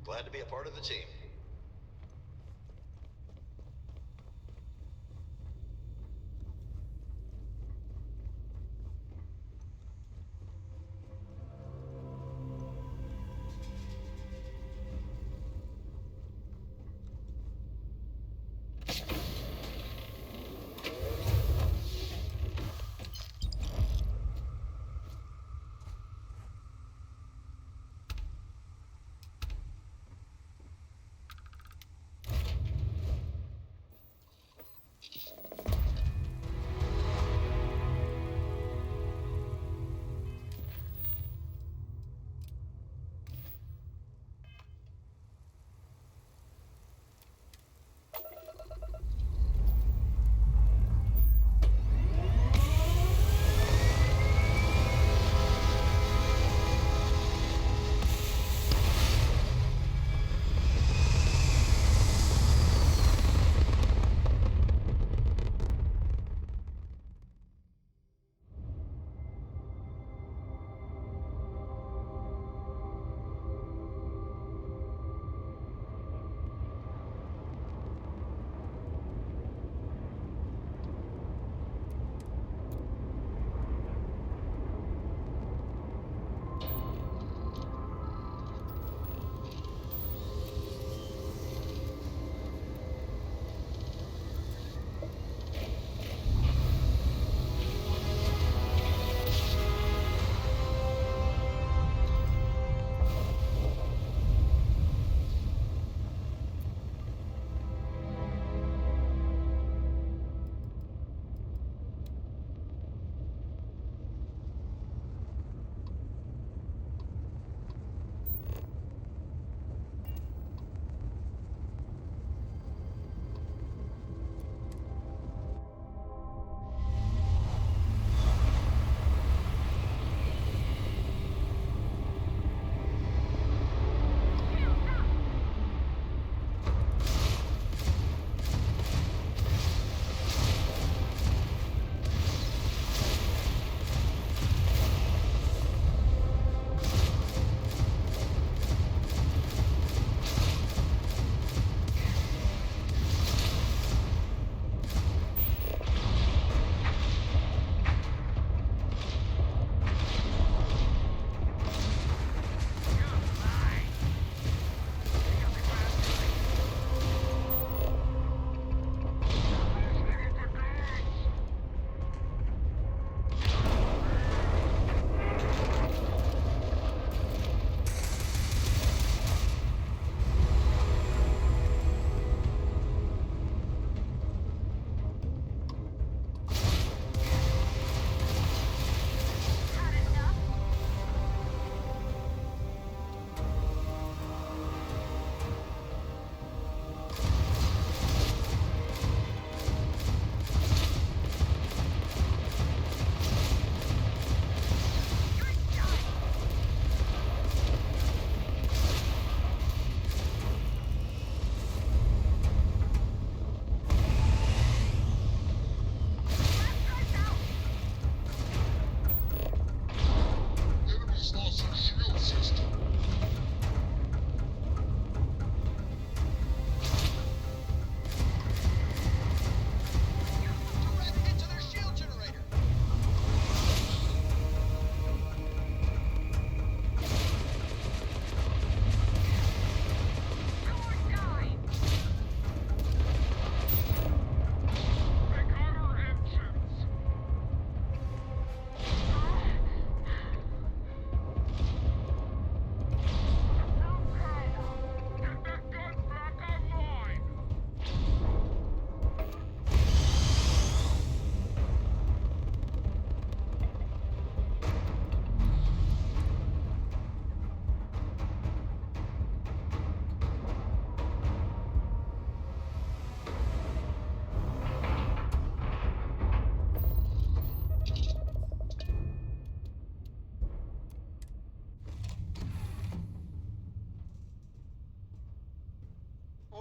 Glad to be a part of the team.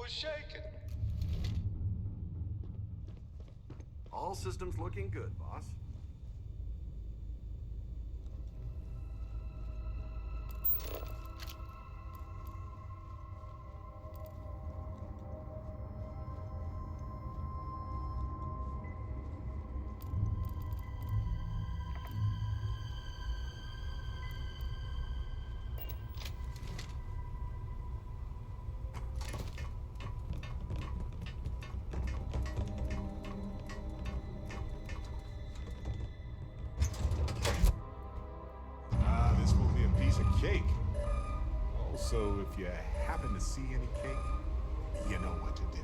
was shaking. All systems looking good, boss. This will be a piece of cake. Also, if you happen to see any cake, you know what to do.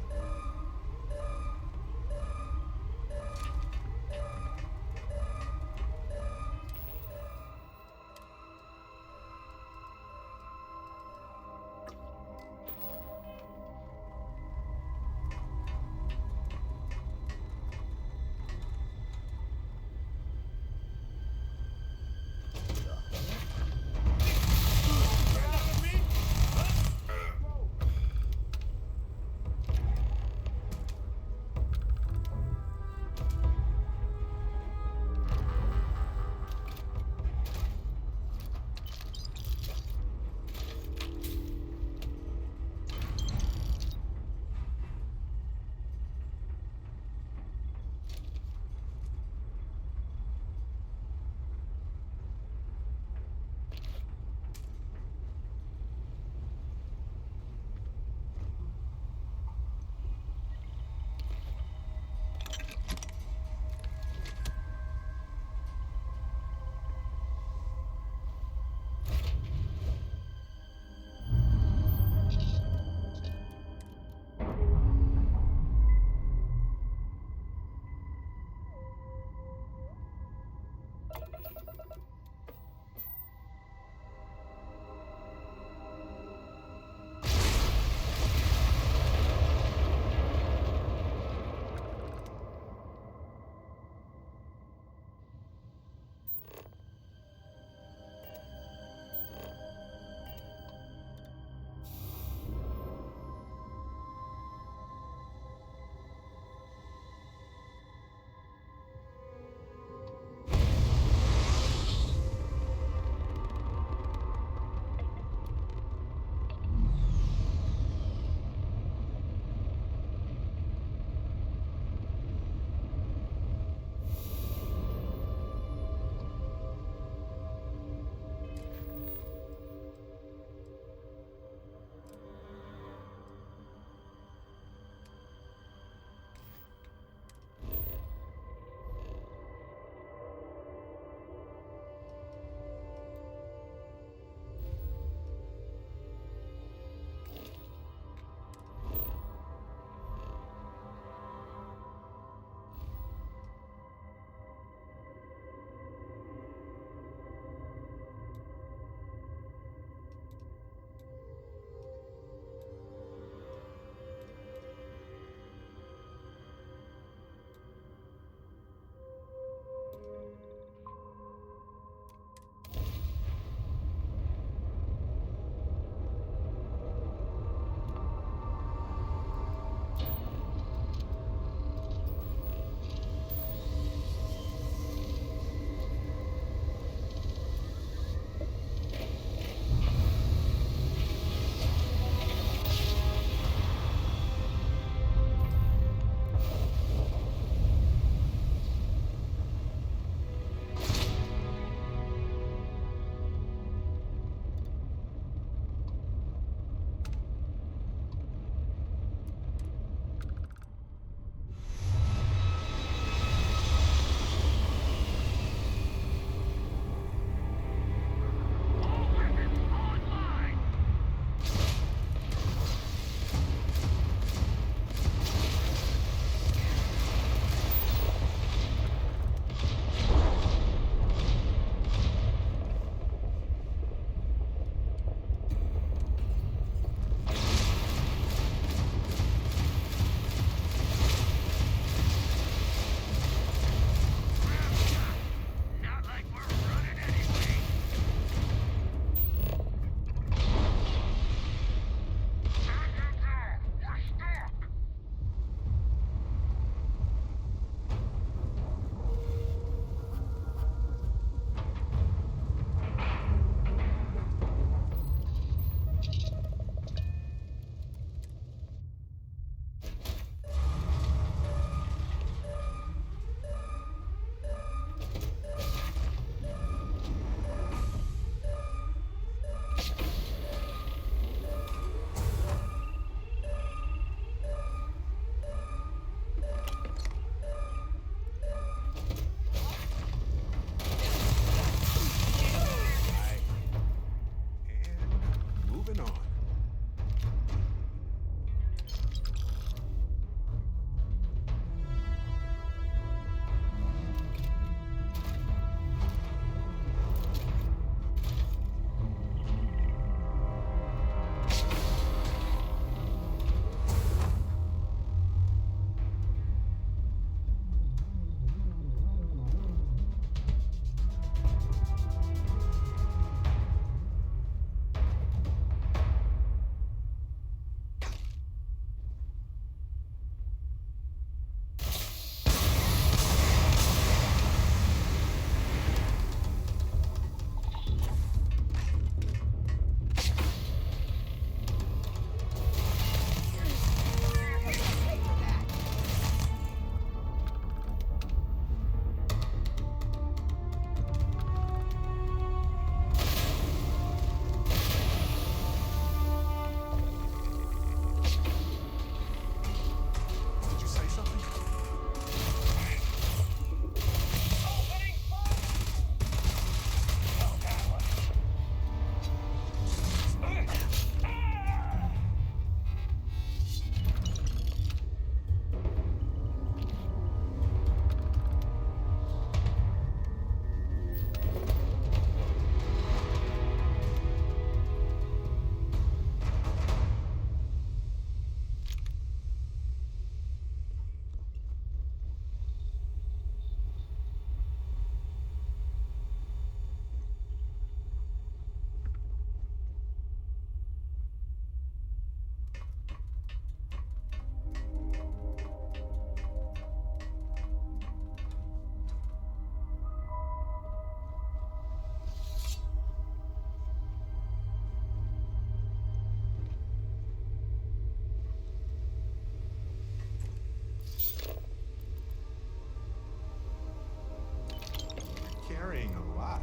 carrying a lot.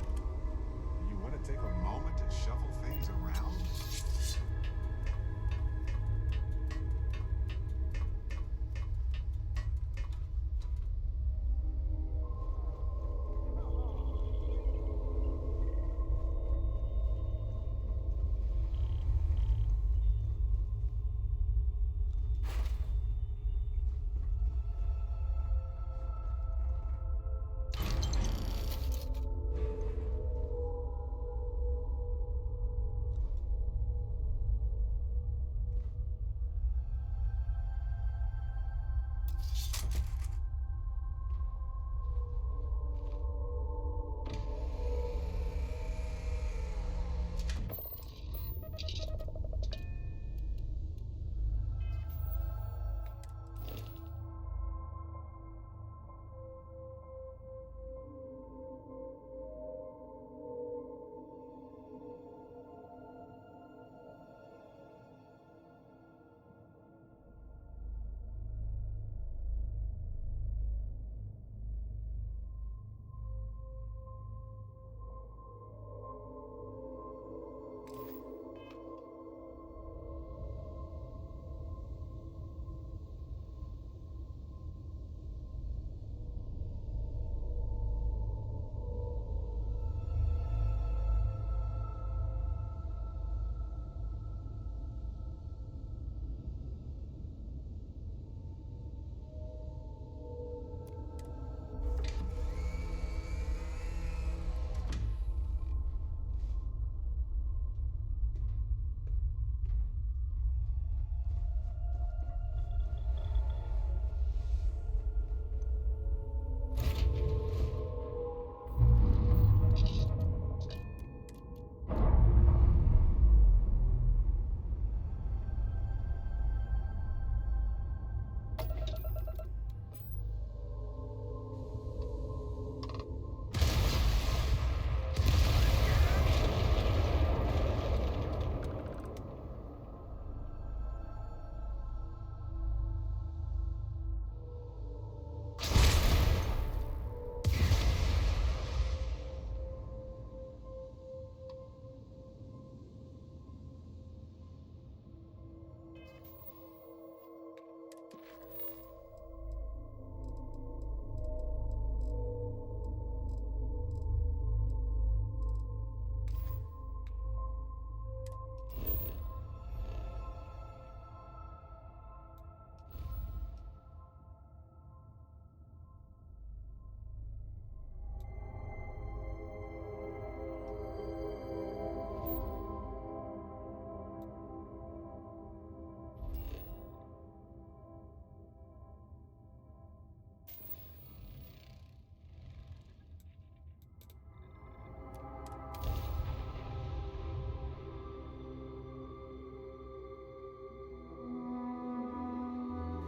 You want to take a moment to shuffle things around?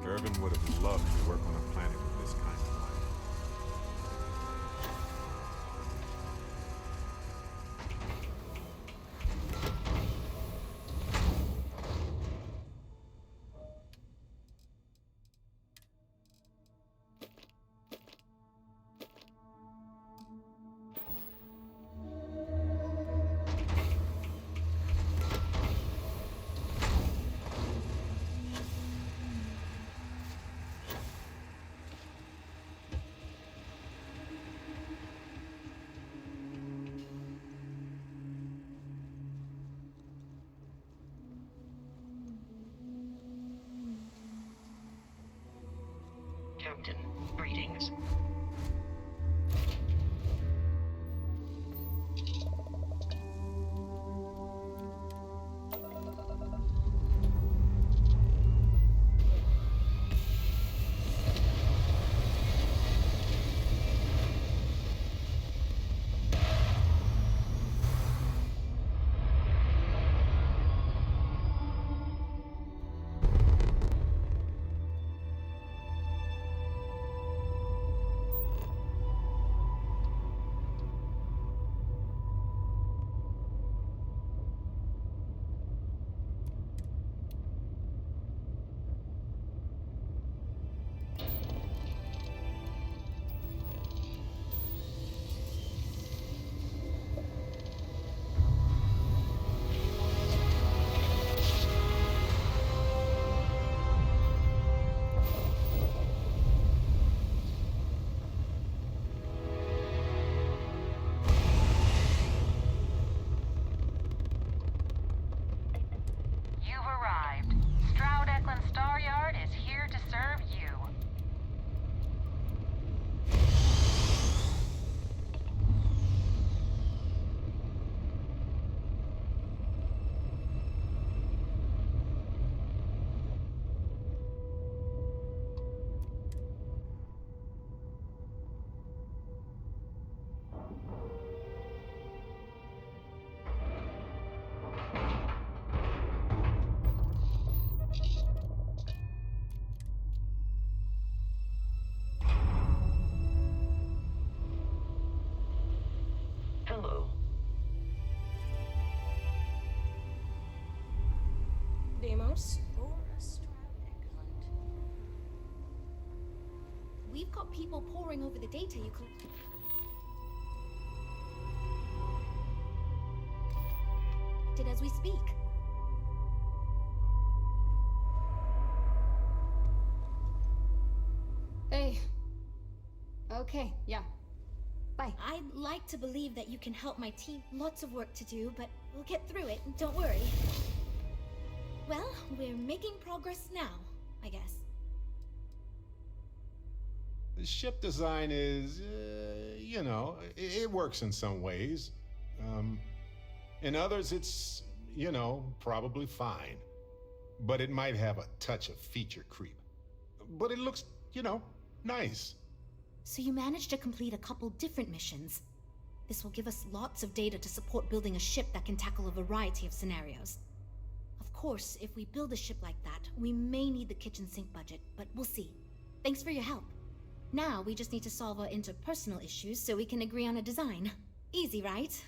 Irvin would have loved to work on a planet with this kind of life. Captain, greetings. Hello. Deimos? We've got people poring over the data you collected. As we speak. Hey. Okay, yeah. Bye. I'd like to believe that you can help my team. Lots of work to do, but we'll get through it. Don't worry. Well, we're making progress now, I guess. The ship design is, you know, it works in some ways. In others, it's, you know, probably fine. But it might have a touch of feature creep. But it looks, you know, nice. So you managed to complete a couple different missions. This will give us lots of data to support building a ship that can tackle a variety of scenarios. Of course, if we build a ship like that, we may need the kitchen sink budget, but we'll see. Thanks for your help. Now we just need to solve our interpersonal issues so we can agree on a design. Easy, right?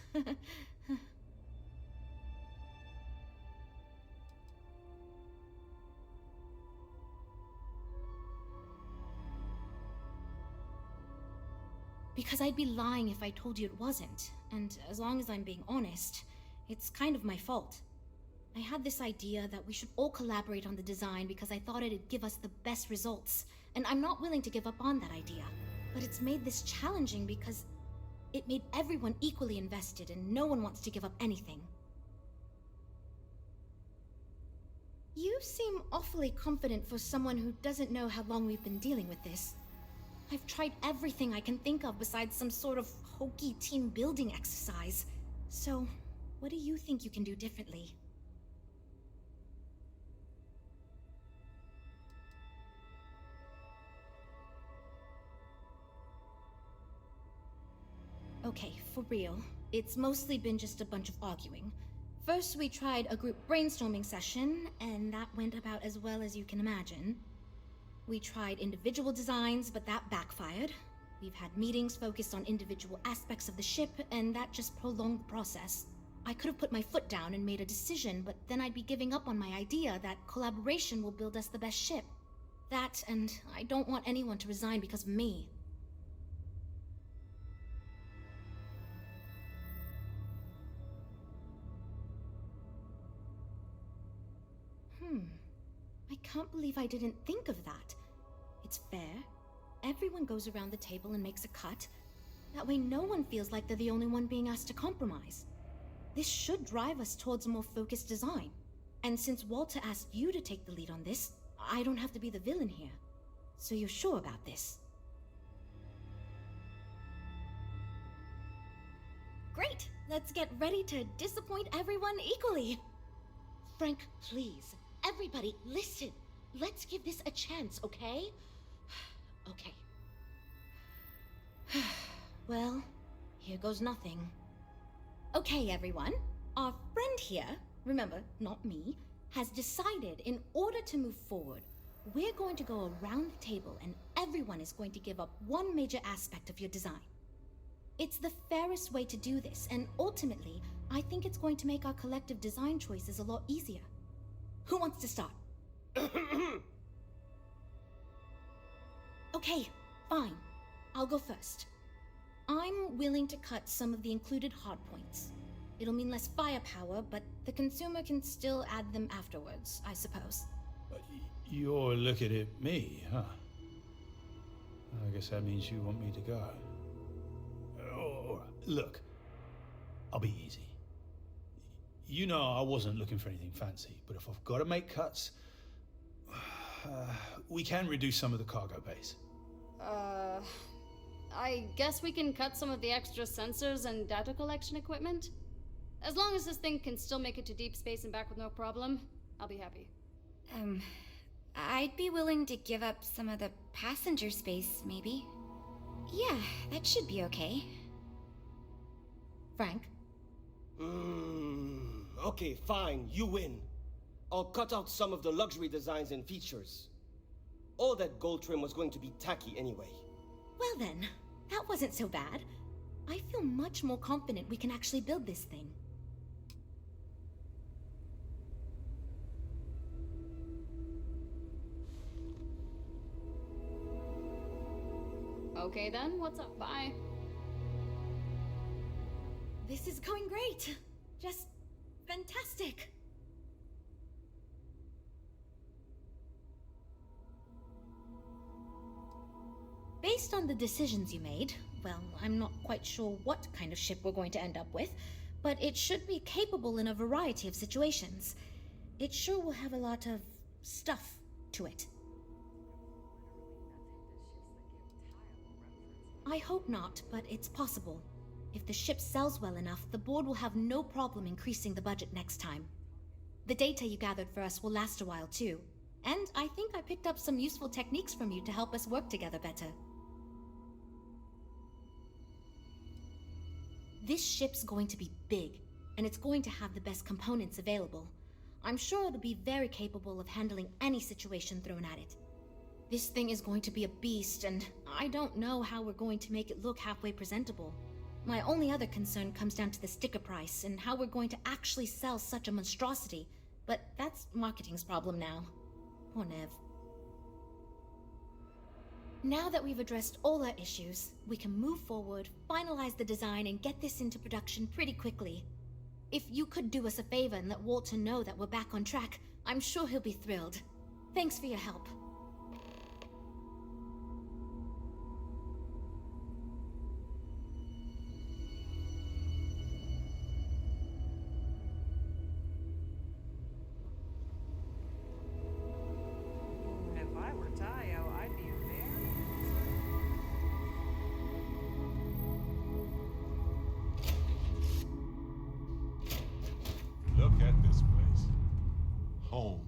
Because I'd be lying if I told you it wasn't, and as long as I'm being honest, it's kind of my fault. I had this idea that we should all collaborate on the design because I thought it'd give us the best results, and I'm not willing to give up on that idea. But it's made this challenging because it made everyone equally invested and no one wants to give up anything. You seem awfully confident for someone who doesn't know how long we've been dealing with this. I've tried everything I can think of besides some sort of hokey team building exercise. So, what do you think you can do differently? Okay, for real. It's mostly been just a bunch of arguing. First, we tried a group brainstorming session, and that went about as well as you can imagine. We tried individual designs, but that backfired. We've had meetings focused on individual aspects of the ship, and that just prolonged the process. I could have put my foot down and made a decision, but then I'd be giving up on my idea that collaboration will build us the best ship. That, and I don't want anyone to resign because of me. I can't believe I didn't think of that. It's fair. Everyone goes around the table and makes a cut. That way no one feels like they're the only one being asked to compromise. This should drive us towards a more focused design. And since Walter asked you to take the lead on this, I don't have to be the villain here. So you're sure about this? Great! Let's get ready to disappoint everyone equally. Frank, please. Everybody, listen. Let's give this a chance, okay? Okay. Well, here goes nothing. Okay, everyone. Our friend here, remember, not me, has decided in order to move forward, we're going to go around the table and everyone is going to give up one major aspect of your design. It's the fairest way to do this, and ultimately, I think it's going to make our collective design choices a lot easier. Who wants to start? Okay, fine. I'll go first. I'm willing to cut some of the included hardpoints. It'll mean less firepower, but the consumer can still add them afterwards, I suppose. You're looking at me, huh? I guess that means you want me to go. Oh, look, I'll be easy. You know I wasn't looking for anything fancy, but if I've got to make cuts, we can reduce some of the cargo base. I guess we can cut some of the extra sensors and data collection equipment? As long as this thing can still make it to deep space and back with no problem, I'll be happy. I'd be willing to give up some of the passenger space, maybe. Yeah, that should be okay. Frank? Okay, fine, you win. I'll cut out some of the luxury designs and features. All that gold trim was going to be tacky anyway. Well then, that wasn't so bad. I feel much more confident we can actually build this thing. Okay then, what's up? Bye. This is going great. Just fantastic. Based on the decisions you made, well, I'm not quite sure what kind of ship we're going to end up with, but it should be capable in a variety of situations. It sure will have a lot of stuff to it. I hope not, but it's possible. If the ship sells well enough, the board will have no problem increasing the budget next time. The data you gathered for us will last a while too. And I think I picked up some useful techniques from you to help us work together better. This ship's going to be big, and it's going to have the best components available. I'm sure it'll be very capable of handling any situation thrown at it. This thing is going to be a beast, and I don't know how we're going to make it look halfway presentable. My only other concern comes down to the sticker price and how we're going to actually sell such a monstrosity, but that's marketing's problem now. Poor Nev. Now that we've addressed all our issues, we can move forward, finalize the design, and get this into production pretty quickly. If you could do us a favor and let Walter know that we're back on track, I'm sure he'll be thrilled. Thanks for your help. If I were Tayo, I'd be very Look at this place. Home.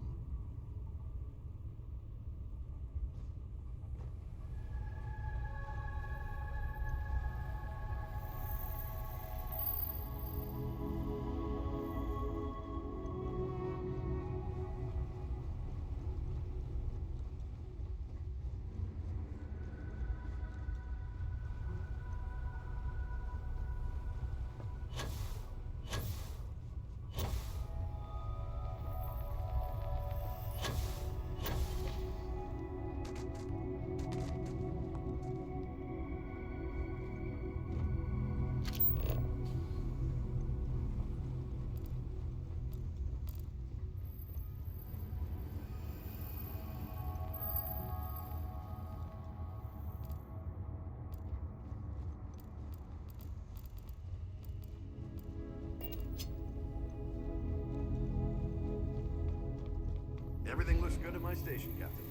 Everything looks good at my station, Captain.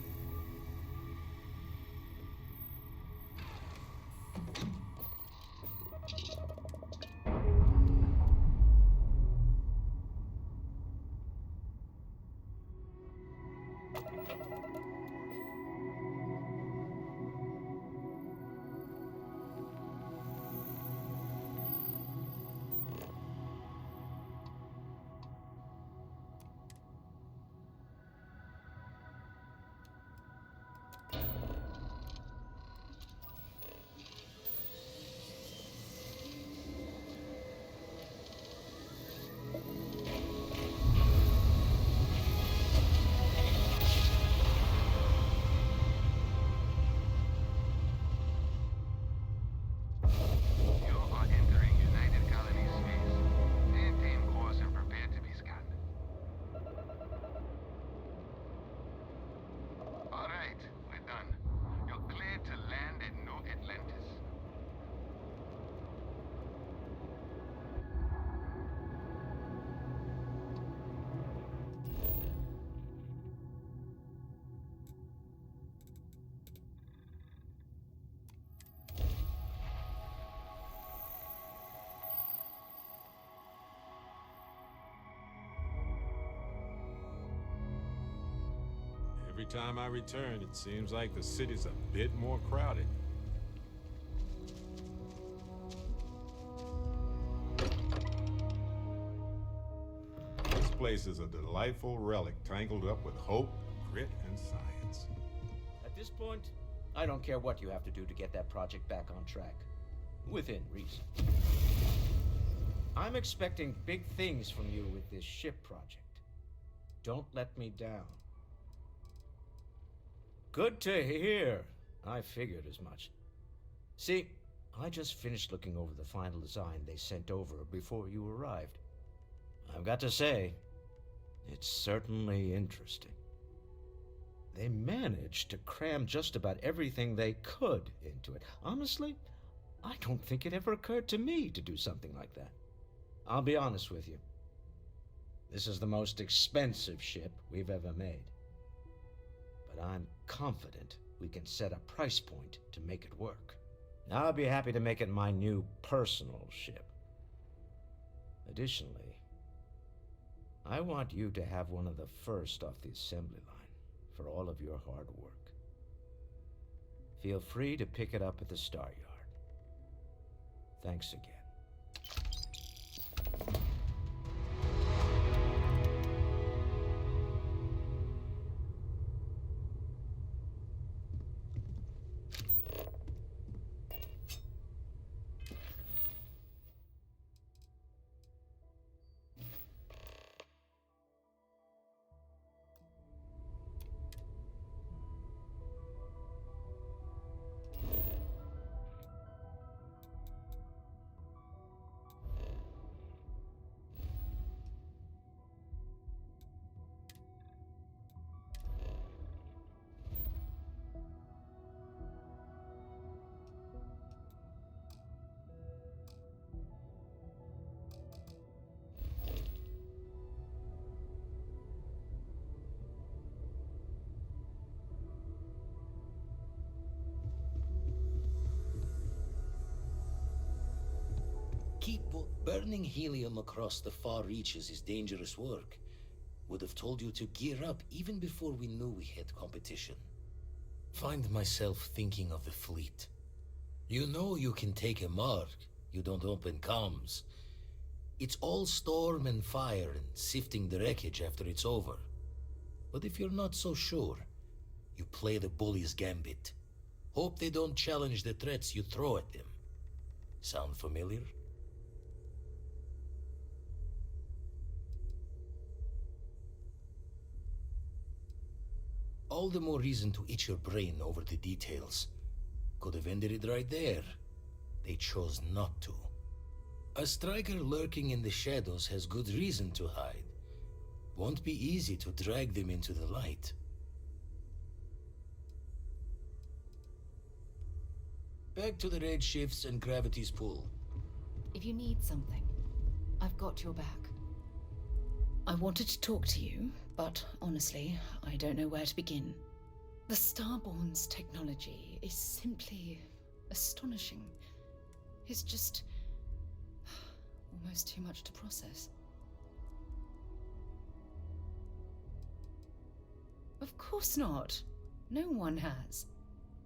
Every time I return, it seems like the city's a bit more crowded. This place is a delightful relic tangled up with hope, grit, and science. At this point, I don't care what you have to do to get that project back on track. Within reason. I'm expecting big things from you with this ship project. Don't let me down. Good to hear. I figured as much. See, I just finished looking over the final design they sent over before you arrived. I've got to say, it's certainly interesting. They managed to cram just about everything they could into it. Honestly, I don't think it ever occurred to me to do something like that. I'll be honest with you. This is the most expensive ship we've ever made. But I'm confident we can set a price point to make it work. I'll be happy to make it my new personal ship. Additionally, I want you to have one of the first off the assembly line for all of your hard work. Feel free to pick it up at the Star Yard. Thanks again. Burning helium across the far reaches is dangerous work. Would have told you to gear up even before we knew we had competition. Find myself thinking of the fleet. You know you can take a mark, you don't open comms. It's all storm and fire and sifting the wreckage after it's over. But if you're not so sure, you play the bully's gambit. Hope they don't challenge the threats you throw at them. Sound familiar? All the more reason to itch your brain over the details. Could have ended it right there. They chose not to. A striker lurking in the shadows has good reason to hide. Won't be easy to drag them into the light. Back to the red shifts and gravity's pull. If you need something, I've got your back. I wanted to talk to you, but honestly, I don't know where to begin. The Starborn's technology is simply astonishing. It's just almost too much to process. Of course not. No one has.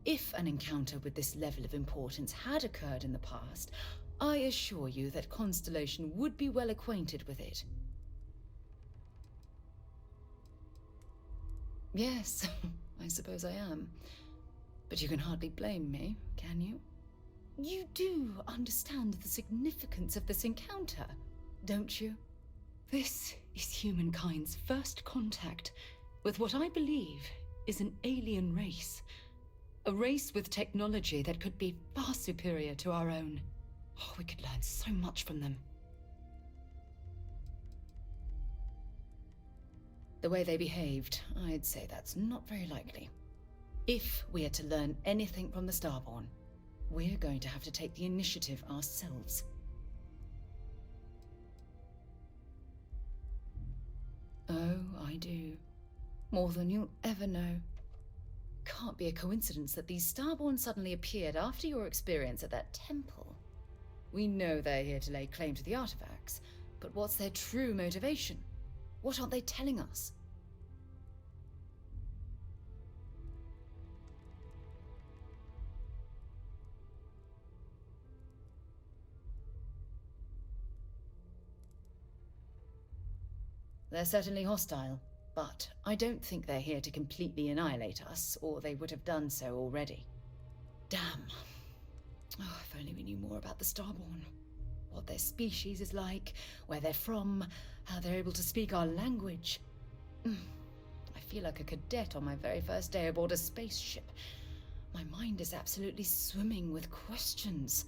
If an encounter with this level of importance had occurred in the past, I assure you that Constellation would be well acquainted with it. Yes, I suppose I am. But you can hardly blame me, can you? You do understand the significance of this encounter, don't you? This is humankind's first contact with what I believe is an alien race. A race with technology that could be far superior to our own. Oh, we could learn so much from them. The way they behaved, I'd say that's not very likely. If we are to learn anything from the Starborn, we're going to have to take the initiative ourselves. Oh, I do. More than you'll ever know. Can't be a coincidence that these Starborn suddenly appeared after your experience at that temple. We know they're here to lay claim to the artifacts, but what's their true motivation? What aren't they telling us? They're certainly hostile, but I don't think they're here to completely annihilate us, or they would have done so already. Damn. Oh, if only we knew more about the Starborn. What they're species is like, where they're from, how they're able to speak our language. I feel like a cadet on my very first day aboard a spaceship. My mind is absolutely swimming with questions.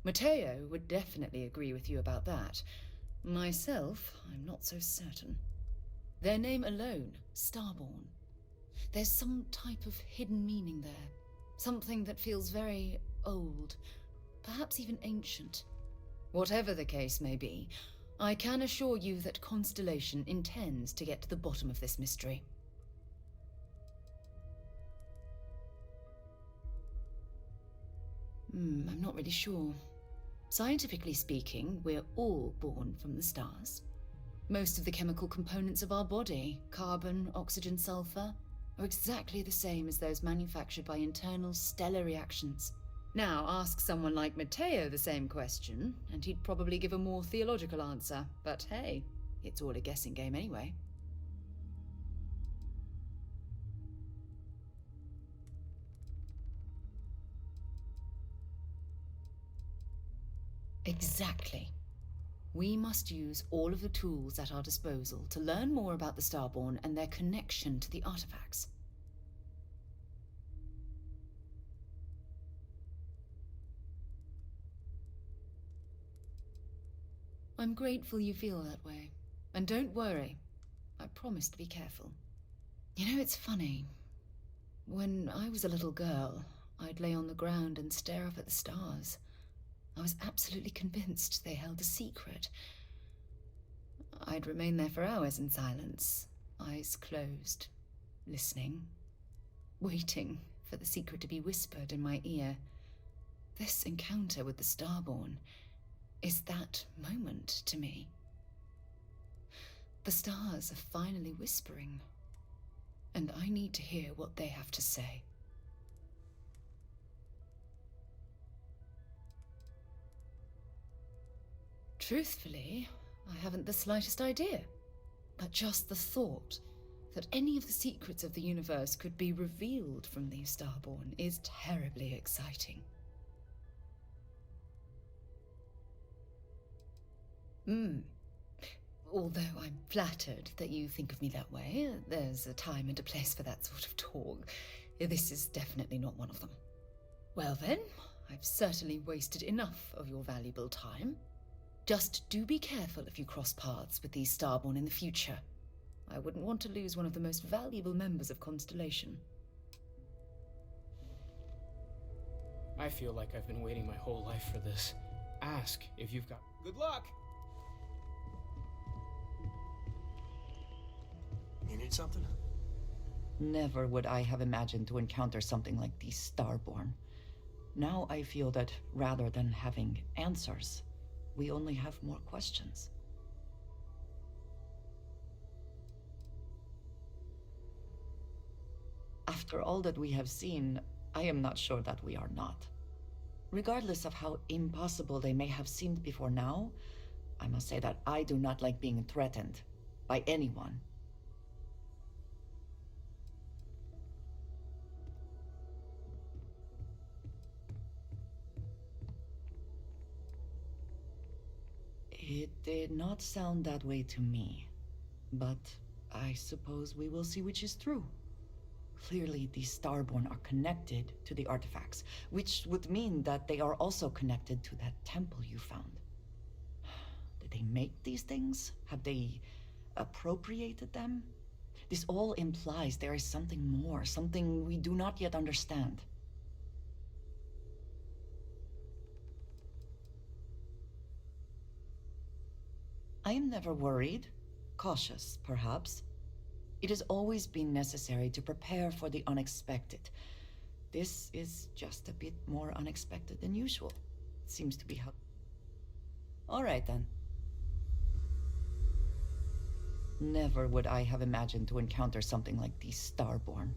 Matteo would definitely agree with you about that. Myself, I'm not so certain. Their name alone, Starborn. There's some type of hidden meaning there. Something that feels very old, perhaps even ancient. Whatever the case may be, I can assure you that Constellation intends to get to the bottom of this mystery. I'm not really sure. Scientifically speaking, we're all born from the stars. Most of the chemical components of our body, carbon, oxygen, sulfur, are exactly the same as those manufactured by internal stellar reactions. Now, ask someone like Matteo the same question, and he'd probably give a more theological answer. But hey, it's all a guessing game anyway. Exactly. We must use all of the tools at our disposal to learn more about the Starborn and their connection to the artifacts. I'm grateful you feel that way. And don't worry, I promise to be careful. You know, it's funny. When I was a little girl, I'd lay on the ground and stare up at the stars. I was absolutely convinced they held a secret. I'd remain there for hours in silence, eyes closed, listening, waiting for the secret to be whispered in my ear. This encounter with the Starborn is that moment to me. The stars are finally whispering, and I need to hear what they have to say. Truthfully, I haven't the slightest idea. But just the thought that any of the secrets of the universe could be revealed from these Starborn is terribly exciting. Although I'm flattered that you think of me that way, there's a time and a place for that sort of talk. This is definitely not one of them. Well then, I've certainly wasted enough of your valuable time. Just do be careful if you cross paths with these Starborn in the future. I wouldn't want to lose one of the most valuable members of Constellation. I feel like I've been waiting my whole life for this. Ask if you've got... Good luck! You need something? Never would I have imagined to encounter something like these Starborn. Now I feel that rather than having answers, we only have more questions. After all that we have seen, I am not sure that we are not. Regardless of how impossible they may have seemed before now, I must say that I do not like being threatened by anyone. It did not sound that way to me, but I suppose we will see which is true. Clearly, these Starborn are connected to the artifacts, which would mean that they are also connected to that temple you found. Did they make these things? Have they appropriated them? This all implies there is something more, something we do not yet understand. I am never worried, cautious, perhaps. It has always been necessary to prepare for the unexpected. This is just a bit more unexpected than usual. It seems to be how... All right, then. Never would I have imagined to encounter something like these Starborn.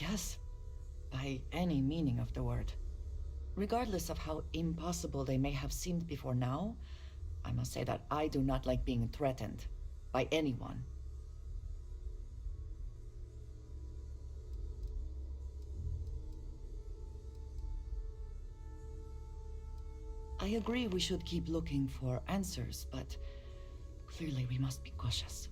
Yes, by any meaning of the word. Regardless of how impossible they may have seemed before now, I must say that I do not like being threatened by anyone. I agree we should keep looking for answers, but clearly we must be cautious.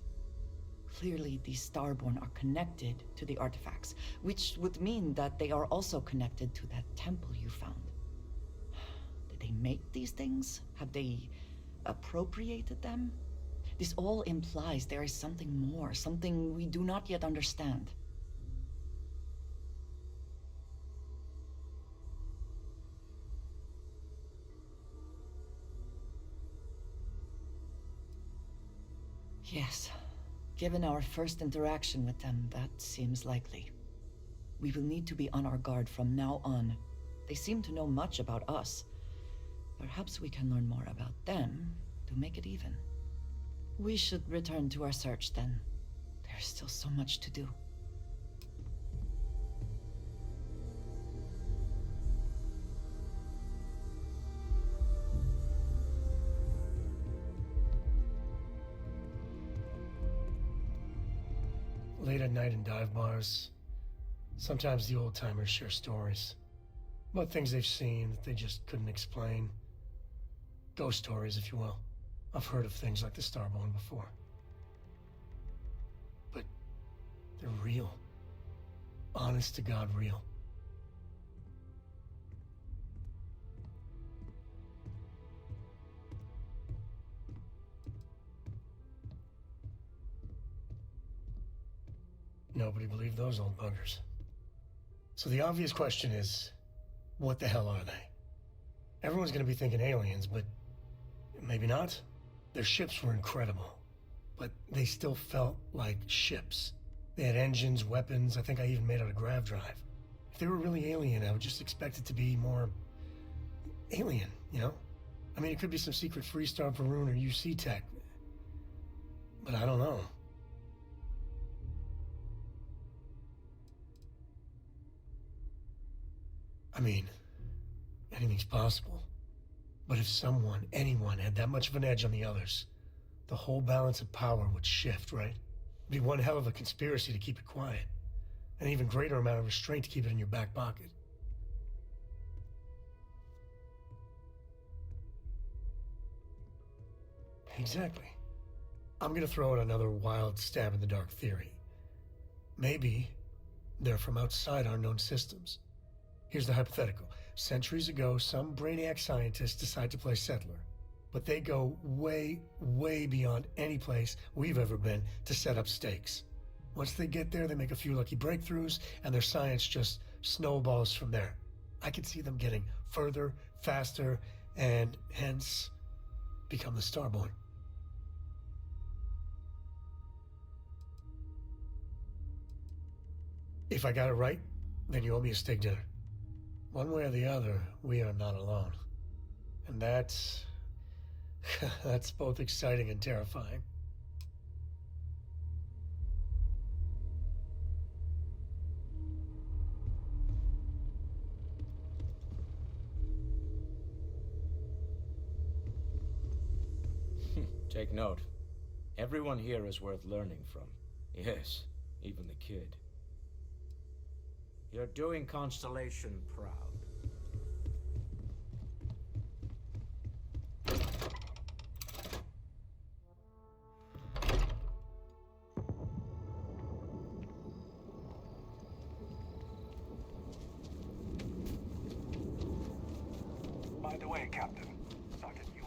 Clearly these Starborn are connected to the artifacts, which would mean that they are also connected to that temple you found. Did they make these things? Have they appropriated them? This all implies there is something more, something we do not yet understand. Yes. Given our first interaction with them, that seems likely. We will need to be on our guard from now on. They seem to know much about us. Perhaps we can learn more about them to make it even. We should return to our search then. There's still so much to do. Late at night in dive bars, sometimes the old-timers share stories about things they've seen that they just couldn't explain. Ghost stories, if you will. I've heard of things like the Starborn before. But they're real. Honest to God, real. Nobody believed those old buggers. So the obvious question is, what the hell are they? Everyone's gonna be thinking aliens, but maybe not. Their ships were incredible, but they still felt like ships. They had engines, weapons, I think I even made out a grav drive. If they were really alien, I would just expect it to be more alien, you know? I mean, it could be some secret Freestar Varun or UC tech, but I don't know. I mean, anything's possible. But if someone, anyone, had that much of an edge on the others, the whole balance of power would shift, right? It'd be one hell of a conspiracy to keep it quiet. An even greater amount of restraint to keep it in your back pocket. Exactly. I'm gonna throw out another wild stab in the dark theory. Maybe they're from outside our known systems. Here's the hypothetical. Centuries ago, some brainiac scientists decide to play settler. But they go way, way beyond any place we've ever been to set up stakes. Once they get there, they make a few lucky breakthroughs, and their science just snowballs from there. I could see them getting further, faster, and hence become the Starborn. If I got it right, then you owe me a steak dinner. One way or the other, we are not alone. And that's both exciting and terrifying. Take note. Everyone here is worth learning from. Yes, even the kid. You're doing Constellation proud. By the way, Captain, Sergeant Uni.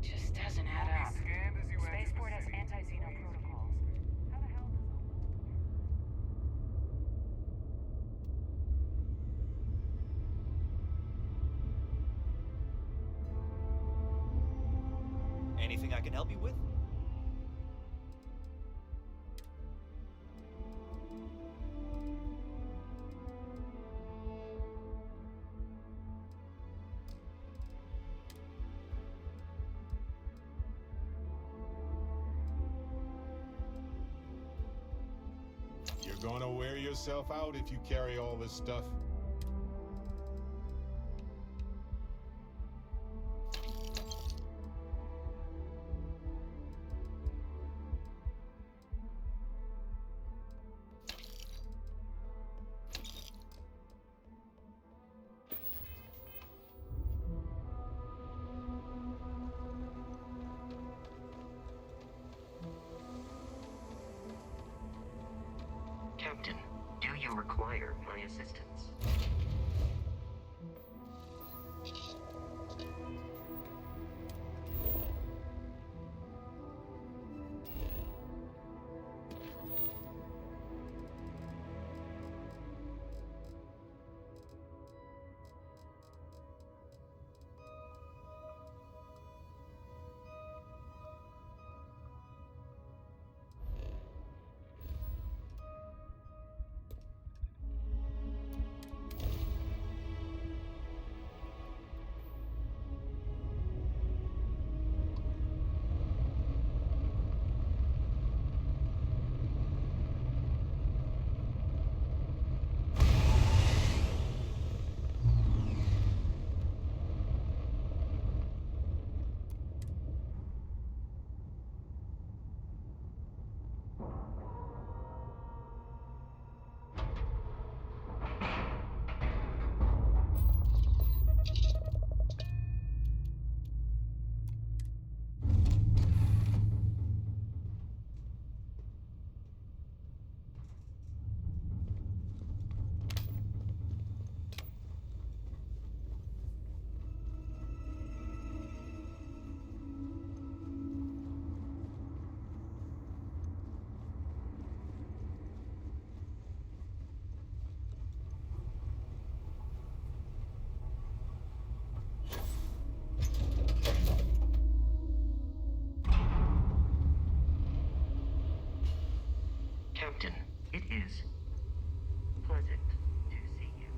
just doesn't add up. Spaceport has anti-Xeno protocols. How the hell does Anything I can help you with? You're gonna wear yourself out if you carry all this stuff. Captain, do you require my assistance? Captain, it is pleasant to see you.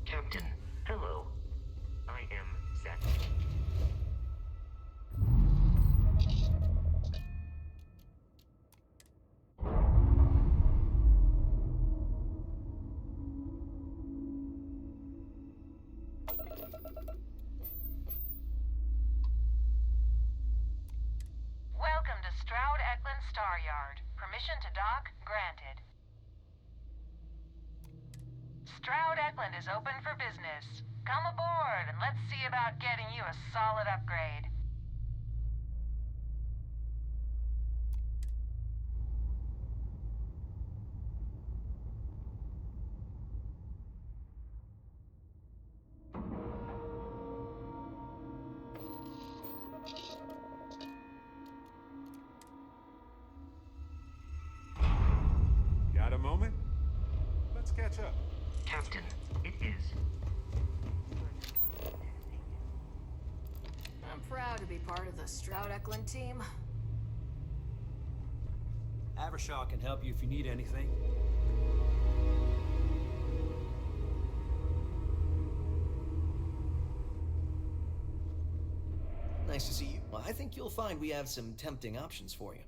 Captain, hello. I am Seth. Welcome to Stroud Eklund Star Yard. Permission to dock granted. Stroud Eklund is open for business. Come aboard and let's see about getting you a solid upgrade. Got a moment? Let's catch up. Captain, it is. I'm proud to be part of the Stroud Eklund team. Avershaw can help you if you need anything. Nice to see you. Well, I think you'll find we have some tempting options for you.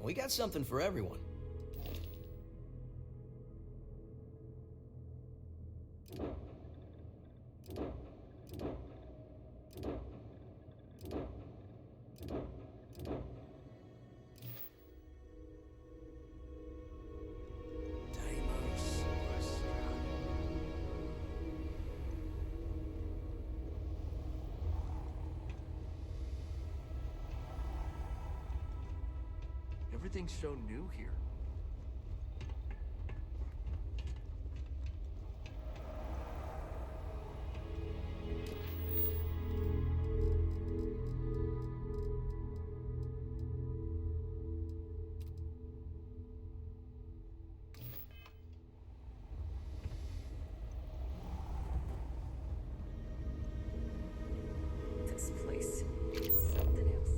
We got something for everyone. Everything's so new here. This place is something else.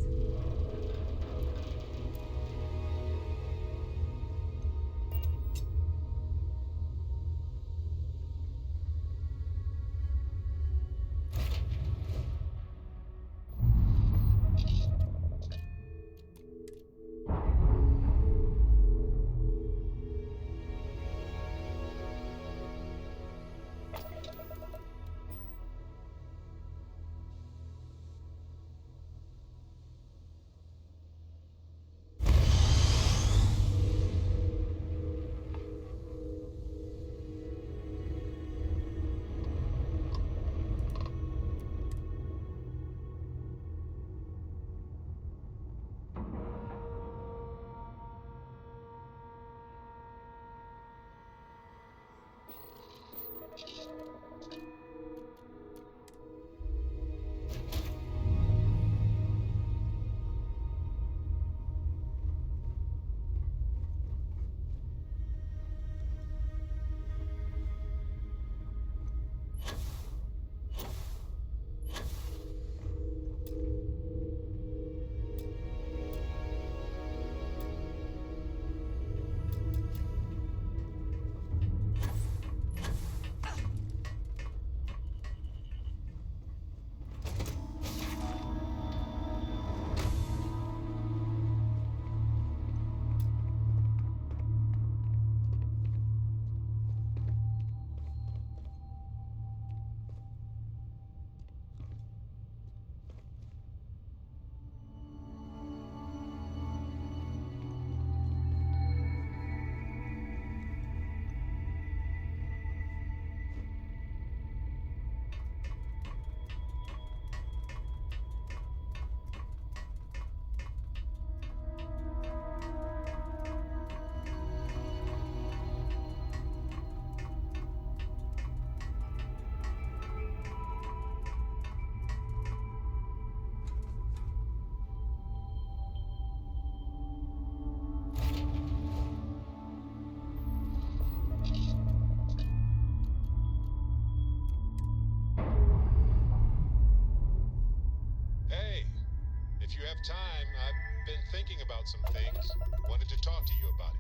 If you have time, I've been thinking about some things. Wanted to talk to you about it.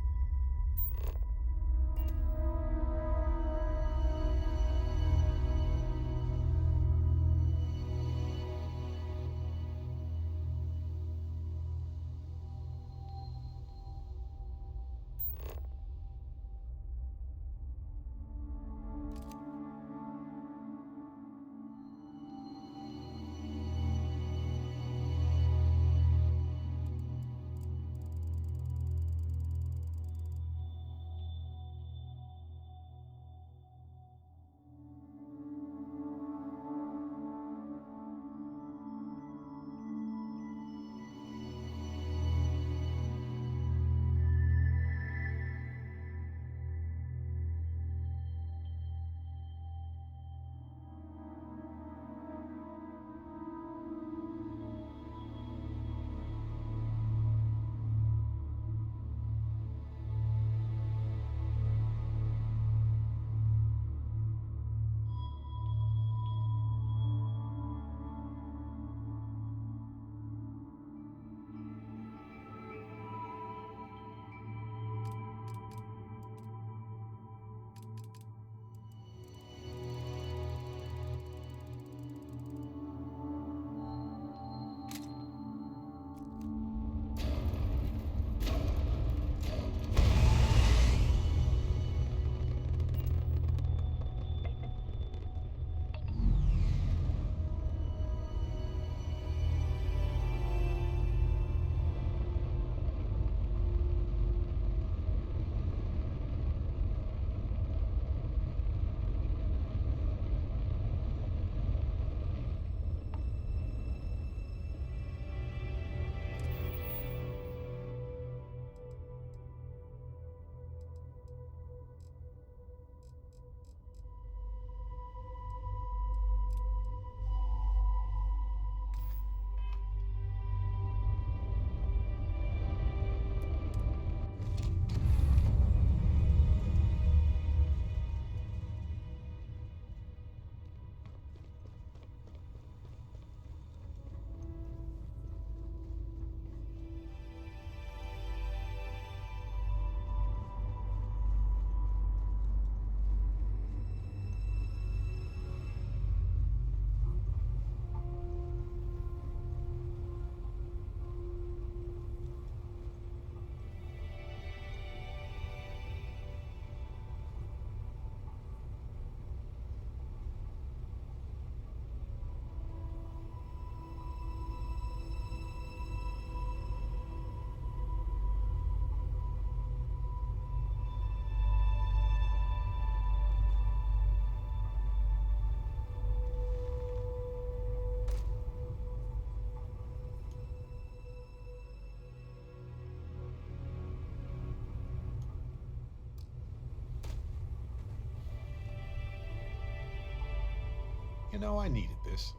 You know, I needed this.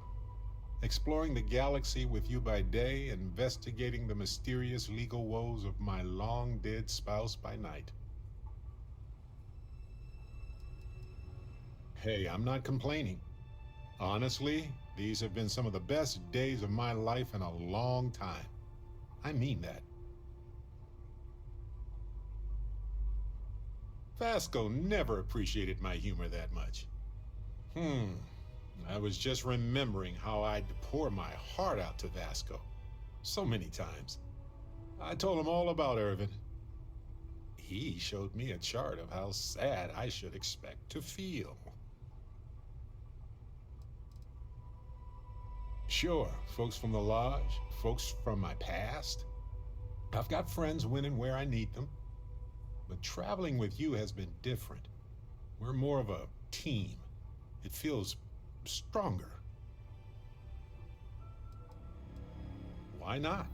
Exploring the galaxy with you by day, investigating the mysterious legal woes of my long-dead spouse by night. Hey, I'm not complaining. Honestly, these have been some of the best days of my life in a long time. I mean that. Vasco never appreciated my humor that much. I was just remembering how I'd pour my heart out to Vasco so many times. I told him all about Irvin. He showed me a chart of how sad I should expect to feel. Sure, folks from the lodge, folks from my past. I've got friends when and where I need them. But traveling with you has been different. We're more of a team. It feels stronger. Why not?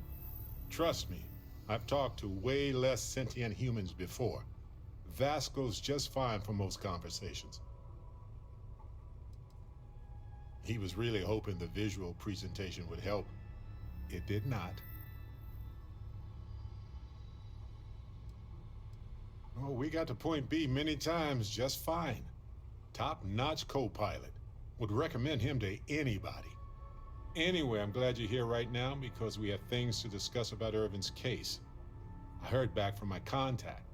Trust me, I've talked to way less sentient humans before. Vasco's just fine for most conversations. He was really hoping the visual presentation would help. It did not. Oh, we got to point B many times just fine. Top-notch co-pilot. Would recommend him to anybody. Anyway, I'm glad you're here right now because we have things to discuss about Irvin's case. I heard back from my contact.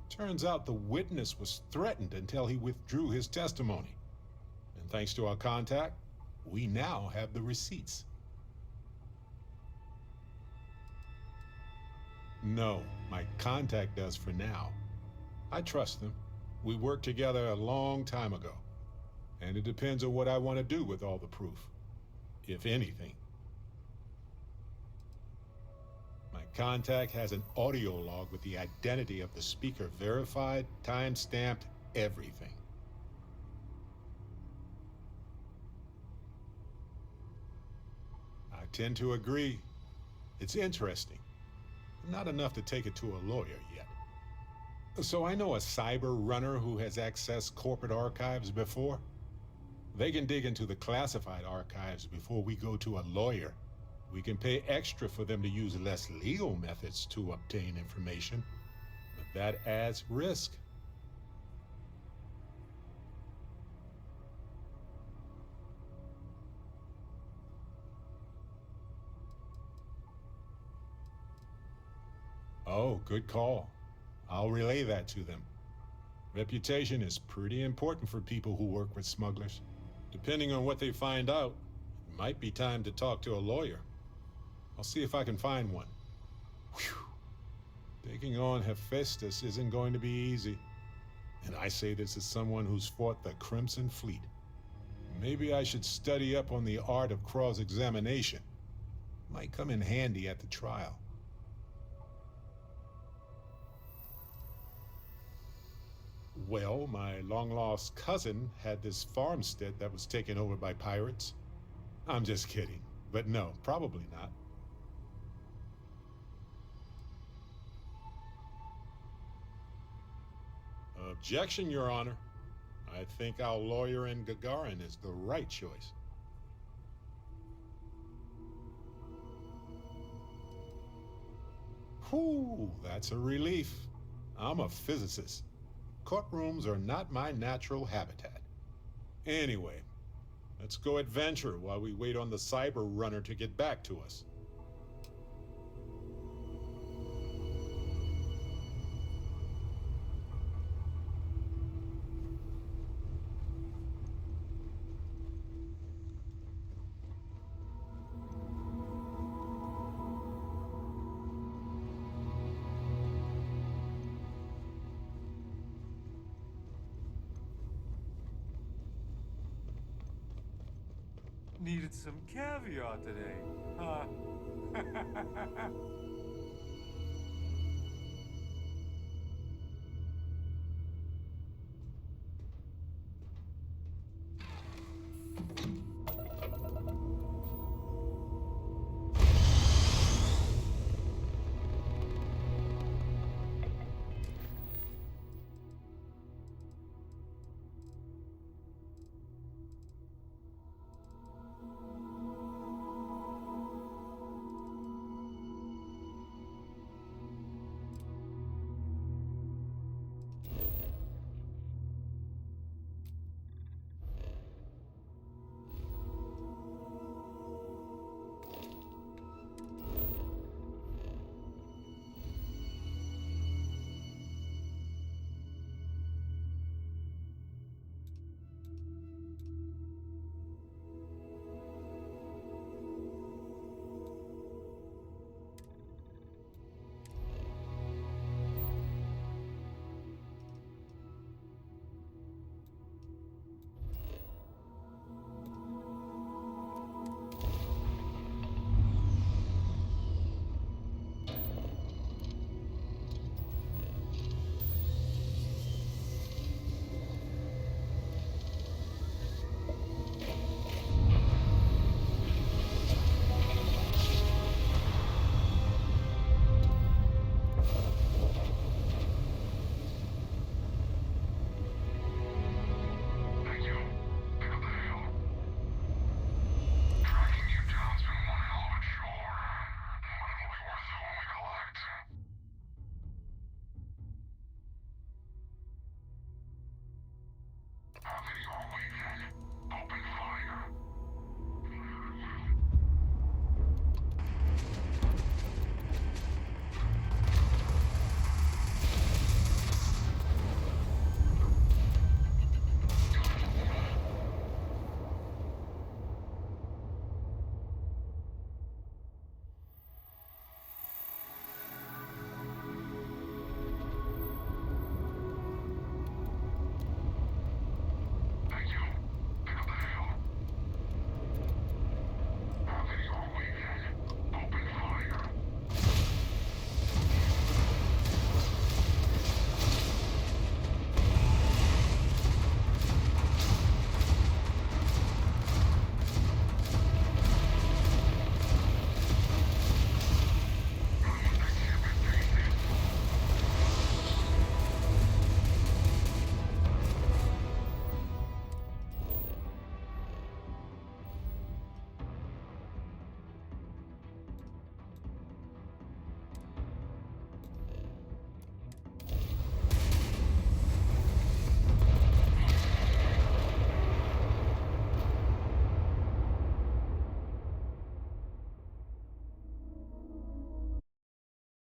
Turns out the witness was threatened until he withdrew his testimony. And thanks to our contact, we now have the receipts. No, my contact does for now. I trust them. We worked together a long time ago. And it depends on what I want to do with all the proof, if anything. My contact has an audio log with the identity of the speaker verified, time-stamped, everything. I tend to agree. It's interesting, but not enough to take it to a lawyer yet. So I know a cyber runner who has accessed corporate archives before. They can dig into the classified archives before we go to a lawyer. We can pay extra for them to use less legal methods to obtain information, but that adds risk. Oh, good call. I'll relay that to them. Reputation is pretty important for people who work with smugglers. Depending on what they find out, it might be time to talk to a lawyer. I'll see if I can find one. Whew. Taking on Hephaestus isn't going to be easy. And I say this as someone who's fought the Crimson Fleet. Maybe I should study up on the art of cross-examination. Might come in handy at the trial. Well, my long-lost cousin had this farmstead that was taken over by pirates. I'm just kidding, but no, probably not. Objection, Your Honor. I think our lawyer in Gagarin is the right choice. Whew, that's a relief. I'm a physicist. Courtrooms are not my natural habitat. Anyway, let's go adventure while we wait on the cyber runner to get back to us. Needed some caviar today, huh?